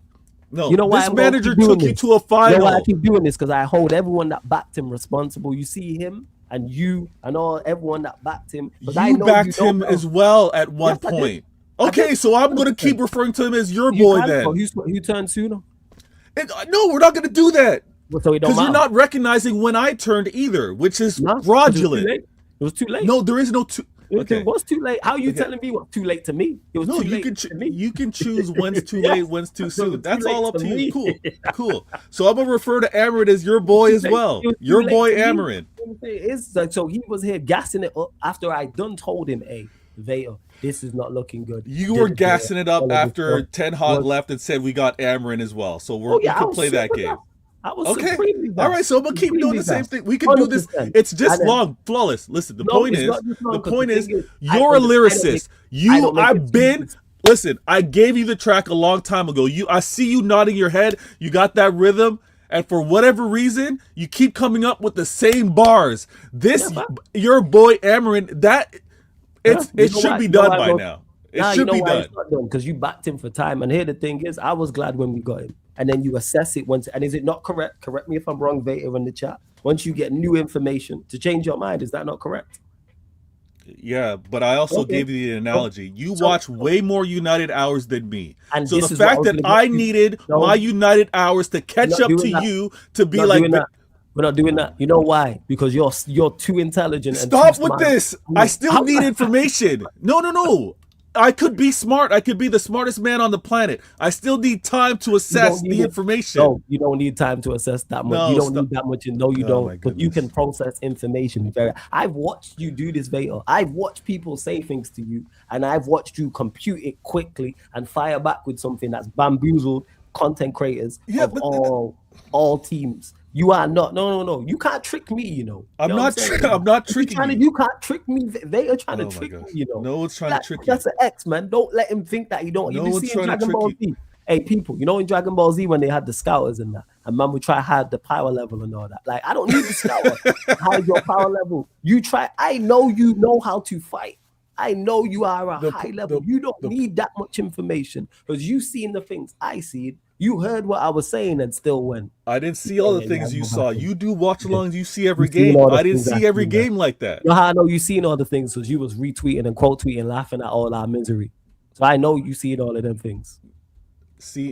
No, you know why this manager took you to a final. You know why I keep doing this? Because I hold everyone that backed him responsible. You see him and you and all everyone that backed him. You backed him as well at one point. Okay, so I'm going to keep referring to him as your boy then. He turned sooner. No, we're not going to do that. So because you're not recognizing when I turned either, which is fraudulent. It was too late. No, there is no too. Okay. It was too late. How are you telling me what's too late to me? It was too late to me. You can choose when's too late, when's too soon. That's all up to you. Cool. So I'm gonna refer to Amarin as your boy as well. Your boy Amarin. It's like, so he was here gassing it up after I done told him, hey, Vaya, this is not looking good. You were gassing it up after Ten Hag left and said we got Amarin as well. So we can play that game. I was okay. All right, so I'm gonna keep doing the same thing. We can do this. It's just flawless. Listen, the point is, you're a lyricist. Listen, I gave you the track a long time ago. I see you nodding your head. You got that rhythm, and for whatever reason, you keep coming up with the same bars. Your boy Amarin, it should be done by now. It should be done because you backed him for time. And here the thing is, I was glad when we got him. And then you assess it once. And is it not correct? Correct me if I'm wrong, Vader, in the chat. Once you get new information to change your mind, is that not correct? Yeah, but I also gave you the analogy. You watch way more United hours than me. And so the fact that I needed my United hours to catch up to you to be like... We're not doing that. You know why? Because you're too intelligent. Stop with this. I still need information. No. I could be smart. I could be the smartest man on the planet. I still need time to assess the information. No, you don't need time to assess that much. No, you don't need that much. No, you don't. But you can process information. I've watched you do this, Vader. I've watched people say things to you, and I've watched you compute it quickly and fire back with something that's bamboozled content creators of all teams. You are not. No. You can't trick me. You know. I'm not tricking you. You can't trick me. They are trying to trick me. You know. No one's trying to trick you. That's an X, man. Don't let him think that you don't. No one's trying to trick you. Hey, people. You know in Dragon Ball Z when they had the scouters and that, and man would try to hide the power level and all that. Like I don't need the scouter to hide your power level. You try. I know you know how to fight. I know you are a high level. You don't need that much information because you seen the things I see. You heard what I was saying and still went. I didn't see all the things you saw. You do watch alongs. You see every game. I didn't see every game like that. You know how I know you seen all the things? Because you was retweeting and quote tweeting, laughing at all our misery. So I know you seen all of them things.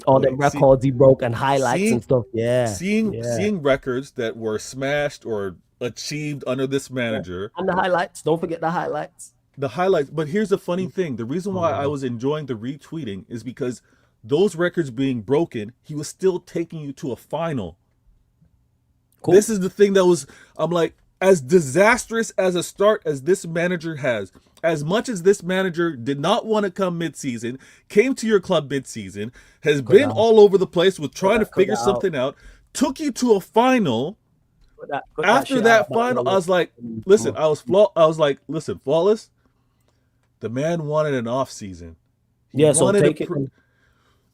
All the records he broke and highlights and stuff. Yeah. Seeing records that were smashed or achieved under this manager. And the highlights. Don't forget the highlights. But here's the funny thing. The reason why I was enjoying the retweeting is because those records being broken, he was still taking you to a final. Cool. This is the thing that was, I'm like, as disastrous as a start as this manager has, as much as this manager did not want to come mid-season, came to your club mid-season, has been all over the place with trying to figure something out, took you to a final. After that final, I was like, listen, I was like, listen, Flawless, the man wanted an off season. Yeah, so take it.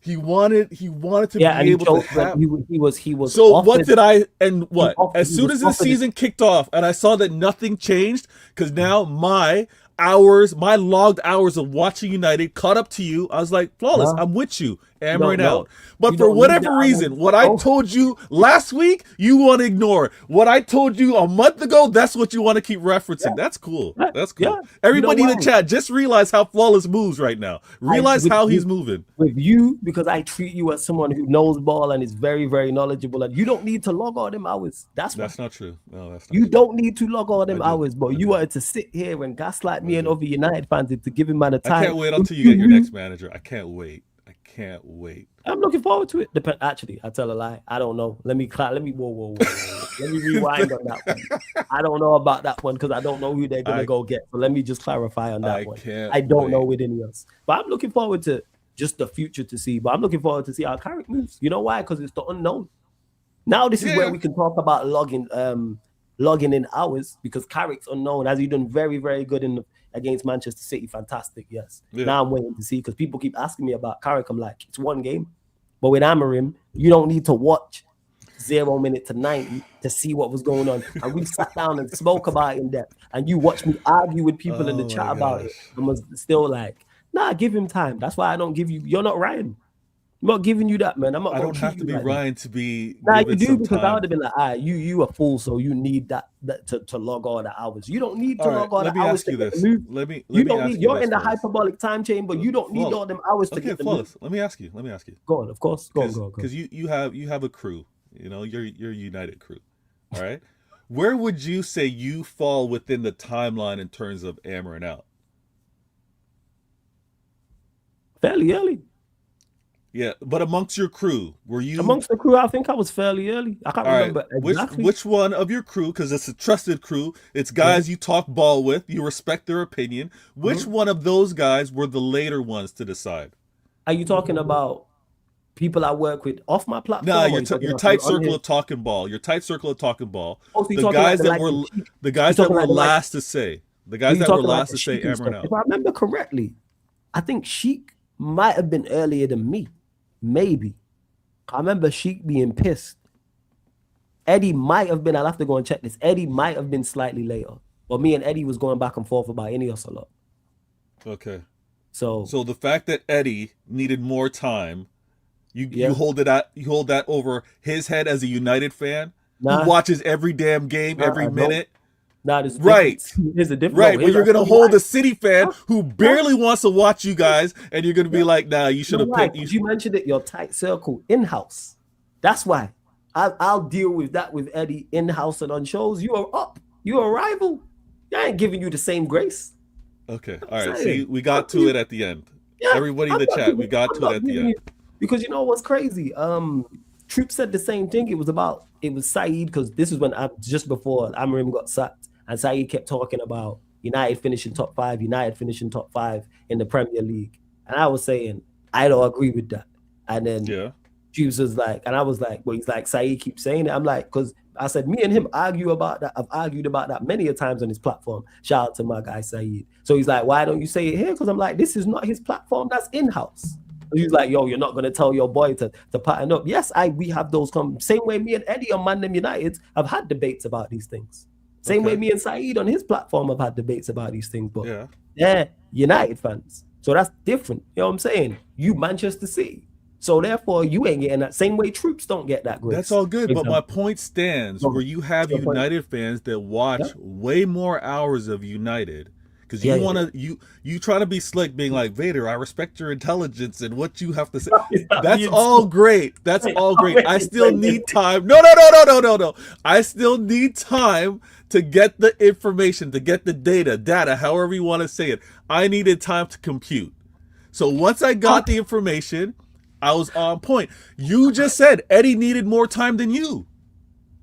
He wanted to be able to have. He was. So what did I and what? As soon as the season kicked off, and I saw that nothing changed, because now my logged hours of watching United caught up to you. I was like, Flawless, I'm with you. hammering know. out. But You for don't need whatever that. reason, what I told you last week, you want to ignore. What I told you a month ago, that's what you want to keep referencing. Yeah. That's cool. Yeah. That's cool. Yeah. Everybody You know in the why? chat, just realize how Flawless moves right now. Realize how he's moving. With you, because I treat you as someone who knows ball and is very, very knowledgeable, and you don't need to log all them hours. That's not true. No, that's not you true. don't need to log all them I do. hours, but I you do. wanted to sit here and gaslight me and other United fans into giving man a time. I can't wait until you get your next manager. I can't wait. I can't wait. I'm looking forward to it. Actually, I tell a lie. I don't know. Let me whoa. Let me rewind on that one. I don't know about that one because I don't know who they're gonna go get. So let me just clarify on that one. I don't know with any else. But I'm looking forward to just the future to see. But I'm looking forward to see how Carrick moves. You know why? Because it's the unknown. Now this is where we can talk about logging in hours, because Carrick's unknown. Has he done very, very good against Manchester City? Fantastic, yes. Yeah. Now I'm waiting to see, because people keep asking me about Carrick. I'm like, it's one game. But with Amorim, you don't need to watch 0 minute to 90 to see what was going on. And we sat down and spoke about it in depth. And you watched me argue with people in the chat about it. And was still like, nah, give him time. That's why I don't give you. You're not Ryan. I'm not giving you that, man. I don't have to be Ryan to be. Nah, you do, because I would have been like, you a fool, so you need that to log all the hours. You don't need to log all the hours to get the move. You don't need. You're in the hyperbolic time chain, but you don't need all them hours to get the move. Let me ask you. Go on, of course. Go. Because you have a crew. You know, you're United crew. All right. Where would you say you fall within the timeline in terms of hammering out? Fairly early. Yeah, but amongst your crew, were you amongst the crew? I think I was fairly early. I can't remember exactly. Which one of your crew? Because it's a trusted crew. It's guys you talk ball with. You respect their opinion. Which one of those guys were the later ones to decide? Are you talking about people I work with off my platform? No, your tight circle of talking ball. Your tight circle of talking ball. Oh, so the guys that were last to say. The guys that were last to say hammering out. If I remember correctly, I think Sheik might have been earlier than me. Maybe. I remember Sheik being pissed. Eddie might have been, I'll have to go and check this. Eddie might have been slightly later. But me and Eddie was going back and forth about Ineos a lot. Okay. So the fact that Eddie needed more time, you hold that over his head as a United fan who watches every damn game, every minute. There's a difference. Right, but you're gonna hold a City fan who barely wants to watch you guys, and you're gonna be like, "Nah, you should have picked." You mentioned it. Your tight circle in-house. That's why I'll deal with that with Eddie in-house and on shows. You are up. You are a rival. I ain't giving you the same grace. Okay, all right. See, we got to it at the end. Yeah, everybody in the chat, we got to it at the end. Because you know what's crazy? Troop said the same thing. It was Saeed, because this is when just before Amorim got sacked. And Saeed kept talking about United finishing top 5 in the Premier League. And I was saying, I don't agree with that. And then Juice was like, and I was like, well, he's like, Saeed keeps saying it. I'm like, because I said, me and him argue about that. I've argued about that many a times on his platform. Shout out to my guy, Saeed. So he's like, why don't you say it here? Because I'm like, this is not his platform. That's in-house. He's like, yo, you're not going to tell your boy to pattern up. Yes, we have those same way me and Eddie on Man Them United have had debates about these things. Same way me and Saeed on his platform have had debates about these things, but they're United fans. So that's different. You know what I'm saying? You Manchester City. So therefore, you ain't getting that. Same way Troops don't get that grace. That's all good, but my point stands where you have United fans that watch way more hours of United. Because you want to, you try to be slick, being like, Vader, I respect your intelligence and what you have to say. That's all great. That's all great. I still need time. No. I still need time to get the information, to get the data, however you want to say it. I needed time to compute. So once I got the information, I was on point. You just said Eddie needed more time than you.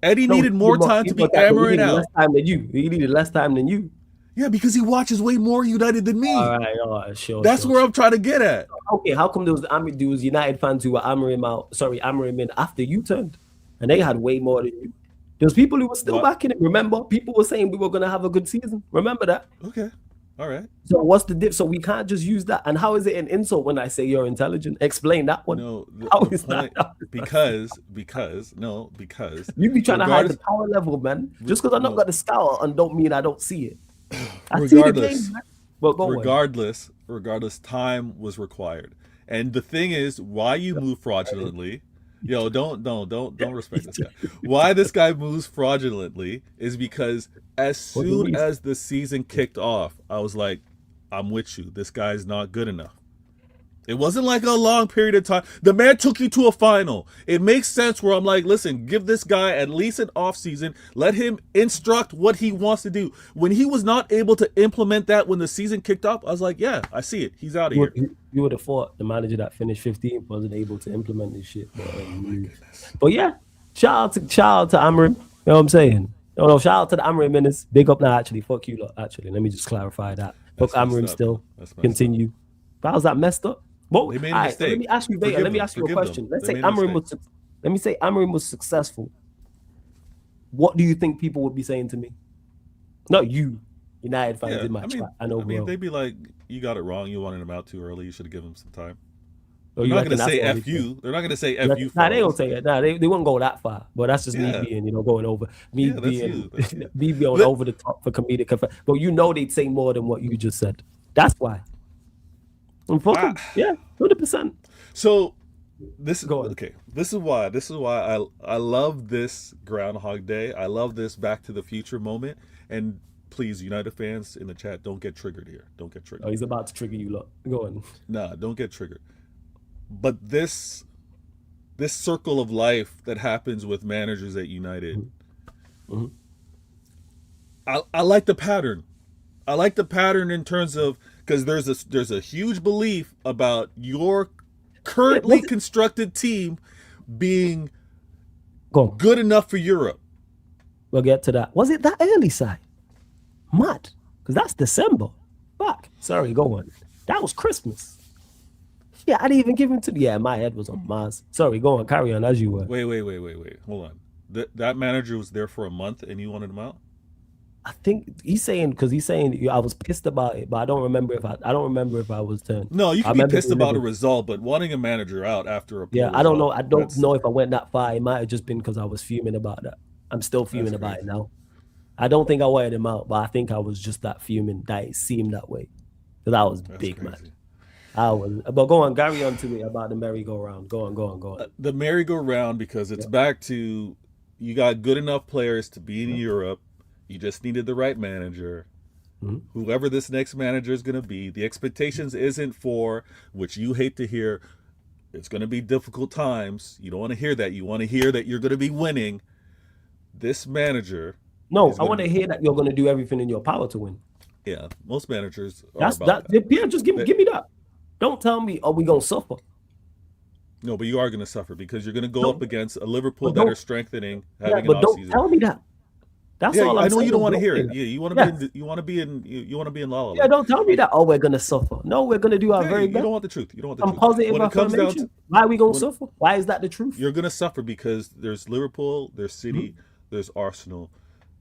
Eddie needed more time to be hammering out. He needed less time than you. Yeah, because he watches way more United than me. All right, sure. That's where I'm trying to get at. Okay, how come there was United fans who were Amorim in after you turned, and they had way more than you? There's people who were still backing it. Remember, people were saying we were going to have a good season. Remember that? Okay, all right. So what's the dip? So we can't just use that. And how is it an insult when I say you're intelligent? Explain that one. No, how is that? Because you be trying to hide the power level, man. Just because I not got the scout on don't mean I don't see it. Regardless, time was required. And the thing is, why you move fraudulently? Yo, don't respect this guy. Why this guy moves fraudulently is because as soon as the season kicked off, I was like, I'm with you. This guy's not good enough. It wasn't like a long period of time. The man took you to a final. It makes sense where I'm like, listen, give this guy at least an off season. Let him instruct what he wants to do. When he was not able to implement that when the season kicked off, I was like, yeah, I see it. He's out of here. You would have thought the manager that finished 15th wasn't able to implement this shit. But yeah, shout out to Amrim. You know what I'm saying? No, shout out to the Amrim minutes. Big up now, actually. Fuck you lot, actually. Let me just clarify that. Fuck Amrim still. Continue. How's that messed up? Well, they made a mistake. Let me ask you, Beta. Let me ask you a question. Let's say Amrim was successful. What do you think people would be saying to me? Not you, United fans in my chat. I know, bro. They'd be like, "You got it wrong. You wanted him out too early. You should have given him some time." They're not going to say "f you." They're not going to say "f you." Nah, they don't say it. Nah, they wouldn't go that far. But that's just me being, going over me being over the top for comedic effect. But they'd say more than what you just said. That's why. Yeah, 100%. So this is okay. This is why I love this Groundhog Day. I love this Back to the Future moment. And please, United fans in the chat, don't get triggered here. Don't get triggered. Oh, he's about to trigger you, lot. Go on. Nah, don't get triggered. But this circle of life that happens with managers at United, I like the pattern. I like the pattern in terms of, because there's a huge belief about your currently constructed team being good enough for Europe. We'll get to that. Was it that early, Si? Mad. Because that's December. Fuck. Sorry, go on. That was Christmas. Yeah, I didn't even give him to the... Yeah, my head was on Mars. Sorry, go on. Carry on as you were. Wait. Hold on. That manager was there for a month and you wanted him out? I think he's saying I was pissed about it, but I don't remember if I was turned. No, you can be pissed about a result, but wanting a manager out after a I don't know. I don't know if I went that far. It might have just been because I was fuming about that. I'm still fuming about it now. I don't think I wanted him out, but I think I was just that fuming that it seemed that way. Because I was big, man. But go on, carry on to it about the merry-go-round. Go on. The merry-go-round, because it's back to, you got good enough players to be in Europe. You just needed the right manager. Whoever this next manager is going to be, the expectations isn't for, which you hate to hear, it's going to be difficult times. You don't want to hear that. You want to hear that you're going to be winning. This manager... No, I want to hear that you're going to do everything in your power to win. Yeah, most managers are about that. Yeah, just give me that. Don't tell me, are we going to suffer? No, but you are going to suffer because you're going to go up against a Liverpool that are strengthening, having an off don't season. Tell me that. That's all I'm saying. I know you don't want to hear it. Yeah, you want to be in La La Land. Yeah, don't tell me that. Oh, we're going to suffer. No, we're going to do our very best. You don't want the truth. I'm positive affirmation. Why are we going to suffer? Why is that the truth? You're going to suffer because there's Liverpool, there's City, there's Arsenal,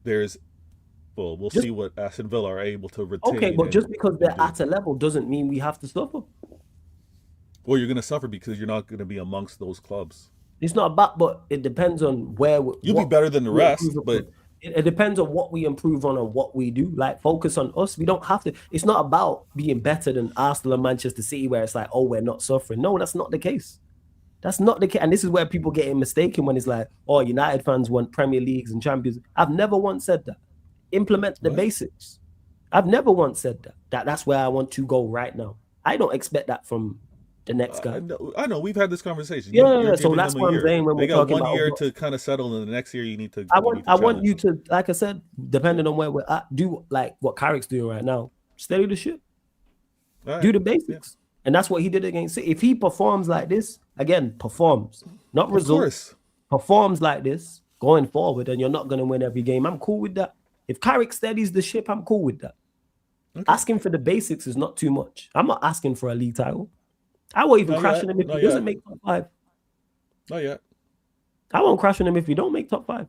we'll see what Aston Villa are able to retain. Okay, but just because they're at a level doesn't mean we have to suffer. Well, you're going to suffer because you're not going to be amongst those clubs. It's not about, but it depends on where you'll be better than the rest, but it depends on what we improve on and what we do. Like, focus on us. We don't have to. It's not about being better than Arsenal and Manchester City, where it's like, oh, we're not suffering. No, that's not the case. That's not the case. And this is where people get mistaken when it's like, oh, United fans want Premier Leagues and Champions. I've never once said that. Implement the basics. I've never once said that. That's where I want to go right now. I don't expect that from the next guy. I know. We've had this conversation. Yeah, so that's what I'm saying when we're talking about. They got 1 year to kind of settle, and the next year you need to. I want you to, like I said, depending on where we're at, do like what Carrick's doing right now. Steady the ship. Right. Do the basics. Yeah. And that's what he did against City. If he performs like this, again, not results. Performs like this going forward, and you're not going to win every game. I'm cool with that. If Carrick steadies the ship, I'm cool with that. Okay. Asking for the basics is not too much. I'm not asking for a league title. I won't even crash on him if he doesn't make top 5. Not yet. I won't crash on him if he don't make top 5.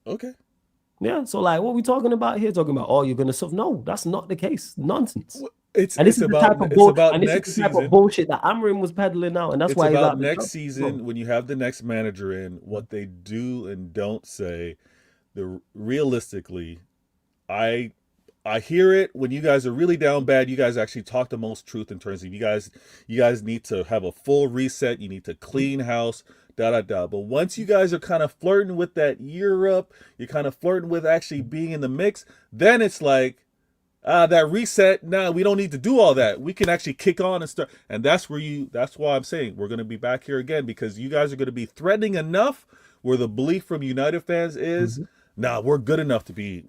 Okay. Yeah, so like what we talking about here? Talking about, oh, you're going to suffer. No, that's not the case. Nonsense. This is the type of bullshit that Amrim was peddling out, and that's why it's about next season when you have the next manager in, what they do and don't say. Realistically, I I hear it when you guys are really down bad. You guys actually talk the most truth in terms of you guys need to have a full reset. You need to clean house, da da da. But once you guys are kind of flirting with that Europe, you're kind of flirting with actually being in the mix, then it's like, that reset, we don't need to do all that. We can actually kick on and start. And that's why I'm saying we're going to be back here again, because you guys are going to be threatening enough where the belief from United fans is, we're good enough to be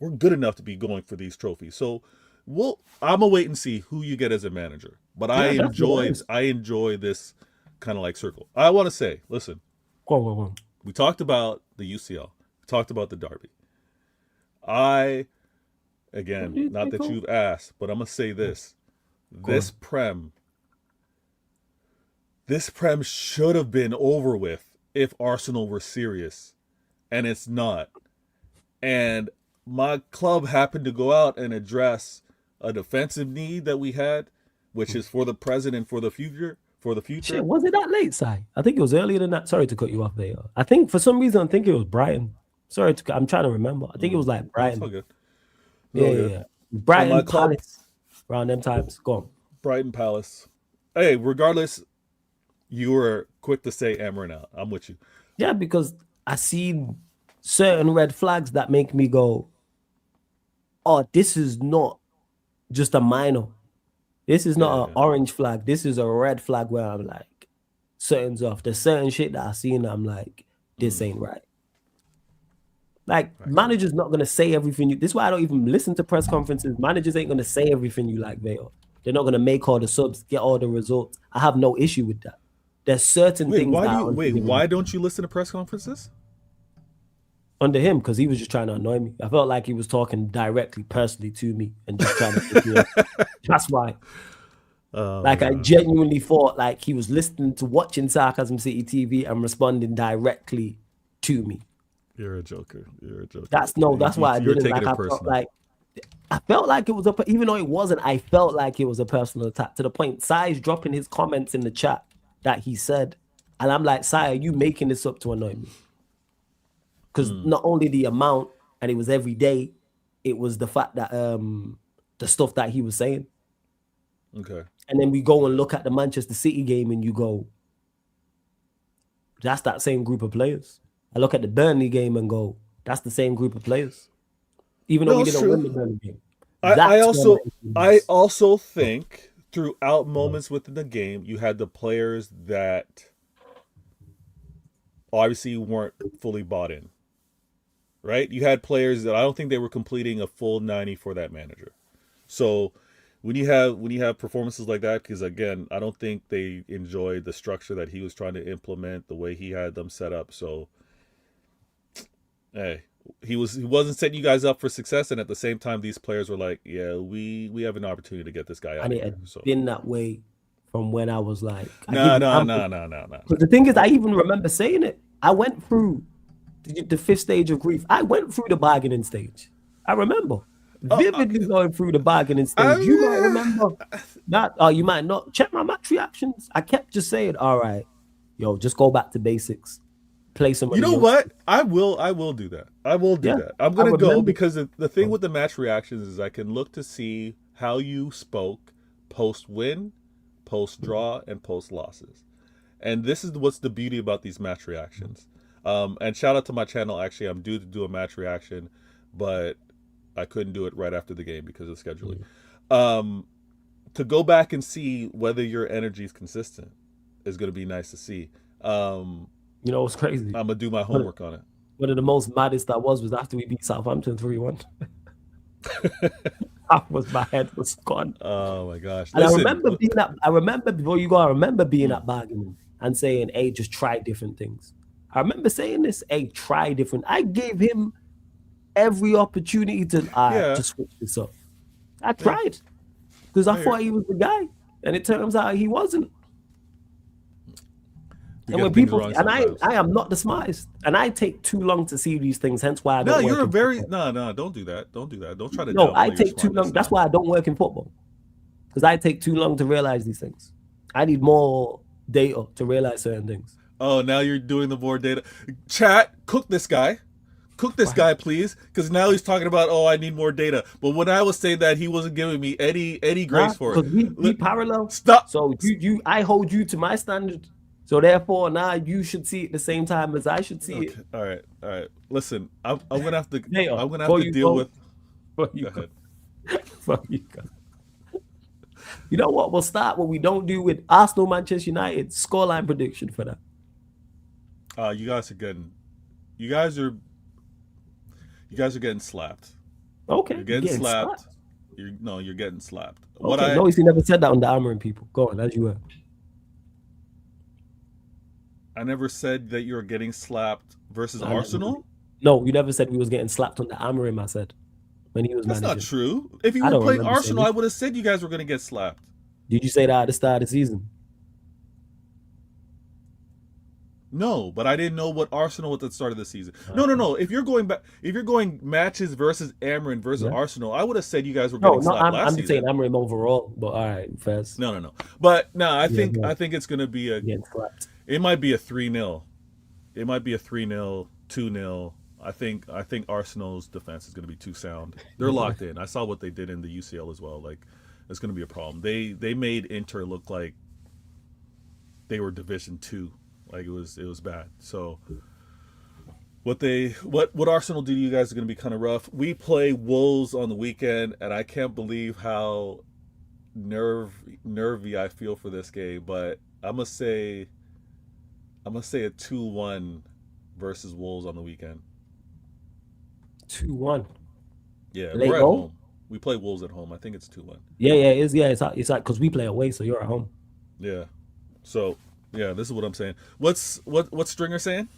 going for these trophies. So I'm gonna wait and see who you get as a manager. But I enjoy this kind of like circle. I want to say, listen, go. We talked about the UCL, we talked about the derby. Again, not that you've asked, but I'm gonna say this: this prem should have been over with if Arsenal were serious, and it's not. And my club happened to go out and address a defensive need that we had, which is for the present and for the future. Shit, was it that late, Si? I think it was earlier than that. Sorry to cut you off there. I think for some reason, it was Brighton. I'm trying to remember. I think it was like Brighton. That's all good. Yeah. Brighton Palace. Around them times. Go on. Brighton Palace. Hey, regardless, you were quick to say Amarin out. I'm with you. Yeah, because I seen certain red flags that make me go, oh, this is not just a minor. This is not an orange flag. This is a red flag where I'm like, certain off. There's certain shit that I seen. I'm like, this ain't right. Like, managers not gonna say everything. This is why I don't even listen to press conferences. Managers ain't gonna say everything you like. They're not gonna make all the subs, get all the results. I have no issue with that. There's certain things. Why don't you listen to press conferences? Under him, because he was just trying to annoy me. I felt like he was talking directly, personally to me, and just trying to. That's why. I genuinely thought like he was watching Sarcasm City TV and responding directly to me. You're a joker. That's why I didn't like. I felt like it was even though it wasn't. I felt like it was a personal attack to the point. Sai's dropping his comments in the chat that he said, and I'm like, Sai, are you making this up to annoy me? Because not only the amount, and it was every day, it was the fact that the stuff that he was saying. Okay. And then we go and look at the Manchester City game, and you go, that's that same group of players. I look at the Burnley game and go, that's the same group of players. Even though we didn't win the Burnley game. I also think throughout moments within the game, you had the players that obviously weren't fully bought in. Right? You had players that I don't think they were completing a full 90 for that manager. So when you have performances like that, because again, I don't think they enjoyed the structure that he was trying to implement, the way he had them set up. So hey, he wasn't setting you guys up for success, and at the same time, these players were like, "Yeah, we have an opportunity to get this guy out." And it had been that way from when I was like, no. But the thing is, I even remember saying it. I went through the fifth stage of grief. I went through the bargaining stage. I remember vividly going through the bargaining stage. You might remember that, or you might not. Check my match reactions. I kept just saying, "All right, yo, just go back to basics." Play somebody. You know what? I will do that. I will do that. I'm gonna go because the thing with the match reactions is I can look to see how you spoke post win, post draw, and post losses, and this is what's the beauty about these match reactions. And shout out to my channel. Actually, I'm due to do a match reaction, but I couldn't do it right after the game because of scheduling. To go back and see whether your energy is consistent is going to be nice to see. You know, it's crazy. I'm gonna do my homework on it. One of the most maddest that was after we beat Southampton 3-1. My head was gone. Oh my gosh! And I remember before you go. I remember being at bargaining and saying, "Hey, just try different things." I remember saying this. Hey, try different. I gave him every opportunity to switch this up. I tried because I thought he was the guy, and it turns out he wasn't. And when people and I am not the smartest, and I take too long to see these things. Hence why I don't. Don't do that. Don't do that. Don't try to. No, I take too long. That's why I don't work in football, because I take too long to realize these things. I need more data to realize certain things. Oh, now you're doing the more data. Chat, cook this guy. cook this guy, please, because now he's talking about, oh, I need more data. But when I was saying that, he wasn't giving me any grace for it. Because we parallel. Stop. So I hold you to my standard. So therefore, now you should see it the same time as I should see it. All right. Listen, I'm gonna have to. Hey, I'm gonna have to deal with. Go ahead. You know what? We'll start what we don't do with Arsenal, Manchester United scoreline prediction for that. You guys are getting slapped. Okay, you're getting slapped. You're getting slapped. Okay, Noisy never said that on the Amarin people. Go on, as you were. I never said that you were getting slapped versus Arsenal. No, you never said we was getting slapped on the Amarin. I said when he was That's managing. not true. If you were playing Arsenal, I would have said you guys were going to get slapped. Did you say that at the start of the season? No, but I didn't know what Arsenal at the start of the season. No. If you're going matches versus Amarin versus Arsenal, I would have said you guys were getting slapped last season. I'm saying Amarin overall, but all right, first. No. But no, I think it's going to be it might be a 3-0. It might be a 3-0, 2-0. I think Arsenal's defense is going to be too sound. They're locked in. I saw what they did in the UCL as well. Like, it's going to be a problem. They made Inter look like they were Division 2. Like, it was bad. So what Arsenal do to you guys are going to be kind of rough. We play Wolves on the weekend, and I can't believe how nervy I feel for this game. But I'm gonna say a 2-1 versus Wolves on the weekend. 2-1. Yeah, we're at home. We play Wolves at home. I think it's 2-1. Yeah, it is. Yeah, it's like because we play away, so you're at home. Yeah. So yeah, this is what I'm saying. What's Stringer saying?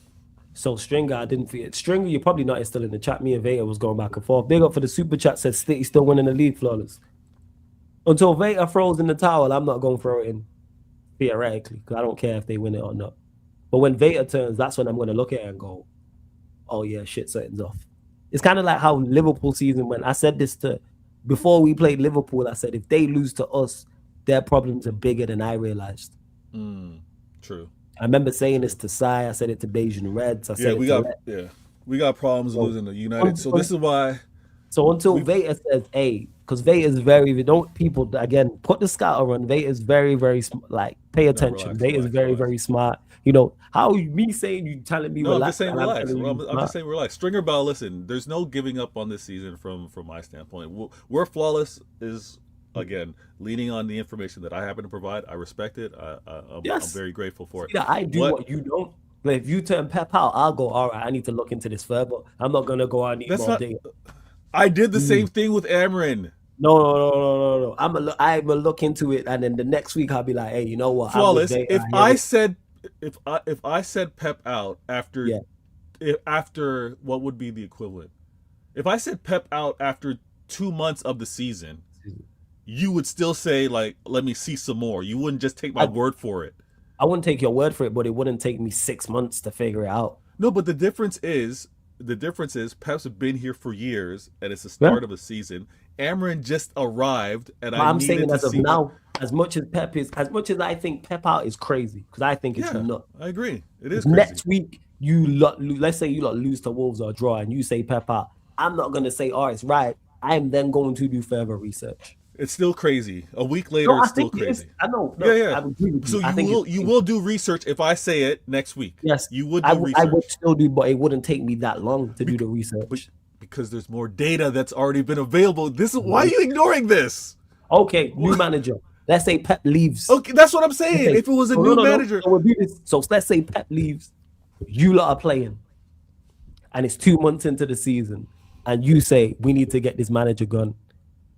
So Stringer, I didn't feel it. Stringer, you're probably not still in the chat. Me and Veta was going back and forth. Big up for the super chat. Said City still winning the league flawless. Until Veta throws in the towel, I'm not going to throw it in theoretically because I don't care if they win it or not. But when Veta turns, that's when I'm going to look at it and go, oh yeah, shit, something's off. It's kind of like how Liverpool season went. I said this before we played Liverpool. I said if they lose to us, their problems are bigger than I realized. True. I remember saying this to Sai. I said it to Bayesian Reds. I said we got problems losing to United. So this is why. So until Veta says, hey, because Veta is people again put the scout on. Veta is very, very pay attention. Veta is very, very smart. You know how me saying you telling me relax. I'm just saying relax. Stringer Bell, listen, there's no giving up on this season from my standpoint. We're flawless is. Again, leaning on the information that I happen to provide, I respect it. I'm very grateful for it. Yeah, I do what you don't. Like if you turn Pep out, I'll go, all right, I need to look into this further. I'm not going to go on more data. I did the same thing with Amarin. No. I'm going to look into it, and then the next week I'll be like, hey, you know what? Flawless. If I said Pep out after what would be the equivalent? If I said Pep out after 2 months of the season, you would still say, like, let me see some more. You wouldn't just take my word for it. I wouldn't take your word for it, but it wouldn't take me 6 months to figure it out. No, but the difference is Pep's been here for years, and it's the start of a season. Amarin just arrived, and I'm saying as of now, as much as I think Pep out is crazy, because I think it's nuts. I agree. It is crazy. Next week, let's say you lose to Wolves or draw, and you say Pep out. I'm not going to say, oh, it's right. I'm then going to do further research. It's still crazy. A week later, it's still crazy. I know. Yeah. So you will do research if I say it next week. Yes, you would do research. I would still do, but it wouldn't take me that long to do the research. Because there's more data that's already been available. Why are you ignoring this? Okay, new manager. Let's say Pep leaves. Okay, that's what I'm saying. Okay. If it was a new manager. So let's say Pep leaves. You lot are playing. And it's 2 months into the season. And you say, we need to get this manager gone.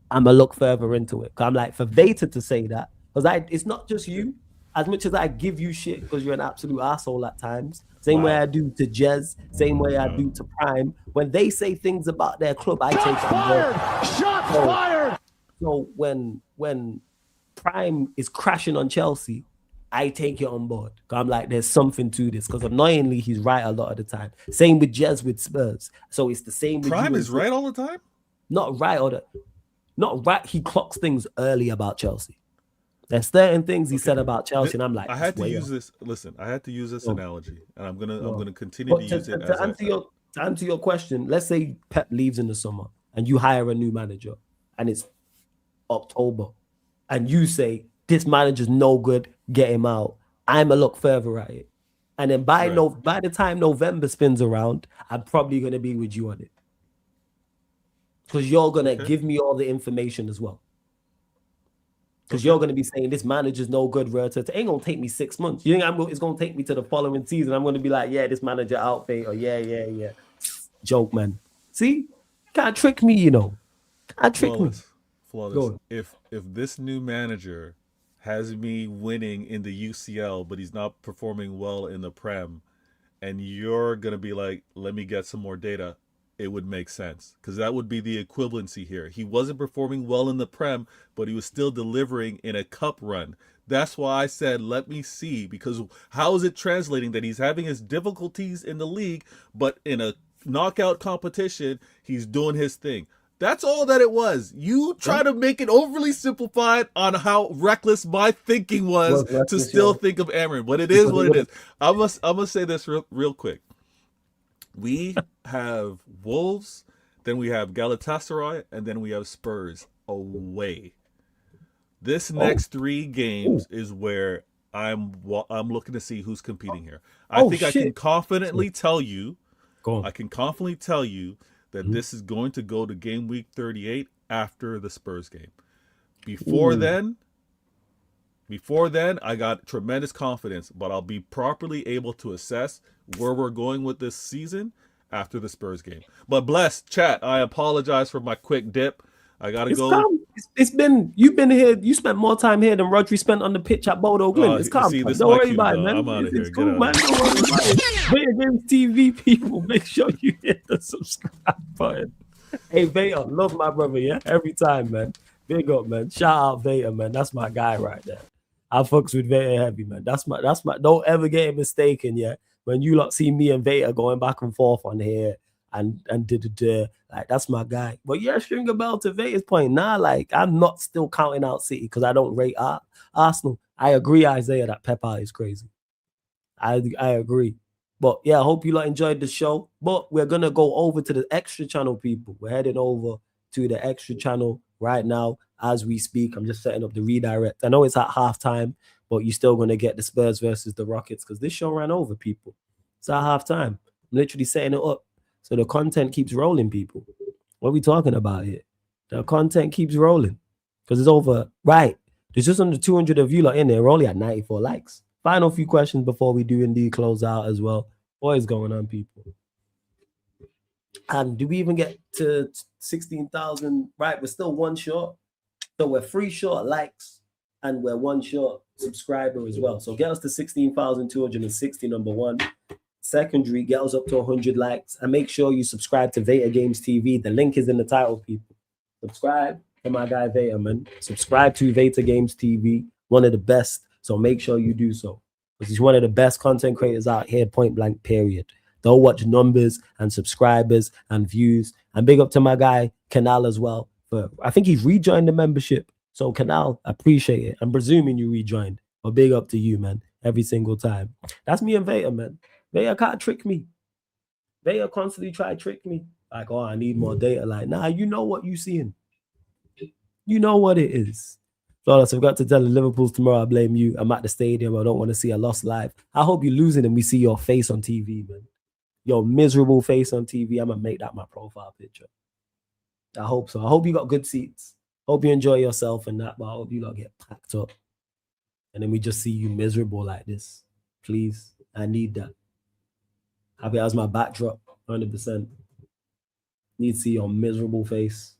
I'm going to look further into it. I'm like, for Veta to say that, because it's not just you. As much as I give you shit because you're an absolute asshole at times, same way I do to Jez, same way I do to Prime. When they say things about their club, I take it on board. Shots fired! So when Prime is crashing on Chelsea, I take it on board. I'm like, there's something to this, because annoyingly, he's right a lot of the time. Same with Jez with Spurs. So it's the same with Prime is right all the time? Not right. He clocks things early about Chelsea. There's certain things he said about Chelsea, and I'm like, I had to use this. Listen, I had to use this analogy, and I'm gonna continue to use it. To answer your question, let's say Pep leaves in the summer and you hire a new manager and it's October and you say, this manager's no good, get him out. I'm going to look further at it. And then by the time November spins around, I'm probably going to be with you on it. Because you're going to give me all the information as well. Because you're going to be saying this manager's no good, it ain't going to take me 6 months. You think it's going to take me to the following season? I'm going to be like, yeah, this manager out, or yeah. Joke, man. See? Can't trick me, you know. Can't trick me. Flawless. If this new manager has me winning in the UCL, but he's not performing well in the Prem, and you're going to be like, let me get some more data, it would make sense, because that would be the equivalency here. He wasn't performing well in the Prem, but he was still delivering in a cup run. That's why I said, let me see, because how is it translating that he's having his difficulties in the league, but in a knockout competition, he's doing his thing? That's all that it was. You try to make it overly simplified on how reckless my thinking was to still think of Amrin, but it is what it is. I must say this real quick. We have Wolves, then we have Galatasaray, and then we have Spurs away. This next 3 games is where I'm looking to see who's competing here. I can confidently tell you. I can confidently tell you that this is going to go to game week 38 after the Spurs game. Before then, I got tremendous confidence, but I'll be properly able to assess where we're going with this season after the Spurs game. But bless chat, I apologize for my quick dip. I gotta go. You've been here. You spent more time here than Rodri spent on the pitch at Bodo Glimt. It's calm. Don't worry about it, man. I'm out of here. It's cool, man. Don't worry about it. Video Games TV people, make sure you hit the subscribe button. Hey Veta, love my brother, yeah. Every time, man. Big up, man. Shout out Veta, man. That's my guy right there. I fucks with Veta heavy, man. That's my. Don't ever get it mistaken, yeah. When you lot see me and Veta going back and forth on here and like that's my guy. But yeah, string a bell to Veta's point. Nah, like I'm not still counting out City because I don't rate Arsenal. I agree, Isaiah, that Pep out is crazy. I agree. But yeah, I hope you lot enjoyed the show. But we're gonna go over to the extra channel, people. We're heading over to the extra channel right now as we speak. I'm just setting up the redirect. I know it's at halftime, but you're still gonna get the Spurs versus the Rockets because this show ran over, people. It's at halftime. I'm literally setting it up so the content keeps rolling, people. What are we talking about here? The content keeps rolling because it's over. Right. There's just under 200 of you lot in there. We're only at 94 likes. Final few questions before we do indeed close out as well. What is going on, people? And do we even get to 16,000? Right, we're still one short. So we're 3 short likes and we're 1 short subscriber as well. So get us to 16,260, number 1. Secondary, get us up to 100 likes. And make sure you subscribe to Veta Games TV. The link is in the title, people. Subscribe to my guy Veta, man. Subscribe to Veta Games TV, one of the best. So make sure you do so. Because he's one of the best content creators out here, point blank, period. Don't watch numbers and subscribers and views. And big up to my guy, Canal, as well. I think he's rejoined the membership. So Canal, appreciate it. I'm presuming you rejoined. But big up to you, man, every single time. That's me and Veta, man. Veta can't trick me. Veta constantly try to trick me. Like, oh, I need more data. Like, nah, you know what you seeing. You know what it is. So I forgot to tell the Liverpool's tomorrow, I blame you. I'm at the stadium. I don't want to see a loss live. I hope you're losing and we see your face on TV, man. Your miserable face on TV. I'm going to make that my profile picture. I hope so. I hope you got good seats. Hope you enjoy yourself and that, but I hope you lot get packed up. And then we just see you miserable like this. Please, I need that. Have it as my backdrop, 100%. Need to see your miserable face.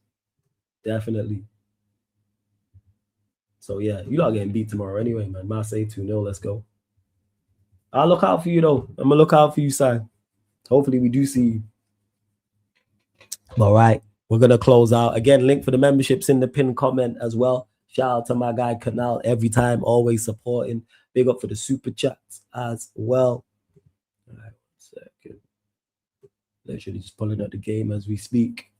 Definitely. So yeah, you lot getting beat tomorrow anyway, man. Marseille 2-0, let's go. I'll look out for you though. I'm gonna look out for you, Si. Hopefully we do see you. All right, we're gonna close out. Again, link for the memberships in the pinned comment as well. Shout out to my guy Canal every time, always supporting. Big up for the super chats as well. All right, 1 second. Literally just pulling up the game as we speak.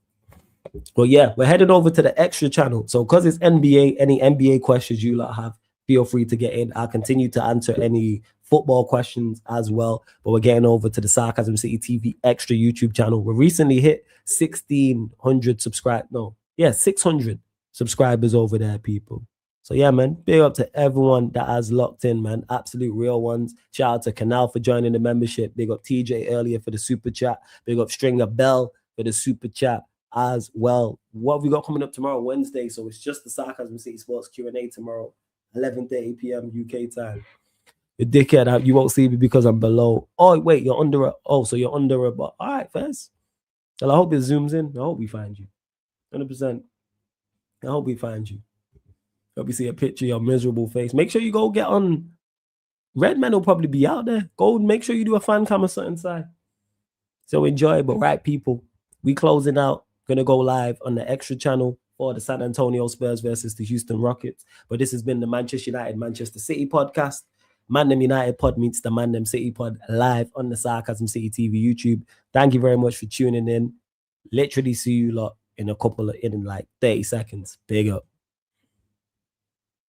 Well, yeah, we're heading over to the extra channel. So because it's NBA, any NBA questions you lot have, feel free to get in. I'll continue to answer any football questions as well. But we're getting over to the Sarcasm City TV Extra YouTube channel. We recently hit 600 subscribers over there, people. So yeah, man, big up to everyone that has locked in, man. Absolute real ones. Shout out to Canal for joining the membership. Big up TJ earlier for the super chat. Big up Stringer Bell for the super chat as well. What have we got coming up tomorrow, Wednesday? So it's just the Sarcasm City Sports Q&A tomorrow, 11:30 p.m. UK time. You dickhead, you won't see me because I'm below. Oh, wait, you're under so you're under a, but all right, Fez. Well, I hope it zooms in. I hope we find you. 100%. I hope we find you. Hope you see a picture of your miserable face. Make sure you go get on. Redman will probably be out there. Go make sure you do a fan cam or something inside. So enjoy. But right, people, we closing out. Gonna go live on the extra channel for the San Antonio Spurs versus the Houston Rockets. But this has been the Manchester United Manchester City podcast. Man Them United pod meets the Man Them City pod live on the Sarcasm City TV YouTube. Thank you very much for tuning in. Literally see you lot in like 30 seconds. Big up.